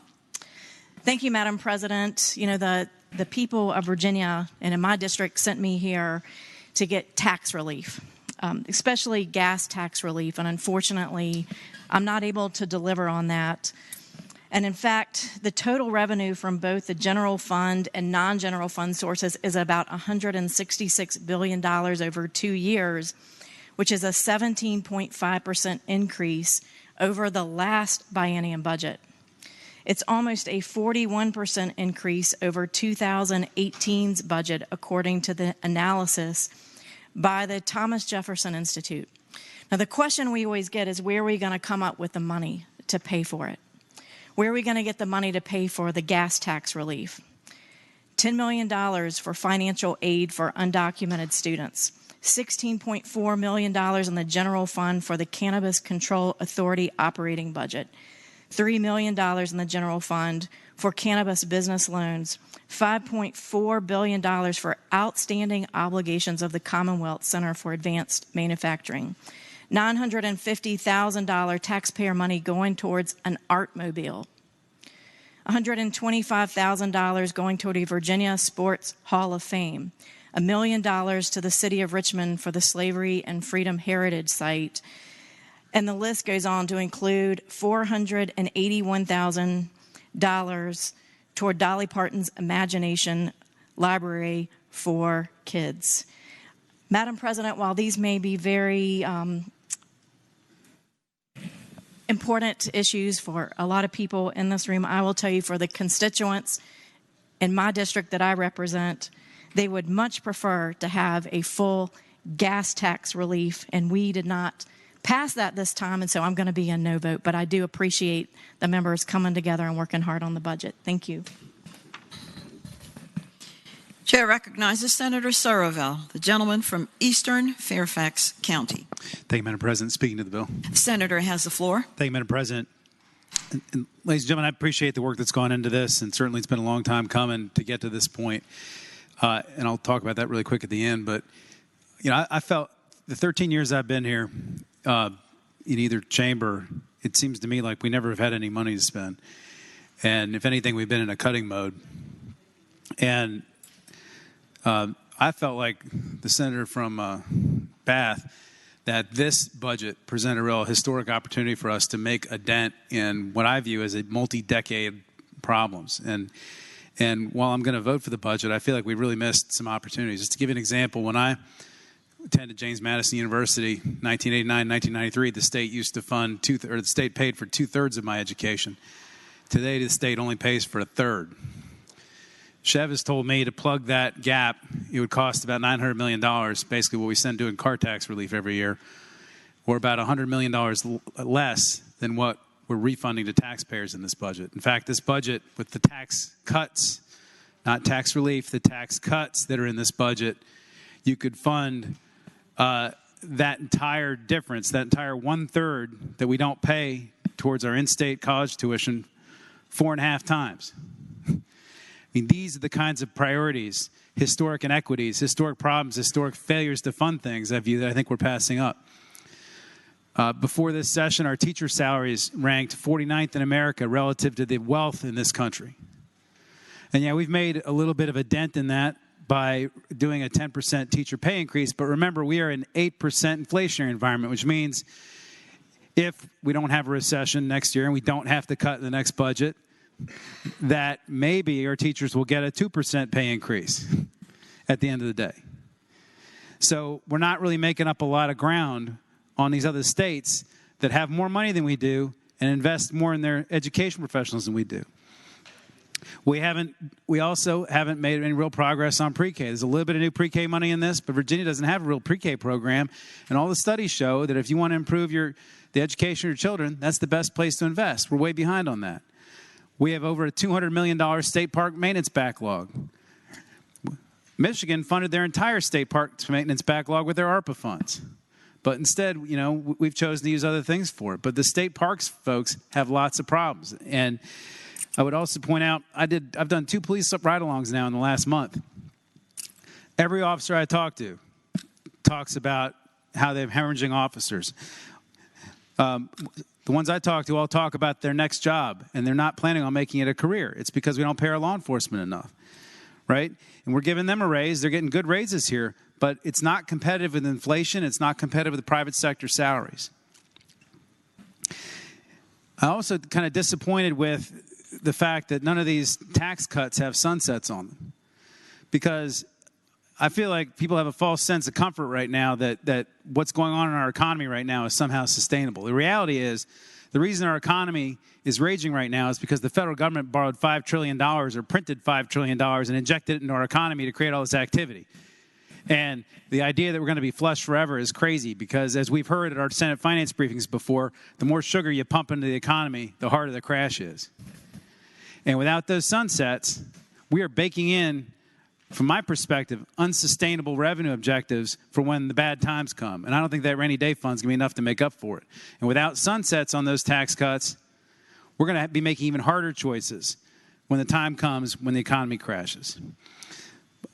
Thank you, Madam President. You know, the people of Virginia and in my district sent me here to get tax relief. Especially gas tax relief, and unfortunately, I'm not able to deliver on that. And in fact, the total revenue from both the general fund and non-general fund sources is about $166 billion over 2 years, which is a 17.5% increase over the last biennium budget. It's almost a 41% increase over 2018's budget, according to the analysis by the Thomas Jefferson Institute. Now, the question we always get is, where are we going to come up with the money to pay for it? Where are we going to get the money to pay for the gas tax relief? $10 million for financial aid for undocumented students, $16.4 million in the general fund for the Cannabis Control Authority operating budget, $3 million in the general fund for cannabis business loans, $5.4 billion for outstanding obligations of the Commonwealth Center for Advanced Manufacturing, $950,000 taxpayer money going towards an Artmobile, $125,000 going toward a Virginia Sports Hall of Fame, $1 million to the city of Richmond for the Slavery and Freedom Heritage Site, and the list goes on to include $481,000 toward Dolly Parton's Imagination Library for Kids. Madam President, while these may be very important issues for a lot of people in this room, I will tell you, for the constituents in my district that I represent, they would much prefer to have a full gas tax relief, and we did not pass that this time, and so I'm going to be a no vote. But I do appreciate the members coming together and working hard on the budget. Thank you. Chair recognizes Senator Surraville, the gentleman from Eastern Fairfax County. Thank you, Madam President. Speaking to the bill. The senator has the floor. Thank you, Madam President. And ladies and gentlemen, I appreciate the work that's gone into this, and certainly it's been a long time coming to get to this point. And I'll talk about that really quick at the end. But, you know, I felt the 13 years I've been here in either chamber, it seems to me like we never have had any money to spend. And if anything, we've been in a cutting mode. And I felt like the senator from Bath, that this budget presented a real historic opportunity for us to make a dent in what I view as a multi-decade problems. And while I'm going to vote for the budget, I feel like we really missed some opportunities. Just to give you an example, when I attended James Madison University, 1989, 1993, the state used to fund the state paid for 2/3 of my education. Today, the state only pays for 1/3. Chev has told me to plug that gap, it would cost about $900 million, basically what we send doing car tax relief every year, or about $100 million less than what we're refunding to taxpayers in this budget. In fact, this budget, with the tax cuts, not tax relief, the tax cuts that are in this budget, you could fund that entire difference, that entire 1/3 that we don't pay towards our in-state college tuition 4.5 times. I mean, these are the kinds of priorities, historic inequities, historic problems, historic failures to fund things I view that I think we're passing up. Before this session, our teacher salaries ranked 49th in America relative to the wealth in this country. And yeah, we've made a little bit of a dent in that by doing a 10% teacher pay increase. But remember, we are in an 8% inflationary environment, which means if we don't have a recession next year and we don't have to cut in the next budget, that maybe our teachers will get a 2% pay increase at the end of the day. So we're not really making up a lot of ground on these other states that have more money than we do and invest more in their education professionals than we do. We also haven't made any real progress on pre-K. There's a little bit of new pre-K money in this, but Virginia doesn't have a real pre-K program. And all the studies show that if you want to improve the education of your children, that's the best place to invest. We're way behind on that. We have over a $200 million state park maintenance backlog. Michigan funded their entire state park maintenance backlog with their ARPA funds. But instead, we've chosen to use other things for it. But the state parks folks have lots of problems. And I would also point out, I've done 2 police ride-alongs now in the last month. Every officer I talk to talks about how they have hemorrhaging officers. The ones I talk to all talk about their next job, and they're not planning on making it a career. It's because we don't pay our law enforcement enough, right? And we're giving them a raise. They're getting good raises here, but it's not competitive with inflation. It's not competitive with private sector salaries. I'm also kind of disappointed with the fact that none of these tax cuts have sunsets on them, because I feel like people have a false sense of comfort right now that what's going on in our economy right now is somehow sustainable. The reality is the reason our economy is raging right now is because the federal government borrowed $5 trillion or printed $5 trillion and injected it into our economy to create all this activity. And the idea that we're going to be flush forever is crazy, because as we've heard at our Senate finance briefings before, the more sugar you pump into the economy, the harder the crash is. And without those sunsets, we are baking in, from my perspective, unsustainable revenue objectives for when the bad times come. And I don't think that rainy day fund's going to be enough to make up for it. And without sunsets on those tax cuts, we're going to be making even harder choices when the time comes when the economy crashes.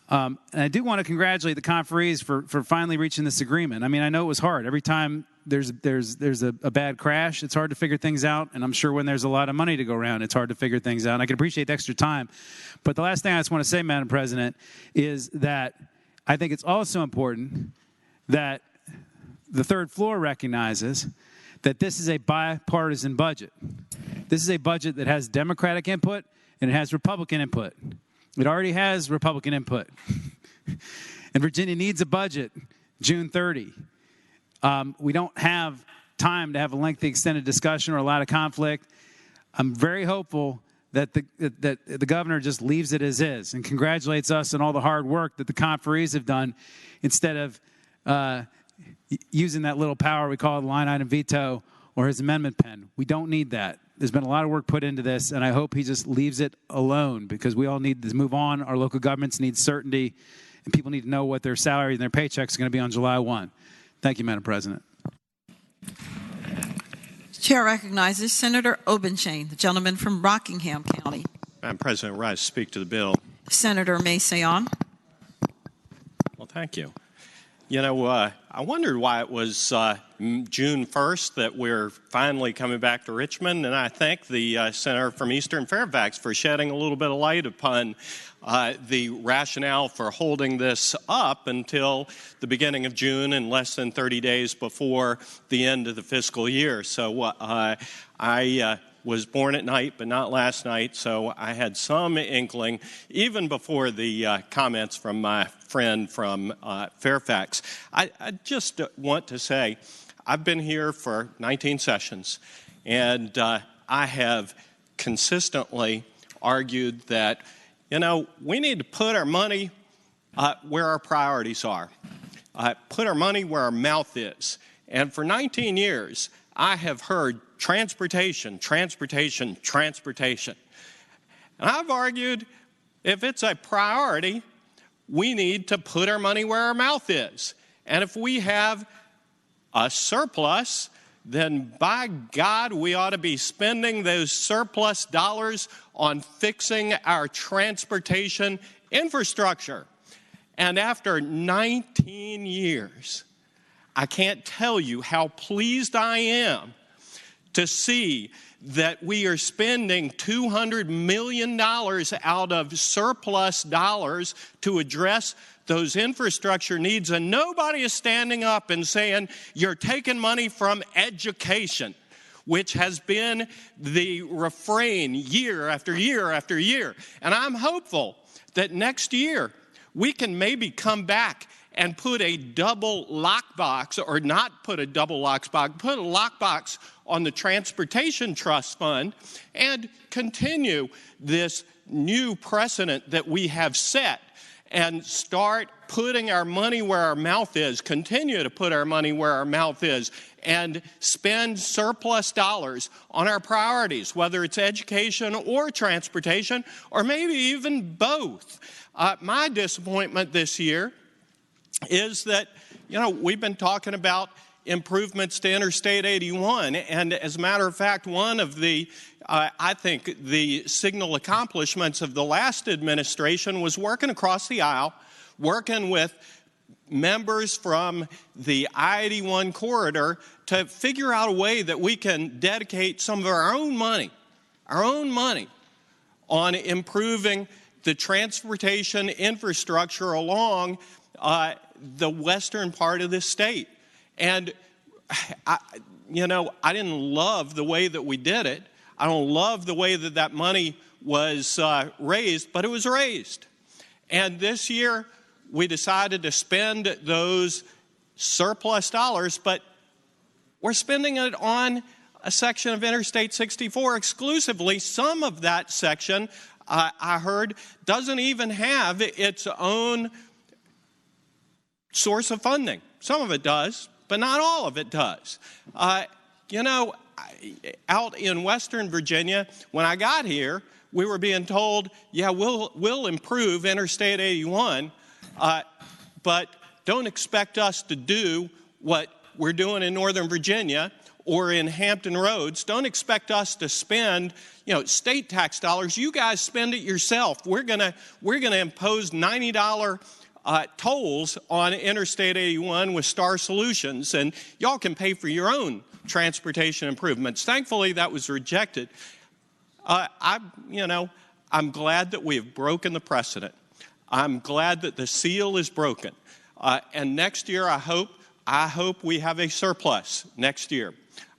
And I do want to congratulate the conferees for finally reaching this agreement. I mean, I know it was hard. Every time there's a bad crash, it's hard to figure things out. And I'm sure when there's a lot of money to go around, it's hard to figure things out. And I can appreciate the extra time. But the last thing I just want to say, Madam President, is that I think it's also important that the third floor recognizes that this is a bipartisan budget. This is a budget that has Democratic input and it has Republican input. It already has Republican input. And Virginia needs a budget June 30. We don't have time to have a lengthy, extended discussion or a lot of conflict. I'm very hopeful that the governor just leaves it as is and congratulates us on all the hard work that the conferees have done, instead of using that little power we call the line item veto or his amendment pen. We don't need that. There's been a lot of work put into this, and I hope he just leaves it alone, because we all need to move on. Our local governments need certainty, and people need to know what their salary and their paychecks are going to be on July 1. Thank you, Madam President. Chair recognizes Senator Obenshain, the gentleman from Rockingham County. Madam President, rise to speak to the bill. Senator Masayon. Well, thank you. You know, I wondered why it was June 1st that we're finally coming back to Richmond, and I thank the Senator from Eastern Fairfax for shedding a little bit of light upon the rationale for holding this up until the beginning of June and less than 30 days before the end of the fiscal year. So I was born at night, but not last night, so I had some inkling, even before the comments from my friend from Fairfax. I just want to say, I've been here for 19 sessions, and I have consistently argued that, you know, we need to put our money where our priorities are, put our money where our mouth is. And for 19 years, I have heard transportation, transportation, transportation. And I've argued if it's a priority, we need to put our money where our mouth is. And if we have a surplus, then by God, we ought to be spending those surplus dollars on fixing our transportation infrastructure. And after 19 years, I can't tell you how pleased I am to see that we are spending $200 million out of surplus dollars to address those infrastructure needs, and nobody is standing up and saying, you're taking money from education, which has been the refrain year after year after year. And I'm hopeful that next year we can maybe come back and put a double lockbox, or not put a double lockbox, put a lockbox on the Transportation Trust Fund and continue this new precedent that we have set and start putting our money where our mouth is, continue to put our money where our mouth is, and spend surplus dollars on our priorities, whether it's education or transportation, or maybe even both. My disappointment this year is that, we've been talking about improvements to Interstate 81, and as a matter of fact, one of the, I think, the signal accomplishments of the last administration was working across the aisle, working with members from the I-81 corridor to figure out a way that we can dedicate some of our own money on improving the transportation infrastructure along the western part of this state. And, I didn't love the way that we did it. I don't love the way that that money was raised, but it was raised. And this year, we decided to spend those surplus dollars, but we're spending it on a section of Interstate 64 exclusively. Some of that section, I heard, doesn't even have its own source of funding. Some of it does, but not all of it does. Out in Western Virginia, when I got here, we were being told, yeah, we'll improve Interstate 81, but don't expect us to do what we're doing in Northern Virginia or in Hampton Roads. Don't expect us to spend, state tax dollars. You guys spend it yourself. We're gonna impose $90 tolls on Interstate 81 with Star Solutions, and y'all can pay for your own transportation improvements. Thankfully, that was rejected. I'm glad that we have broken the precedent. I'm glad that the seal is broken. And next year, I hope we have a surplus next year.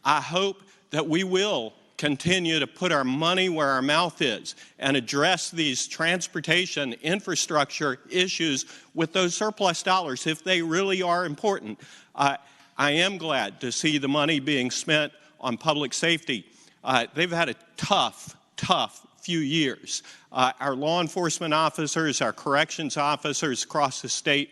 I hope that we will continue to put our money where our mouth is and address these transportation infrastructure issues with those surplus dollars if they really are important. I am glad to see the money being spent on public safety. They've had a tough few years. Our law enforcement officers, our corrections officers across the state,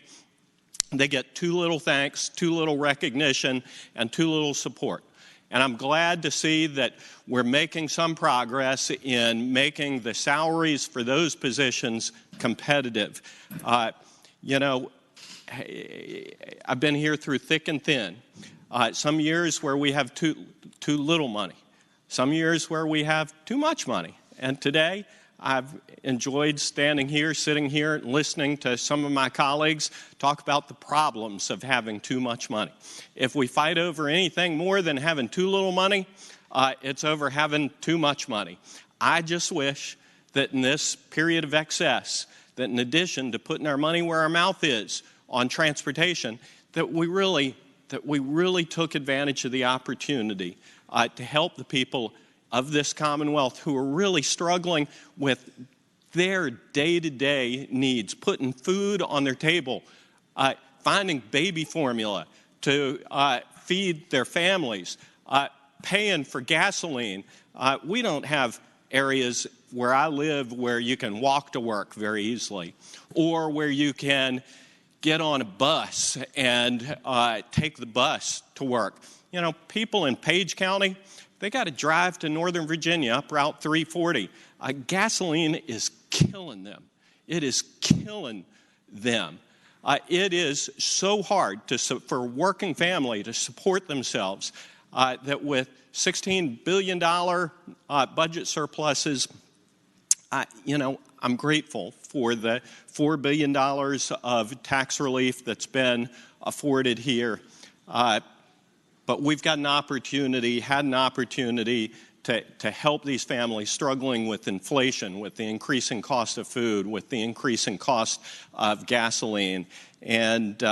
they get too little thanks, too little recognition, and too little support. And I'm glad to see that we're making some progress in making the salaries for those positions competitive. I've been here through thick and thin. Some years where we have too little money. Some years where we have too much money. And today, I've enjoyed sitting here, and listening to some of my colleagues talk about the problems of having too much money. If we fight over anything more than having too little money, it's over having too much money. I just wish that in this period of excess, that in addition to putting our money where our mouth is on transportation, that we really took advantage of the opportunity to help the people of this Commonwealth who are really struggling with their day-to-day needs, putting food on their table, finding baby formula to feed their families, paying for gasoline. We don't have areas where I live where you can walk to work very easily, or where you can get on a bus and take the bus to work. People in Page County, they got to drive to Northern Virginia up Route 340. Gasoline is killing them. It is killing them. It is so hard for a working family to support themselves that with $16 billion budget surpluses, I'm grateful for the $4 billion of tax relief that's been afforded here. But we've got an opportunity, had an opportunity to help these families struggling with inflation, with the increasing cost of food, with the increasing cost of gasoline. And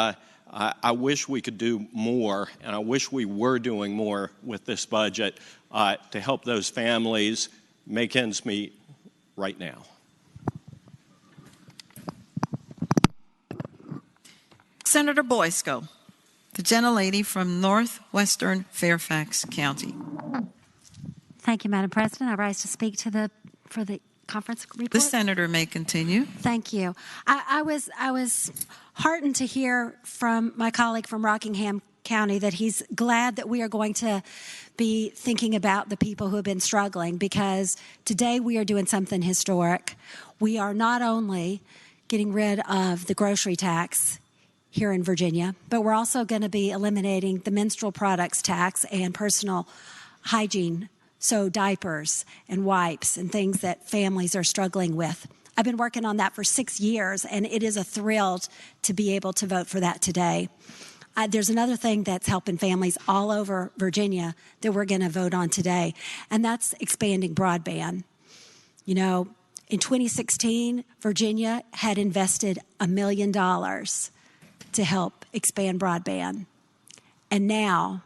I wish we could do more, and I wish we were doing more with this budget to help those families make ends meet right now. Senator Boysko, the gentlelady from northwestern Fairfax County. Thank you, Madam President. I rise to speak for the conference report. The senator may continue. Thank you. I was heartened to hear from my colleague from Rockingham County that he's glad that we are going to be thinking about the people who have been struggling, because today we are doing something historic. We are not only getting rid of the grocery tax here in Virginia, but we're also going to be eliminating the menstrual products tax and personal hygiene, so diapers and wipes and things that families are struggling with. I've been working on that for 6 years, and it is a thrill to be able to vote for that today. There's another thing that's helping families all over Virginia that we're going to vote on today, and that's expanding broadband. You know, in 2016, Virginia had invested $1 million to help expand broadband. And now,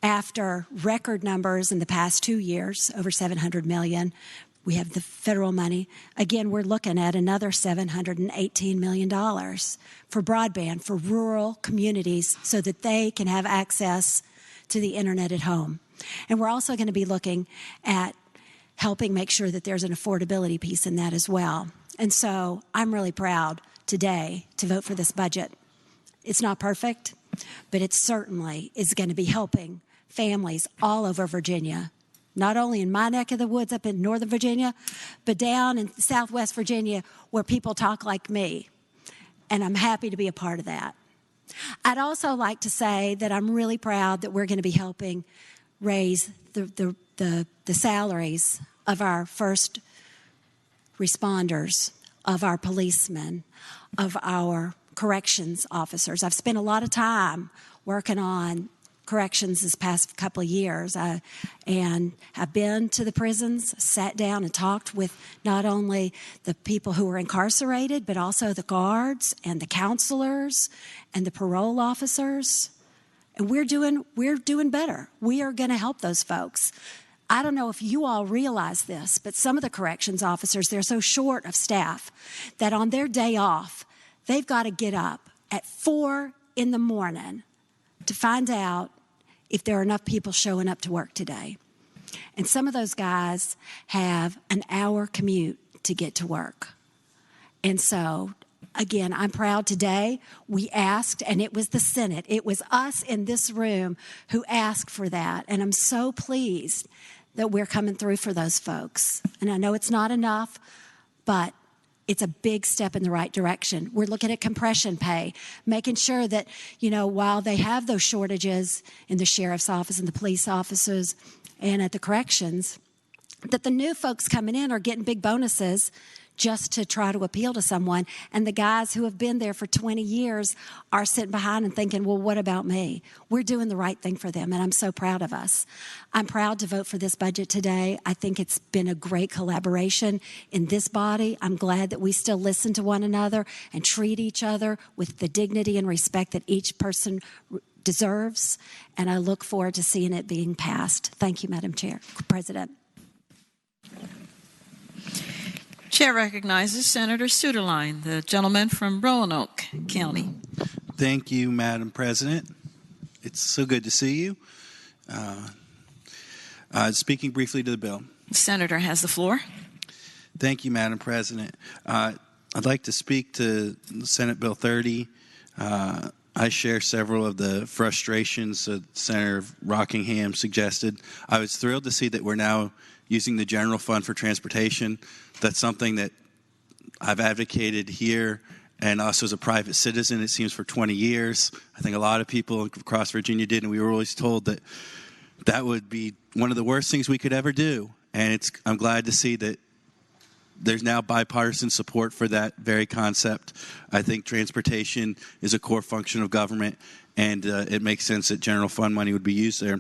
after record numbers in the past 2 years, over $700 million, we have the federal money. Again, we're looking at another $718 million for broadband for rural communities so that they can have access to the internet at home. And we're also going to be looking at helping make sure that there's an affordability piece in that as well. And so I'm really proud today to vote for this budget. It's not perfect, but it certainly is going to be helping families all over Virginia, not only in my neck of the woods up in Northern Virginia, but down in Southwest Virginia where people talk like me. And I'm happy to be a part of that. I'd also like to say that I'm really proud that we're going to be helping raise the salaries of our first responders, of our policemen, of our corrections officers. I've spent a lot of time working on corrections this past couple of years, and I've been to the prisons, sat down and talked with not only the people who are incarcerated, but also the guards and the counselors and the parole officers. And we're doing better. We are going to help those folks. I don't know if you all realize this, but some of the corrections officers, they're so short of staff that on their day off, they've got to get up at 4 a.m. to find out if there are enough people showing up to work today. And some of those guys have an hour commute to get to work. And so, again, I'm proud today. We asked, and it was the Senate. It was us in this room who asked for that. And I'm so pleased that we're coming through for those folks. And I know it's not enough, but it's a big step in the right direction. We're looking at compression pay, making sure that, while they have those shortages in the sheriff's office and the police offices and at the corrections, that the new folks coming in are getting big bonuses just to try to appeal to someone. And the guys who have been there for 20 years are sitting behind and thinking, well, what about me? We're doing the right thing for them, and I'm so proud of us. I'm proud to vote for this budget today. I think it's been a great collaboration in this body. I'm glad that we still listen to one another and treat each other with the dignity and respect that each person deserves, and I look forward to seeing it being passed. Thank you, Madam President. Chair recognizes Senator Suderline, the gentleman from Roanoke County. Thank you, Madam President. It's so good to see you. Speaking briefly to the bill. The senator has the floor. Thank you, Madam President. I'd like to speak to Senate Bill 30. I share several of the frustrations that Senator Rockingham suggested. I was thrilled to see that we're now using the general fund for transportation. That's something that I've advocated here and also as a private citizen, it seems, for 20 years. I think a lot of people across Virginia did, and we were always told that that would be one of the worst things we could ever do. And I'm glad to see that there's now bipartisan support for that very concept. I think transportation is a core function of government, and it makes sense that general fund money would be used there.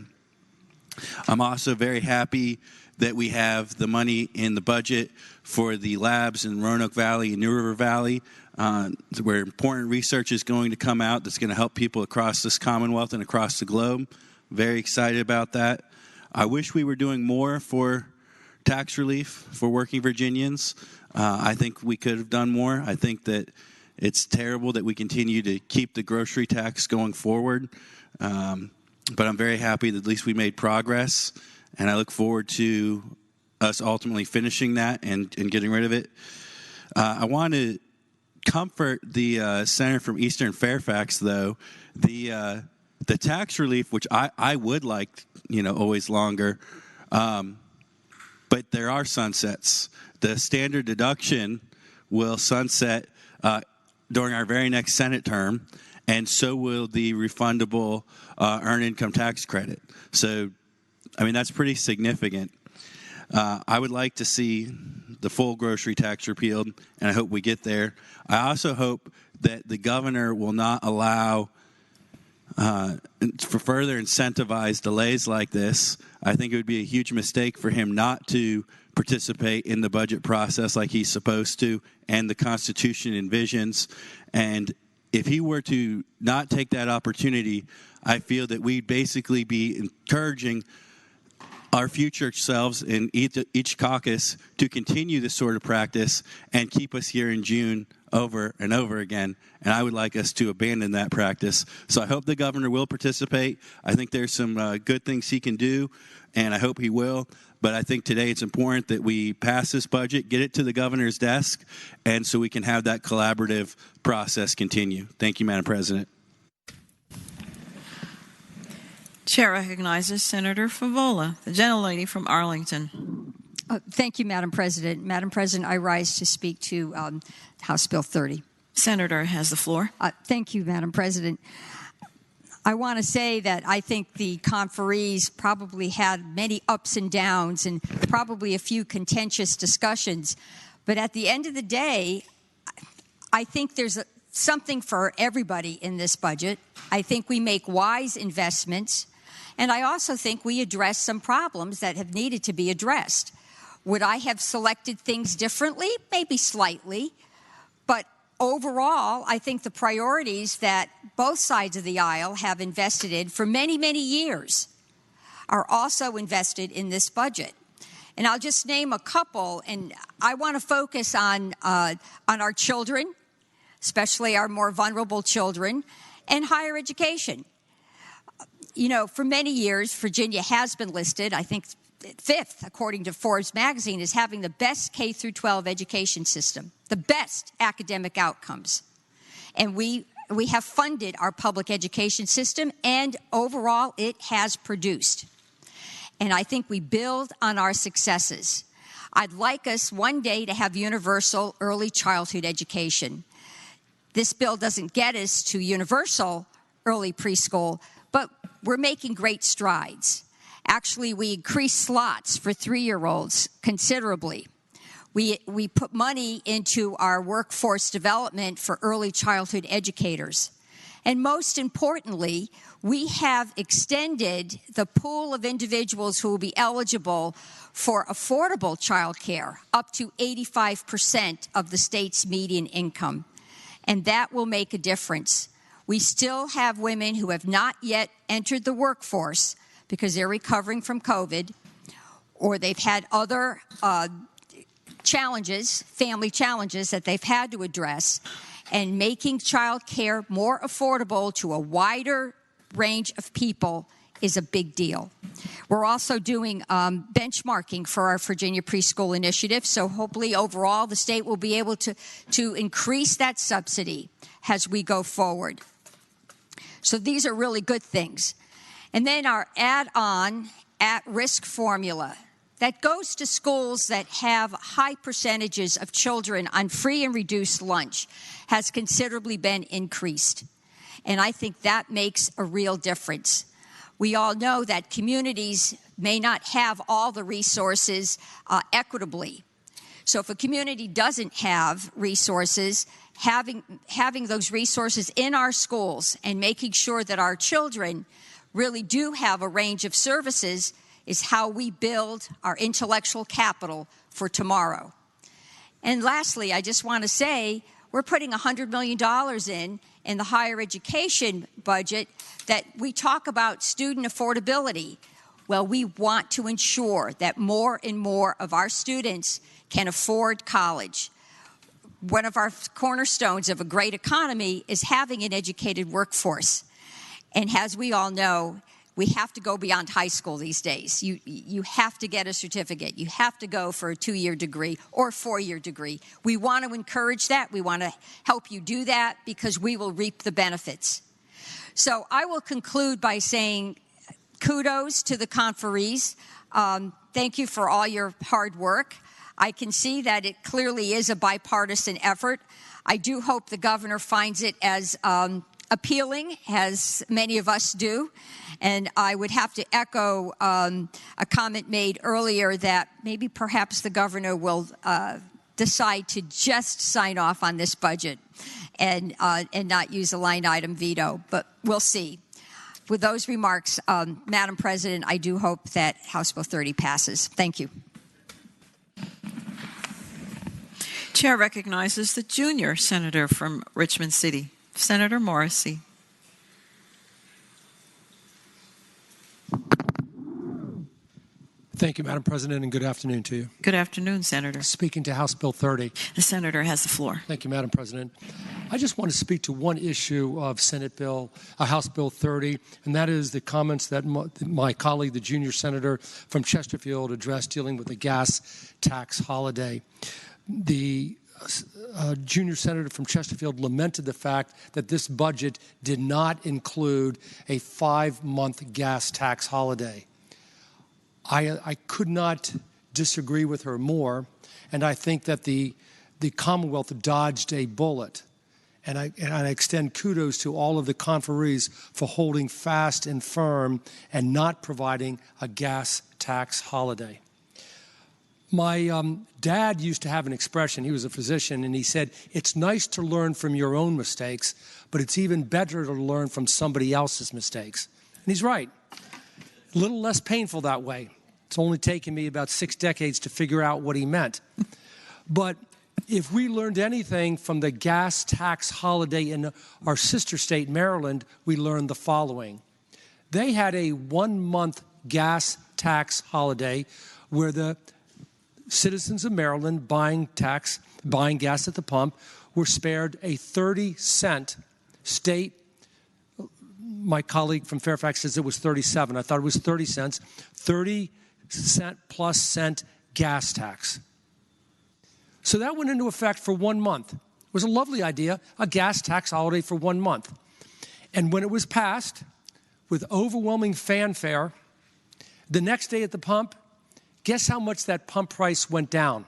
I'm also very happy that we have the money in the budget for the labs in Roanoke Valley and New River Valley, where important research is going to come out that's going to help people across this Commonwealth and across the globe. Very excited about that. I wish we were doing more for tax relief for working Virginians. I think we could have done more. I think that it's terrible that we continue to keep the grocery tax going forward. But I'm very happy that at least we made progress, and I look forward to us ultimately finishing that and getting rid of it. I want to comfort the senator from Eastern Fairfax, though. The tax relief, which I would like, always longer, but there are sunsets. The standard deduction will sunset during our very next Senate term, and so will the refundable earned income tax credit. So, that's pretty significant. I would like to see the full grocery tax repealed, and I hope we get there. I also hope that the governor will not allow for further incentivize delays like this. I think it would be a huge mistake for him not to participate in the budget process like he's supposed to and the Constitution envisions. And if he were to not take that opportunity, I feel that we'd basically be encouraging our future selves in each caucus to continue this sort of practice and keep us here in June over and over again. And I would like us to abandon that practice. So I hope the governor will participate. I think there's some good things he can do, and I hope he will. But I think today it's important that we pass this budget, get it to the governor's desk, and so we can have that collaborative process continue. Thank you, Madam President. Chair recognizes Senator Favola, the gentlelady from Arlington. Thank you, Madam President. Madam President, I rise to speak to House Bill 30. Senator has the floor. Thank you, Madam President. I want to say that I think the conferees probably had many ups and downs and probably a few contentious discussions. But at the end of the day, I think there's something for everybody in this budget. I think we make wise investments. And I also think we address some problems that have needed to be addressed. Would I have selected things differently? Maybe slightly. But overall, I think the priorities that both sides of the aisle have invested in for many, many years are also invested in this budget. And I'll just name a couple, and I want to focus on our children, especially our more vulnerable children, and higher education. For many years, Virginia has been listed, I think, 5th, according to Forbes magazine, as having the best K-12 education system, the best academic outcomes. And we have funded our public education system, and overall, it has produced. And I think we build on our successes. I'd like us one day to have universal early childhood education. This bill doesn't get us to universal early preschool, but we're making great strides. Actually, we increased slots for 3-year-olds considerably. We put money into our workforce development for early childhood educators. And most importantly, we have extended the pool of individuals who will be eligible for affordable child care up to 85% of the state's median income. And that will make a difference. We still have women who have not yet entered the workforce because they're recovering from COVID, or they've had other challenges, family challenges that they've had to address, and making child care more affordable to a wider range of people is a big deal. We're also doing benchmarking for our Virginia Preschool Initiative, so hopefully overall the state will be able to increase that subsidy as we go forward. So these are really good things. And then our add-on at-risk formula that goes to schools that have high percentages of children on free and reduced lunch has considerably been increased. And I think that makes a real difference. We all know that communities may not have all the resources equitably. So if a community doesn't have resources, having those resources in our schools and making sure that our children really do have a range of services is how we build our intellectual capital for tomorrow. And lastly, I just want to say we're putting $100 million in the higher education budget that we talk about student affordability. Well, we want to ensure that more and more of our students can afford college. One of our cornerstones of a great economy is having an educated workforce. And as we all know, we have to go beyond high school these days. You have to get a certificate. You have to go for a 2-year degree or 4-year degree. We want to encourage that. We want to help you do that because we will reap the benefits. So I will conclude by saying kudos to the conferees. Thank you for all your hard work. I can see that it clearly is a bipartisan effort. I do hope the governor finds it as appealing as many of us do. And I would have to echo a comment made earlier that maybe perhaps the governor will decide to just sign off on this budget and not use a line item veto, but we'll see. With those remarks, Madam President, I do hope that House Bill 30 passes. Thank you. Chair recognizes the junior senator from Richmond City, Senator Morrissey. Thank you, Madam President, and good afternoon to you. Good afternoon, Senator. Speaking to House Bill 30. The Senator has the floor. Thank you, Madam President. I just want to speak to one issue of House Bill 30, and that is the comments that my colleague, the junior senator from Chesterfield, addressed dealing with the gas tax holiday. The junior senator from Chesterfield lamented the fact that this budget did not include a 5-month gas tax holiday. I could not disagree with her more, and I think that the Commonwealth dodged a bullet. And I extend kudos to all of the conferees for holding fast and firm and not providing a gas tax holiday. My dad used to have an expression. He was a physician, and he said, it's nice to learn from your own mistakes, but it's even better to learn from somebody else's mistakes. And he's right. A little less painful that way. It's only taken me about 6 decades to figure out what he meant. But if we learned anything from the gas tax holiday in our sister state, Maryland, we learned the following. They had a 1-month gas tax holiday where the citizens of Maryland buying gas at the pump were spared a 30-cent state. My colleague from Fairfax says it was 37. I thought it was 30 cents. 30-cent plus cent gas tax. So that went into effect for 1 month. It was a lovely idea, a gas tax holiday for 1 month. And when it was passed, with overwhelming fanfare, the next day at the pump, guess how much that pump price went down?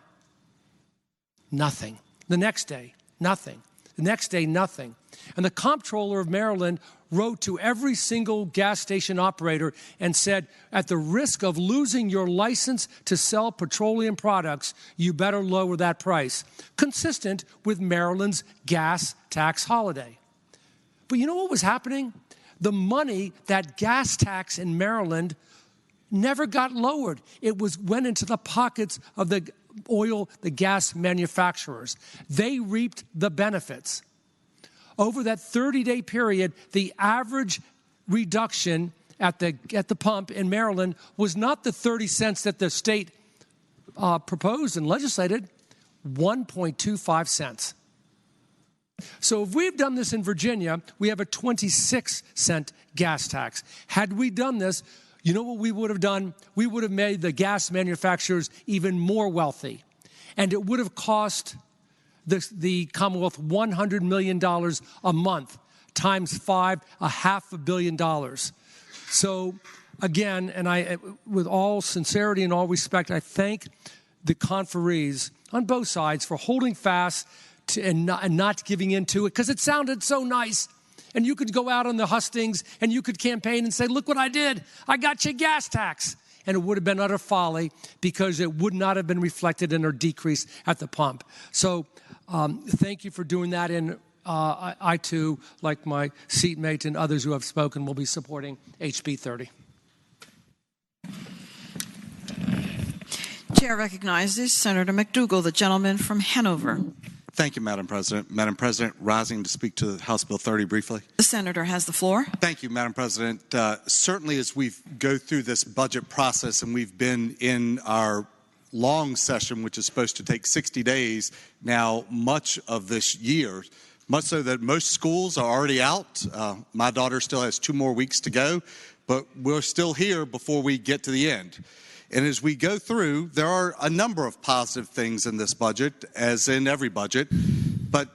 Nothing. The next day, nothing. The next day, nothing. And the comptroller of Maryland wrote to every single gas station operator and said, at the risk of losing your license to sell petroleum products, you better lower that price, consistent with Maryland's gas tax holiday. But you know what was happening? The money, that gas tax in Maryland, never got lowered. It went into the pockets of the gas manufacturers. They reaped the benefits. Over that 30-day period, the average reduction at the pump in Maryland was not the 30 cents that the state proposed and legislated, 1.25 cents. So if we've done this in Virginia, we have a 26-cent gas tax. Had we done this, you know what we would have done? We would have made the gas manufacturers even more wealthy. And it would have cost the Commonwealth $100 million a month, times 5, $500 million. So again, and with all sincerity and all respect, I thank the conferees on both sides for holding fast and not giving into it, because it sounded so nice. And you could go out on the hustings and you could campaign and say, look what I did. I got you a gas tax. and it would have been utter folly because it would not have been reflected in our decrease at the pump. So thank you for doing that, and I too, like my seatmate and others who have spoken, will be supporting HB 30. Chair recognizes Senator McDougall, the gentleman from Hanover. Thank you, Madam President. Madam President, rising to speak to House Bill 30 briefly. The senator has the floor. Thank you, Madam President. Certainly as we go through this budget process, and we've been in our long session, which is supposed to take 60 days now, much of this year, much so that most schools are already out. My daughter still has 2 more weeks to go, but we're still here before we get to the end. And as we go through, there are a number of positive things in this budget, as in every budget, but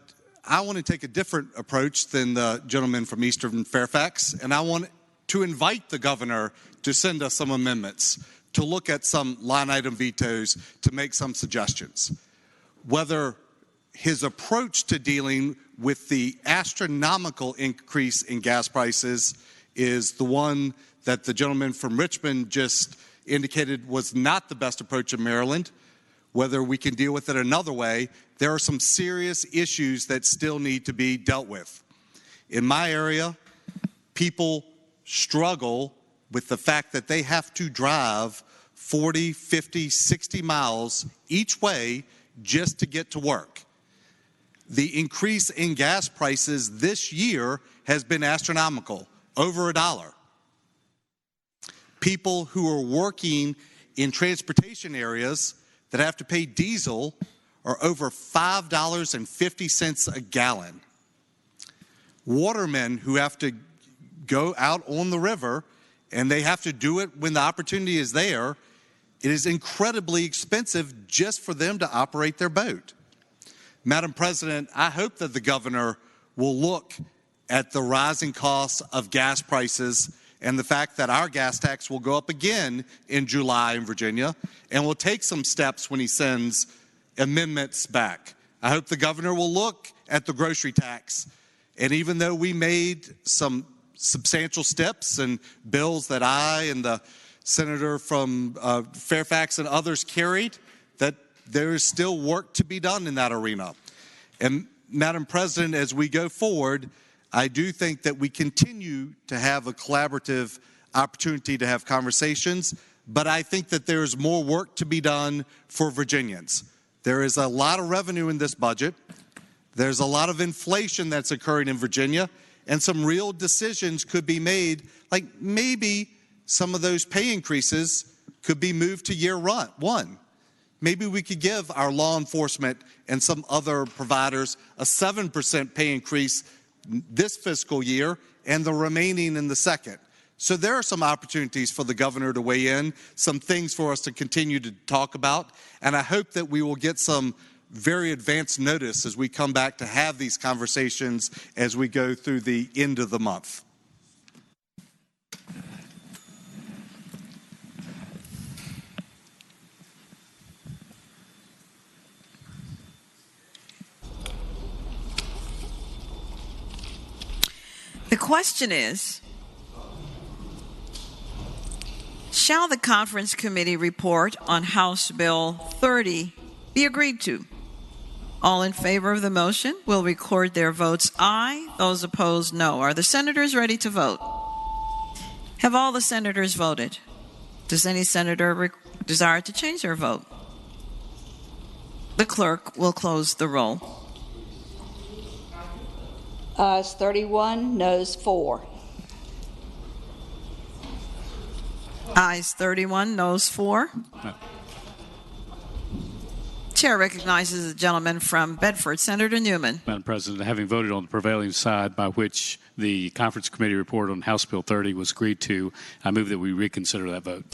I want to take a different approach than the gentleman from Eastern Fairfax, and I want to invite the governor to send us some amendments, to look at some line item vetoes, to make some suggestions. Whether his approach to dealing with the astronomical increase in gas prices is the one that the gentleman from Richmond just indicated was not the best approach in Maryland, whether we can deal with it another way, there are some serious issues that still need to be dealt with. In my area, people struggle with the fact that they have to drive 40, 50, 60 miles each way just to get to work. The increase in gas prices this year has been astronomical, over $1. People who are working in transportation areas that have to pay diesel are over $5.50 a gallon. Watermen who have to go out on the river, and they have to do it when the opportunity is there, it is incredibly expensive just for them to operate their boat. Madam President, I hope that the governor will look at the rising costs of gas prices and the fact that our gas tax will go up again in July in Virginia, and will take some steps when he sends amendments back. I hope the governor will look at the grocery tax, and even though we made some substantial steps and bills that I and the senator from Fairfax and others carried, that there is still work to be done in that arena. And Madam President, as we go forward, I do think that we continue to have a collaborative opportunity to have conversations, but I think that there is more work to be done for Virginians. There is a lot of revenue in this budget. There's a lot of inflation that's occurring in Virginia, and some real decisions could be made, like maybe some of those pay increases could be moved to year one. Maybe we could give our law enforcement and some other providers a 7% pay increase this fiscal year and the remaining in the second. So there are some opportunities for the governor to weigh in, some things for us to continue to talk about, and I hope that we will get some very advanced notice as we come back to have these conversations as we go through the end of the month. The question is, shall the conference committee report on House Bill 30 be agreed to? All in favor of the motion will record their votes aye. Those opposed, no. Are the senators ready to vote? Have all the senators voted? Does any senator desire to change their vote? The clerk will close the roll. Ayes 31, noes 4. Ayes 31, noes 4. Chair recognizes the gentleman from Bedford, Senator Newman. Madam President, having voted on the prevailing side by which the conference committee report on House Bill 30 was agreed to, I move that we reconsider that vote.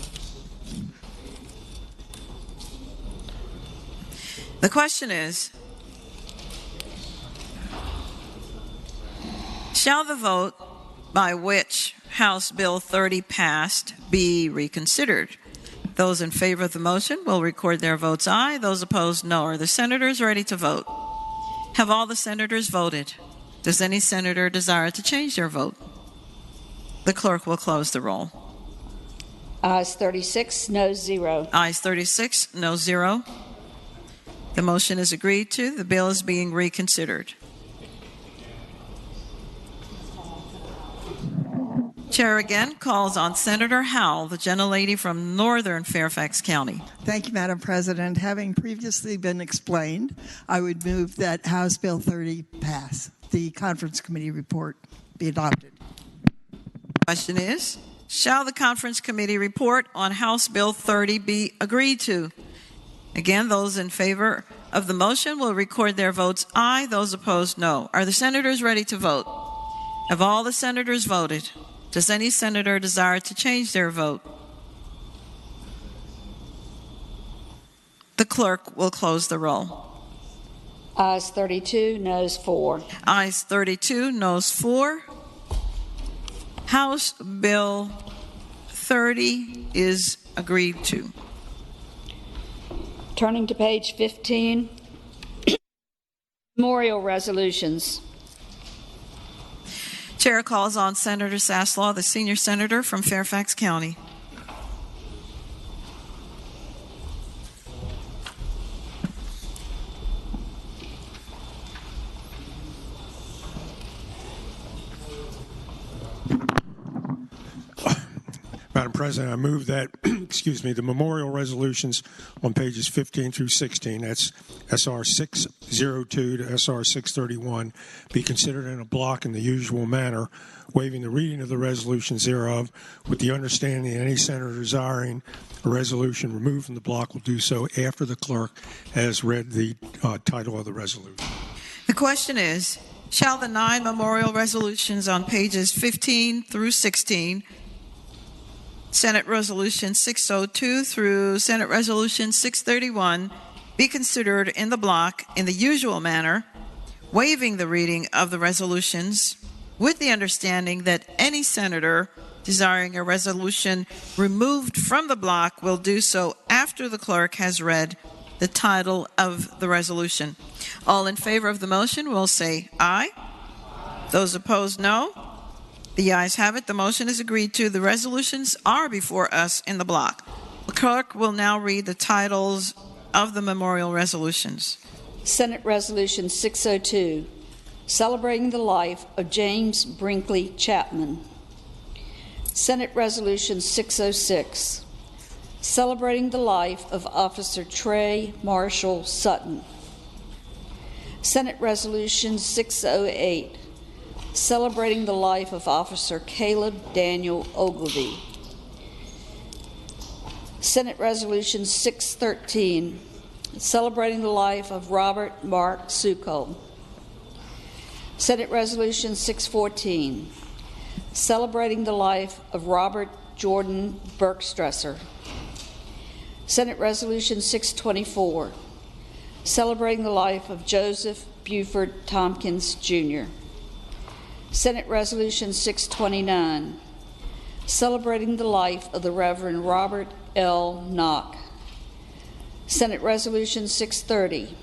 The question is, shall the vote by which House Bill 30 passed be reconsidered? Those in favor of the motion will record their votes aye. Those opposed, no. Are the senators ready to vote? Have all the senators voted? Does any senator desire to change their vote? The clerk will close the roll. Ayes 36, no 0. Ayes 36, no 0. The motion is agreed to. The bill is being reconsidered. Chair again calls on Senator Howell, the gentlelady from northern Fairfax County. Thank you, Madam President. Having previously been explained, I would move that House Bill 30 pass. The Conference Committee report be adopted. Question is, shall the Conference Committee report on House Bill 30 be agreed to? Again, those in favor of the motion will record their votes aye. Those opposed, no. Are the senators ready to vote? Have all the senators voted? Does any senator desire to change their vote? The clerk will close the roll. Ayes 32, noes 4. Ayes 32, noes 4. House Bill 30 is agreed to. Turning to page 15, memorial resolutions. Chair calls on Senator Saslaw, the senior senator from Fairfax County. Madam President, I move that, the memorial resolutions on pages 15 through 16, that's SR 602 to SR 631, be considered in a block in the usual manner, waiving the reading of the resolutions thereof, with the understanding that any senator desiring a resolution removed from the block will do so after the clerk has read the title of the resolution. The question is, shall the 9 memorial resolutions on pages 15 through 16, Senate Resolution 602 through Senate Resolution 631, be considered in the block in the usual manner, waiving the reading of the resolutions, with the understanding that any senator desiring a resolution removed from the block will do so after the clerk has read the title of the resolution. All in favor of the motion will say aye. Those opposed, no. The ayes have it. The motion is agreed to. The resolutions are before us in the block. The clerk will now read the titles of the memorial resolutions. Senate Resolution 602, celebrating the life of James Brinkley Chapman. Senate Resolution 606, celebrating the life of Officer Trey Marshall Sutton. Senate Resolution 608, celebrating the life of Officer Caleb Daniel Ogilvy. Senate Resolution 613, celebrating the life of Robert Mark Succo. Senate Resolution 614, celebrating the life of Robert Jordan Bergstresser. Senate Resolution 624, celebrating the life of Joseph Buford Tompkins, Jr. Senate Resolution 629, celebrating the life of the Reverend Robert L. Knock. Senate Resolution 630,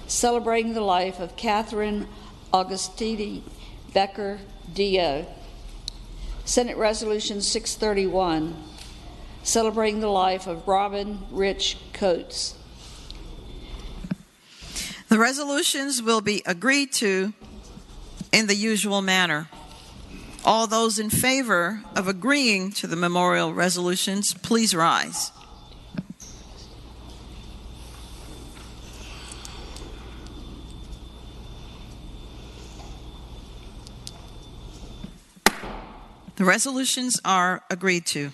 celebrating the life of Catherine Augustine Becker, D.O. Senate Resolution 631, celebrating the life of Robin Rich Coates. The resolutions will be agreed to in the usual manner. All those in favor of agreeing to the memorial resolutions, please rise. The resolutions are agreed to.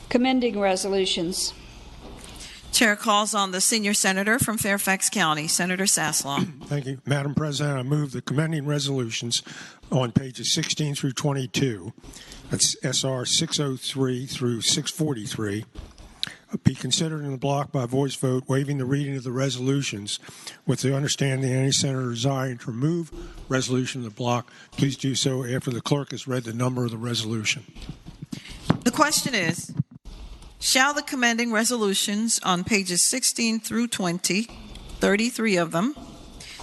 Commending resolutions. Chair calls on the senior senator from Fairfax County, Senator Saslaw. Thank you. Madam President, I move the commending resolutions on pages 16 through 22, that's SR 603 through 643, be considered in the block by voice vote, waiving the reading of the resolutions, with the understanding any senator desiring to remove resolution in the block, please do so after the clerk has read the number of the resolution. The question is, shall the commending resolutions on pages 16 through 20, 33 of them,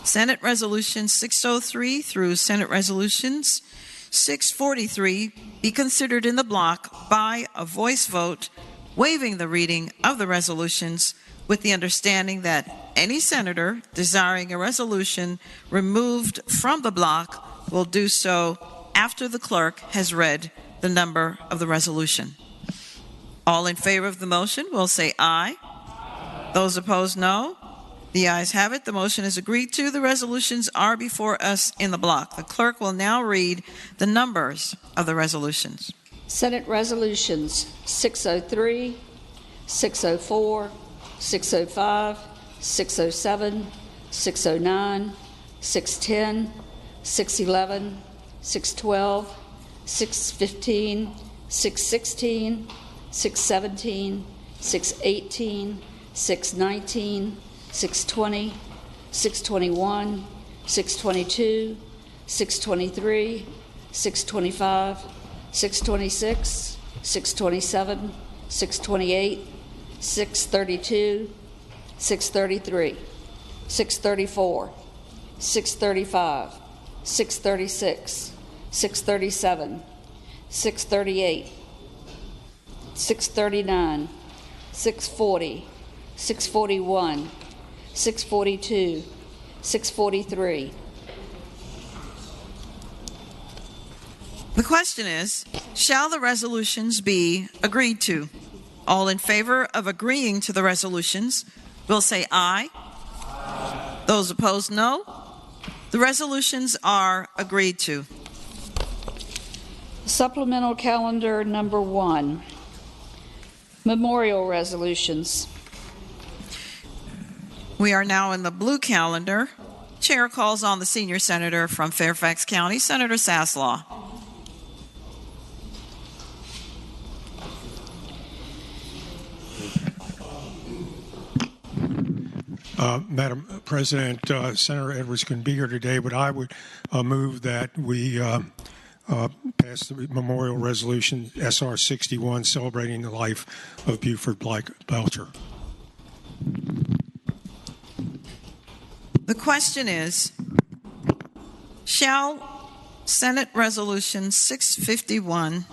Senate Resolution 603 through Senate Resolutions 643 be considered in the block by a voice vote, waiving the reading of the resolutions with the understanding that any senator desiring a resolution removed from the block will do so after the clerk has read the number of the resolution. All in favor of the motion will say aye. Those opposed, no. The ayes have it. The motion is agreed to. The resolutions are before us in the block. The clerk will now read the numbers of the resolutions. Senate resolutions 603, 604, 605, 607, 609, 610, 611, 612, 615, 616, 617, 618, 619, 620, 621, 622, 623, 625, 626, 627, 628, 632, 633, 634, 635, 636, 637, 638, 639, 640, 641, 642, 643. The question is, shall the resolutions be agreed to? All in favor of agreeing to the resolutions will say aye. Those opposed, no. The resolutions are agreed to. Supplemental calendar number 1. Memorial resolutions. We are now in the blue calendar. Chair calls on the senior senator from Fairfax County, Senator Saslaw. Madam President, Senator Edwards couldn't be here today, but I would move that we pass the memorial resolution SR 61 celebrating the life of Buford Belcher. The question is, shall Senate Resolution 651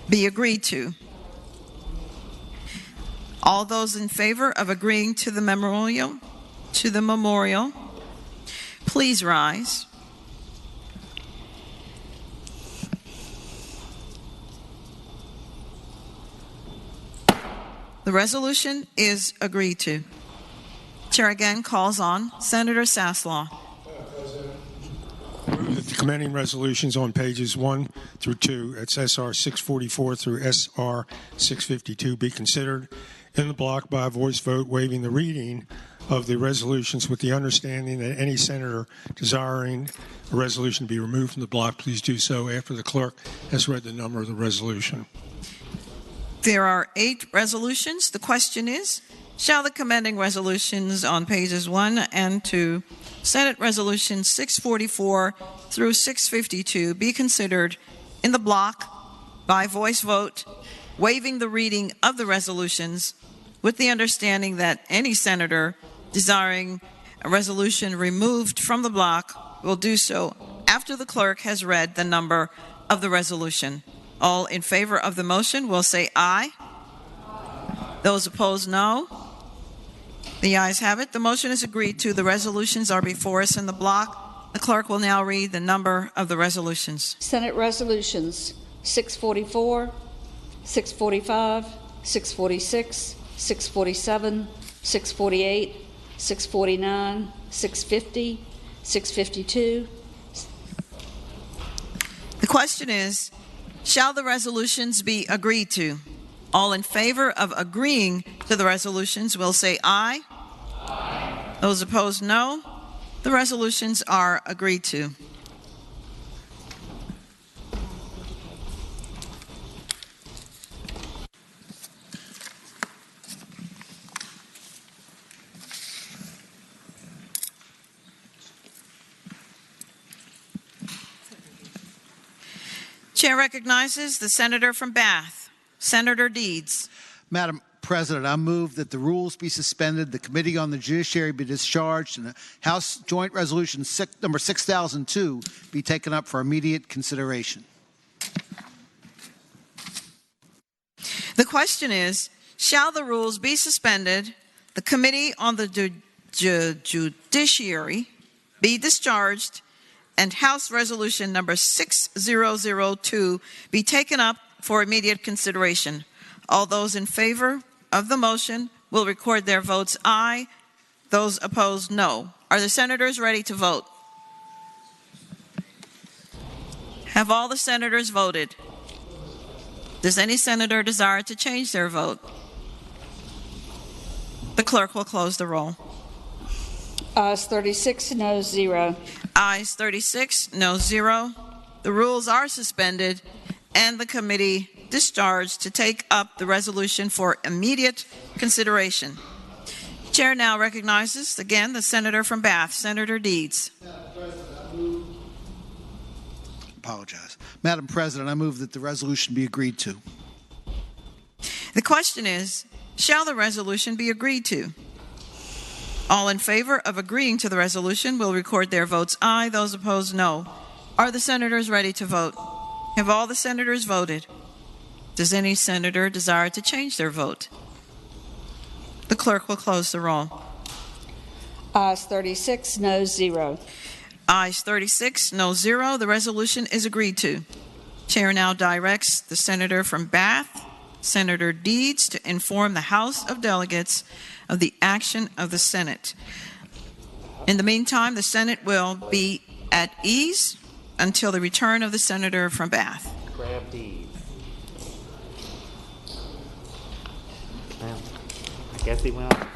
be agreed to? All those in favor of agreeing to the memorial, please rise. The resolution is agreed to. Chair again calls on Senator Saslaw. The commending resolutions on pages 1 through 2, that's SR 644 through SR 652, be considered in the block by a voice vote, waiving the reading of the resolutions with the understanding that any senator desiring a resolution to be removed from the block, please do so after the clerk has read the number of the resolution. There are 8 resolutions. The question is, shall the commending resolutions on pages 1 and 2, Senate Resolution 644 through 652, be considered in the block by voice vote, waiving the reading of the resolutions with the understanding that any senator desiring a resolution removed from the block will do so after the clerk has read the number of the resolution. All in favor of the motion will say aye. Those opposed, no. The ayes have it. The motion is agreed to. The resolutions are before us in the block. The clerk will now read the number of the resolutions. Senate resolutions 644, 645, 646, 647, 648, 649, 650, 652. The question is, shall the resolutions be agreed to? All in favor of agreeing to the resolutions will say aye. Aye. Those opposed, no. The resolutions are agreed to. Chair recognizes the senator from Bath, Senator Deeds. Madam President, I move that the rules be suspended, the Committee on the Judiciary be discharged, and the House Joint Resolution number 6002 be taken up for immediate consideration. The question is, shall the rules be suspended, the Committee on the Judiciary be discharged, and House Resolution number 6002 be taken up for immediate consideration? All those in favor of the motion will record their votes aye. Those opposed, no. Are the senators ready to vote? Have all the senators voted? Does any senator desire to change their vote? The clerk will close the roll. Ayes 36, no 0. Ayes 36, no 0. The rules are suspended and the committee discharged to take up the resolution for immediate consideration. Chair now recognizes again the senator from Bath, Senator Deeds. Apologize. Madam President, I move that the resolution be agreed to. The question is, shall the resolution be agreed to? All in favor of agreeing to the resolution will record their votes aye. Those opposed, no. Are the senators ready to vote? Have all the senators voted? Does any senator desire to change their vote? The clerk will close the roll. Ayes 36, no 0. Ayes 36, no 0. The resolution is agreed to. Chair now directs the senator from Bath, Senator Deeds, to inform the House of Delegates of the action of the Senate. In the meantime, the Senate will be at ease until the return of the senator from Bath. Grab Deeds. Well, I guess he went off.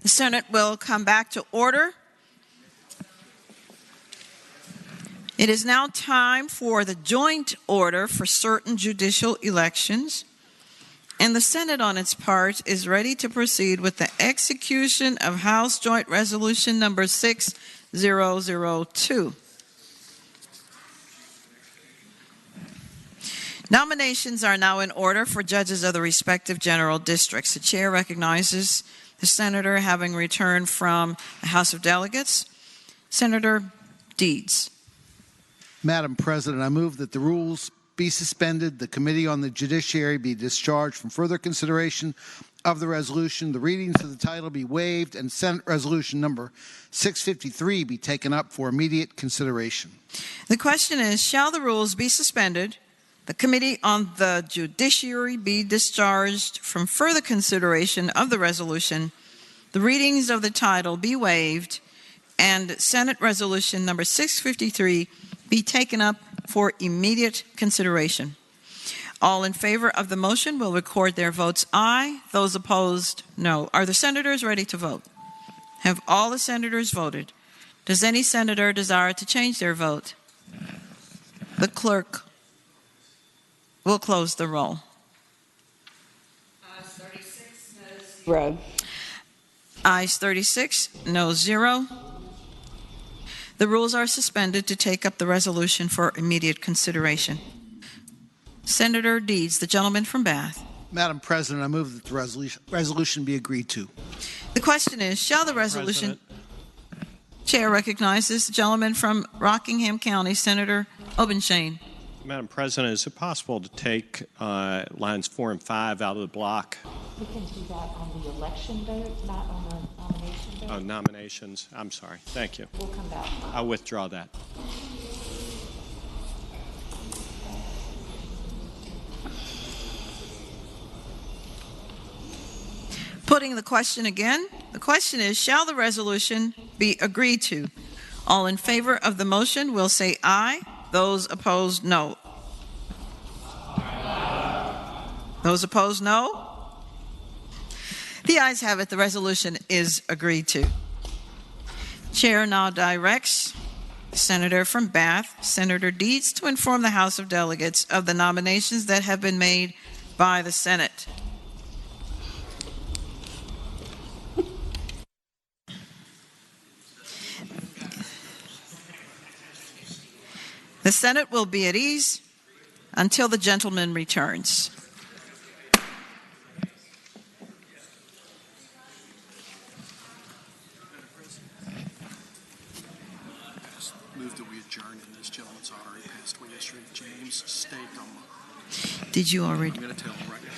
The Senate will come back to order. It is now time for the joint order for certain judicial elections, and the Senate on its part is ready to proceed with the execution of House Joint Resolution number 6002. Nominations are now in order for judges of the respective general districts. The chair recognizes the senator having returned from the House of Delegates. Senator Deeds. Madam President, I move that the rules be suspended, the Committee on the Judiciary be discharged from further consideration of the resolution, the readings of the title be waived, and Senate Resolution number 653 be taken up for immediate consideration. The question is, shall the rules be suspended, the Committee on the Judiciary be discharged from further consideration of the resolution, the readings of the title be waived, and Senate Resolution number 653 be taken up for immediate consideration? All in favor of the motion will record their votes aye. Those opposed, no. Are the senators ready to vote? Have all the senators voted? Does any senator desire to change their vote? The clerk will close the roll. Ayes 36, noes 0. Ayes 36, no 0. The rules are suspended to take up the resolution for immediate consideration. Senator Deeds, the gentleman from Bath. Madam President, I move that the resolution be agreed to. The question is, shall the resolution... Chair recognizes the gentleman from Rockingham County, Senator Obenshain. Madam President, is it possible to take lines 4 and 5 out of the block? We can do that on the election vote, not on the nomination vote. Oh, nominations. I'm sorry. Thank you. We'll come back. I'll withdraw that. Putting the question again, the question is, shall the resolution be agreed to? All in favor of the motion will say aye. Those opposed, no. Those opposed, no. The ayes have it. The resolution is agreed to. Chair now directs the senator from Bath, Senator Deeds, to inform the House of Delegates of the nominations that have been made by the Senate. The Senate will be at ease until the gentleman returns. Move that we adjourn in this gentleman's honor. He passed away yesterday. James Statham. Did you already? I'm going to tell him right now.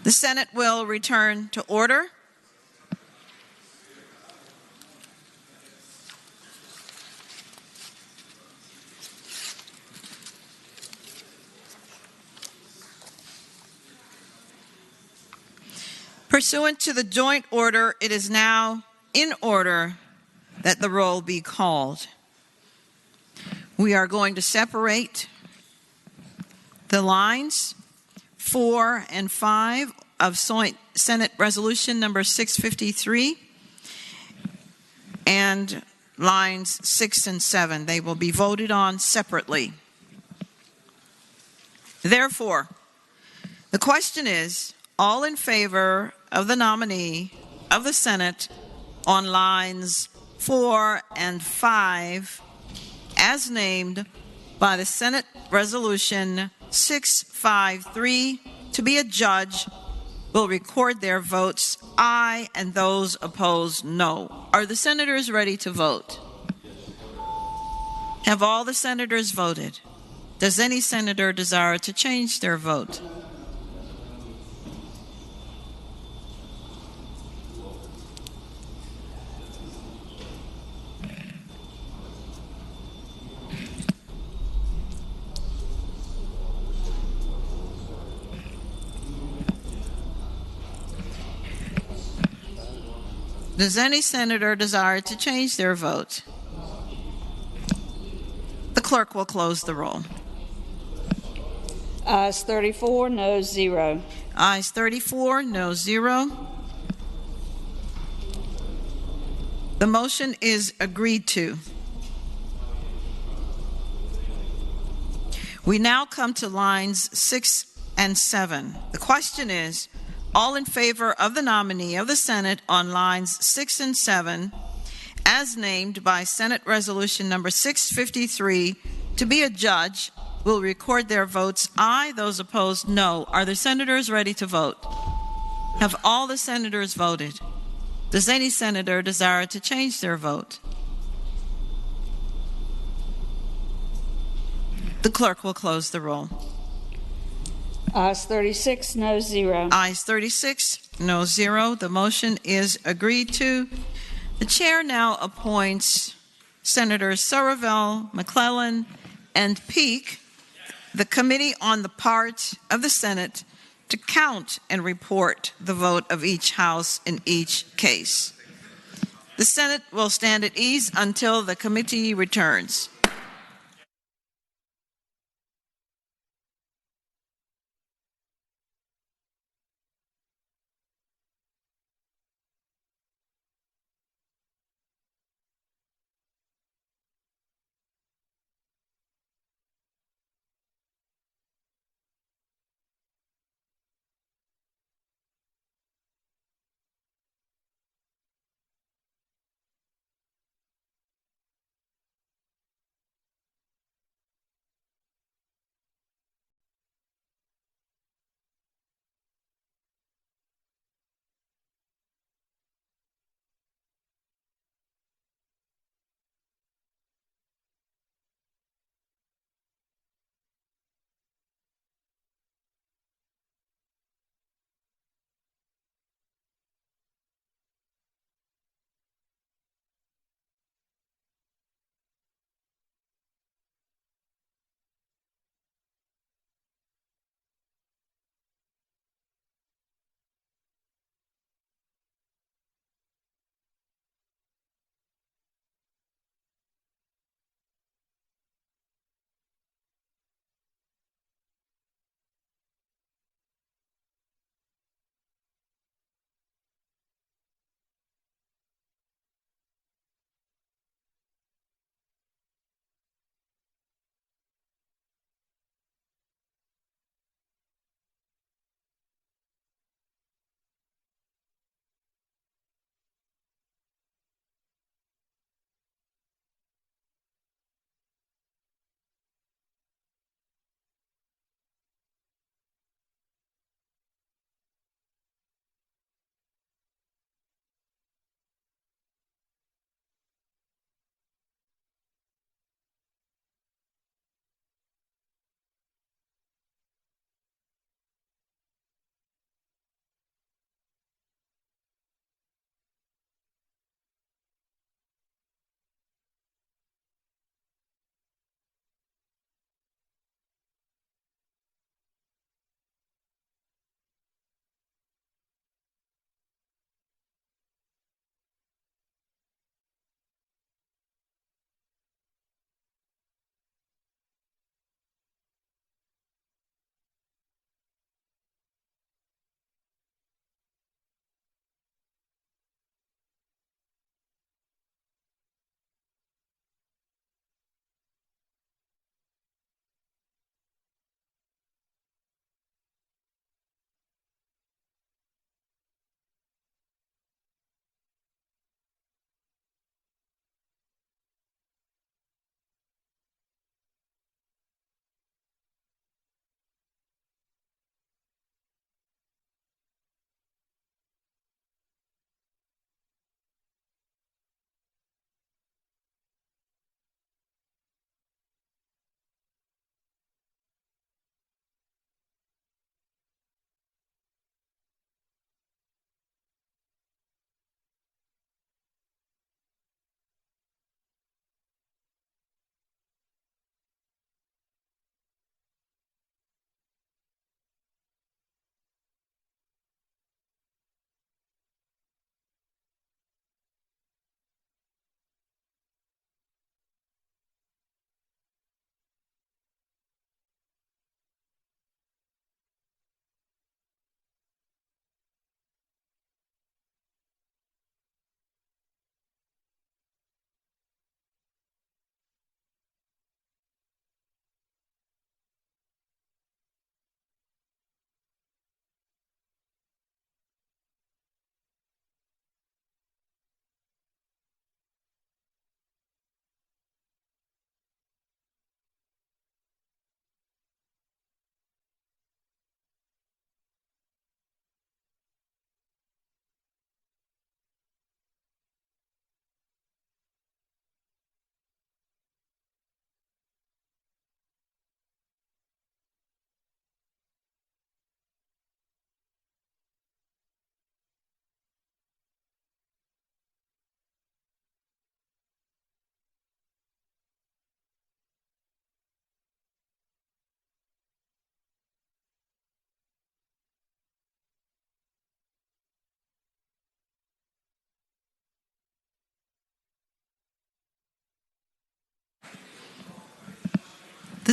The Senate will return to order. Pursuant to the joint order, it is now in order that the roll be called. We are going to separate the lines 4 and 5 of Senate Resolution number 653 and lines 6 and 7. They will be voted on separately. Therefore, the question is, all in favor of the nominee of the Senate on lines 4 and 5 as named by the Senate Resolution 653 to be a judge will record their votes aye and those opposed no. Are the senators ready to vote? Have all the senators voted? Does any senator desire to change their vote? Does any senator desire to change their vote? The clerk will close the roll. Ayes 34, noes 0. Ayes 34, no 0. The motion is agreed to. We now come to lines 6 and 7. The question is, all in favor of the nominee of the Senate on lines 6 and 7, as named by Senate Resolution number 653, to be a judge, will record their votes aye, those opposed no. Are the senators ready to vote? Have all the senators voted? Does any senator desire to change their vote? The clerk will close the roll. Ayes 36, noes 0. Ayes 36, no 0. The motion is agreed to. The chair now appoints Senators Surville, McClellan, and Peake, the committee on the part of the Senate, to count and report the vote of each House in each case. The Senate will stand at ease until the committee returns.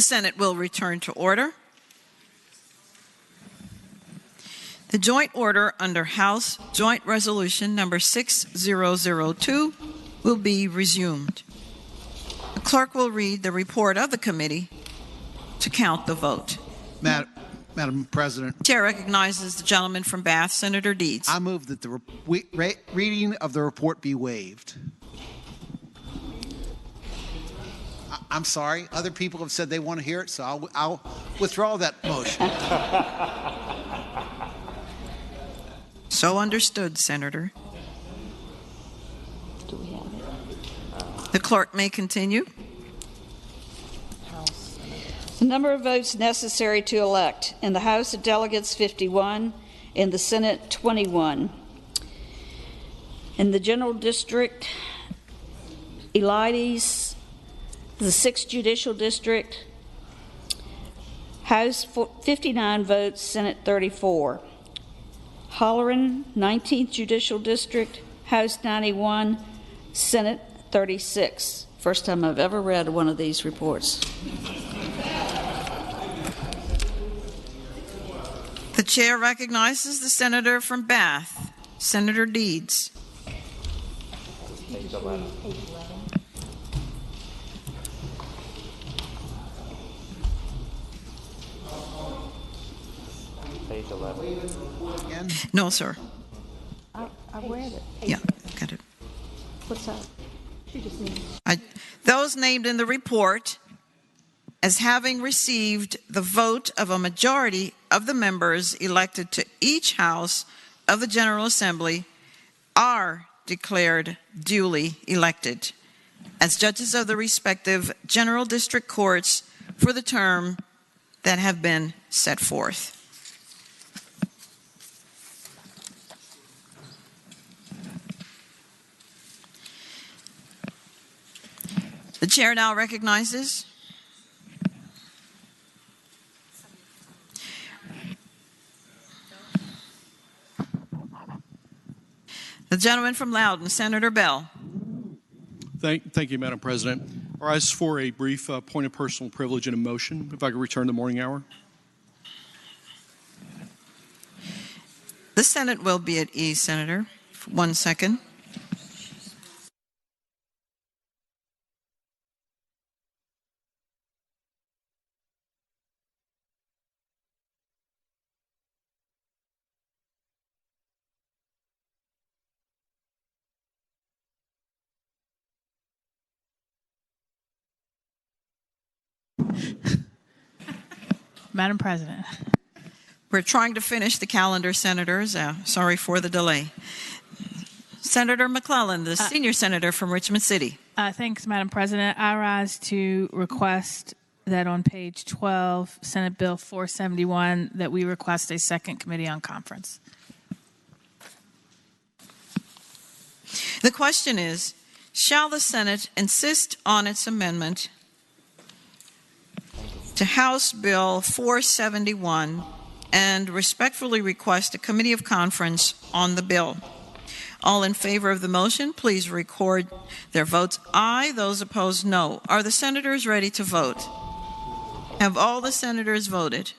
Senate will return to order. The joint order under House Joint Resolution number 6002 will be resumed. The clerk will read the report of the committee to count the vote. Madam President. Chair recognizes the gentleman from Bath, Senator Deeds. I move that the reading of the report be waived. I'm sorry. Other people have said they want to hear it, so I'll withdraw that motion. So understood, Senator. Do we have it? The clerk may continue. The number of votes necessary to elect: in the House of Delegates 51, in the Senate 21. In the General District, Elides, the 6th Judicial District, House 59 votes, Senate 34. Holleran, 19th Judicial District, House 91, Senate 36. First time I've ever read one of these reports. The chair recognizes the senator from Bath, Senator Deeds. Page 11. Page 11. Again? No, sir. I read it. Yeah, got it. What's that? She just needs. Those named in the report as having received the vote of a majority of the members elected to each house of the General Assembly are declared duly elected as judges of the respective General District Courts for the term that have been set forth. The chair now recognizes the gentleman from Loudoun, Senator Bell. Thank you, Madam President. I ask for a brief point of personal privilege and a motion, if I could return the morning hour. The Senate will be at ease, Senator. 1 second. Madam President. We're trying to finish the calendar, Senators. Sorry for the delay. Senator McClellan, the senior senator from Richmond City. Thanks, Madam President. I rise to request that on page 12, Senate Bill 471, that we request a second committee on conference. The question is, shall the Senate insist on its amendment to House Bill 471 and respectfully request a committee of conference on the bill? All in favor of the motion, please record their votes aye. Those opposed, no. Are the senators ready to vote? Have all the senators voted?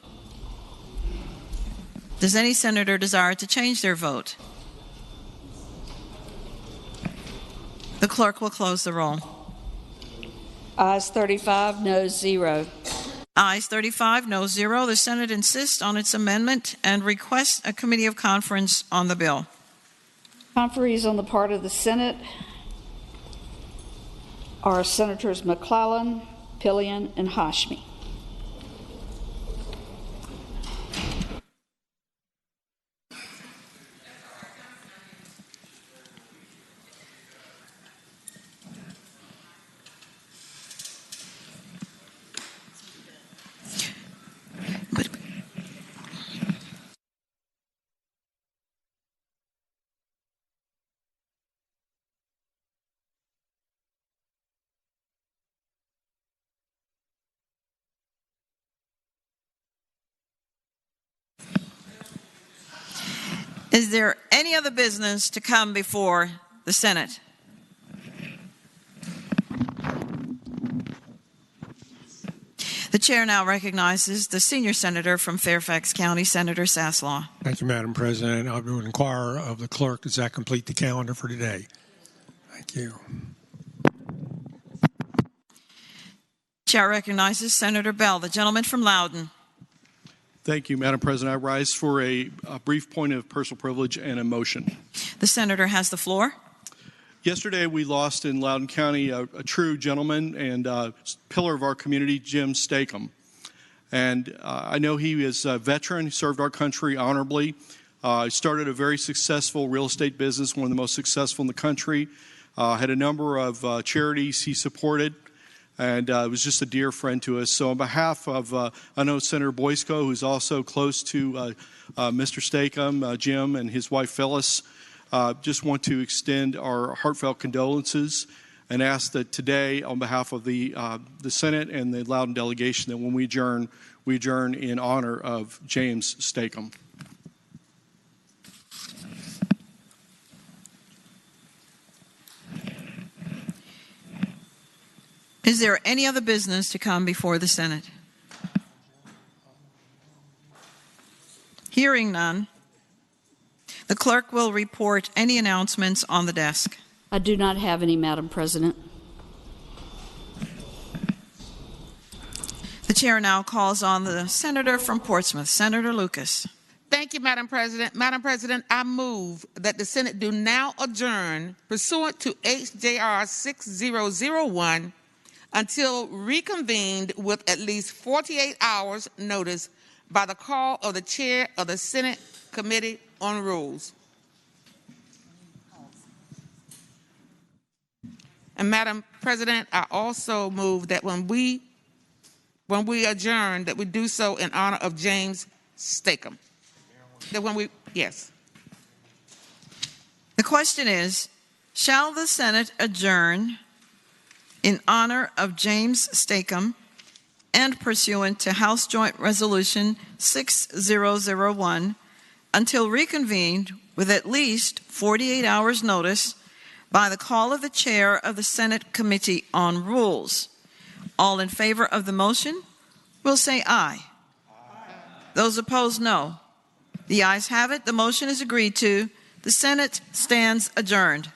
Does any senator desire to change their vote? The clerk will close the roll. Ayes 35, noes 0. Ayes 35, no 0. The Senate insists on its amendment and requests a committee of conference on the bill. Conferees on the part of the Senate are Senators McClellan, Pillion, and Hashmi. Is there any other business to come before the Senate? The chair now recognizes the senior senator from Fairfax County, Senator Saslaw. Thank you, Madam President. I would inquire of the clerk, does that complete the calendar for today? Thank you. Chair recognizes Senator Bell, the gentleman from Loudoun. Thank you, Madam President. I rise for a brief point of personal privilege and a motion. The senator has the floor. Yesterday, we lost in Loudoun County a true gentleman and pillar of our community, Jim Stakem. And I know he is a veteran. He served our country honorably. He started a very successful real estate business, one of the most successful in the country. Had a number of charities he supported, and was just a dear friend to us. So on behalf of, I know Senator Boysko, who's also close to Mr. Stakem, Jim, and his wife Phyllis, just want to extend our heartfelt condolences and ask that today, on behalf of the Senate and the Loudoun delegation, that when we adjourn in honor of James Stakem. Is there any other business to come before the Senate? Hearing none, the clerk will report any announcements on the desk. I do not have any, Madam President. The chair now calls on the senator from Portsmouth, Senator Lucas. Thank you, Madam President. Madam President, I move that the Senate do now adjourn pursuant to H.J.R. 6001 until reconvened with at least 48 hours notice by the call of the chair of the Senate Committee on Rules. And Madam President, I also move that when we adjourn, that we do so in honor of James Stakem. Yes. The question is, shall the Senate adjourn in honor of James Stakem and pursuant to House Joint Resolution 6001 until reconvened with at least 48 hours notice by the call of the chair of the Senate Committee on Rules? All in favor of the motion will say aye. Those opposed, no. The ayes have it. The motion is agreed to. The Senate stands adjourned.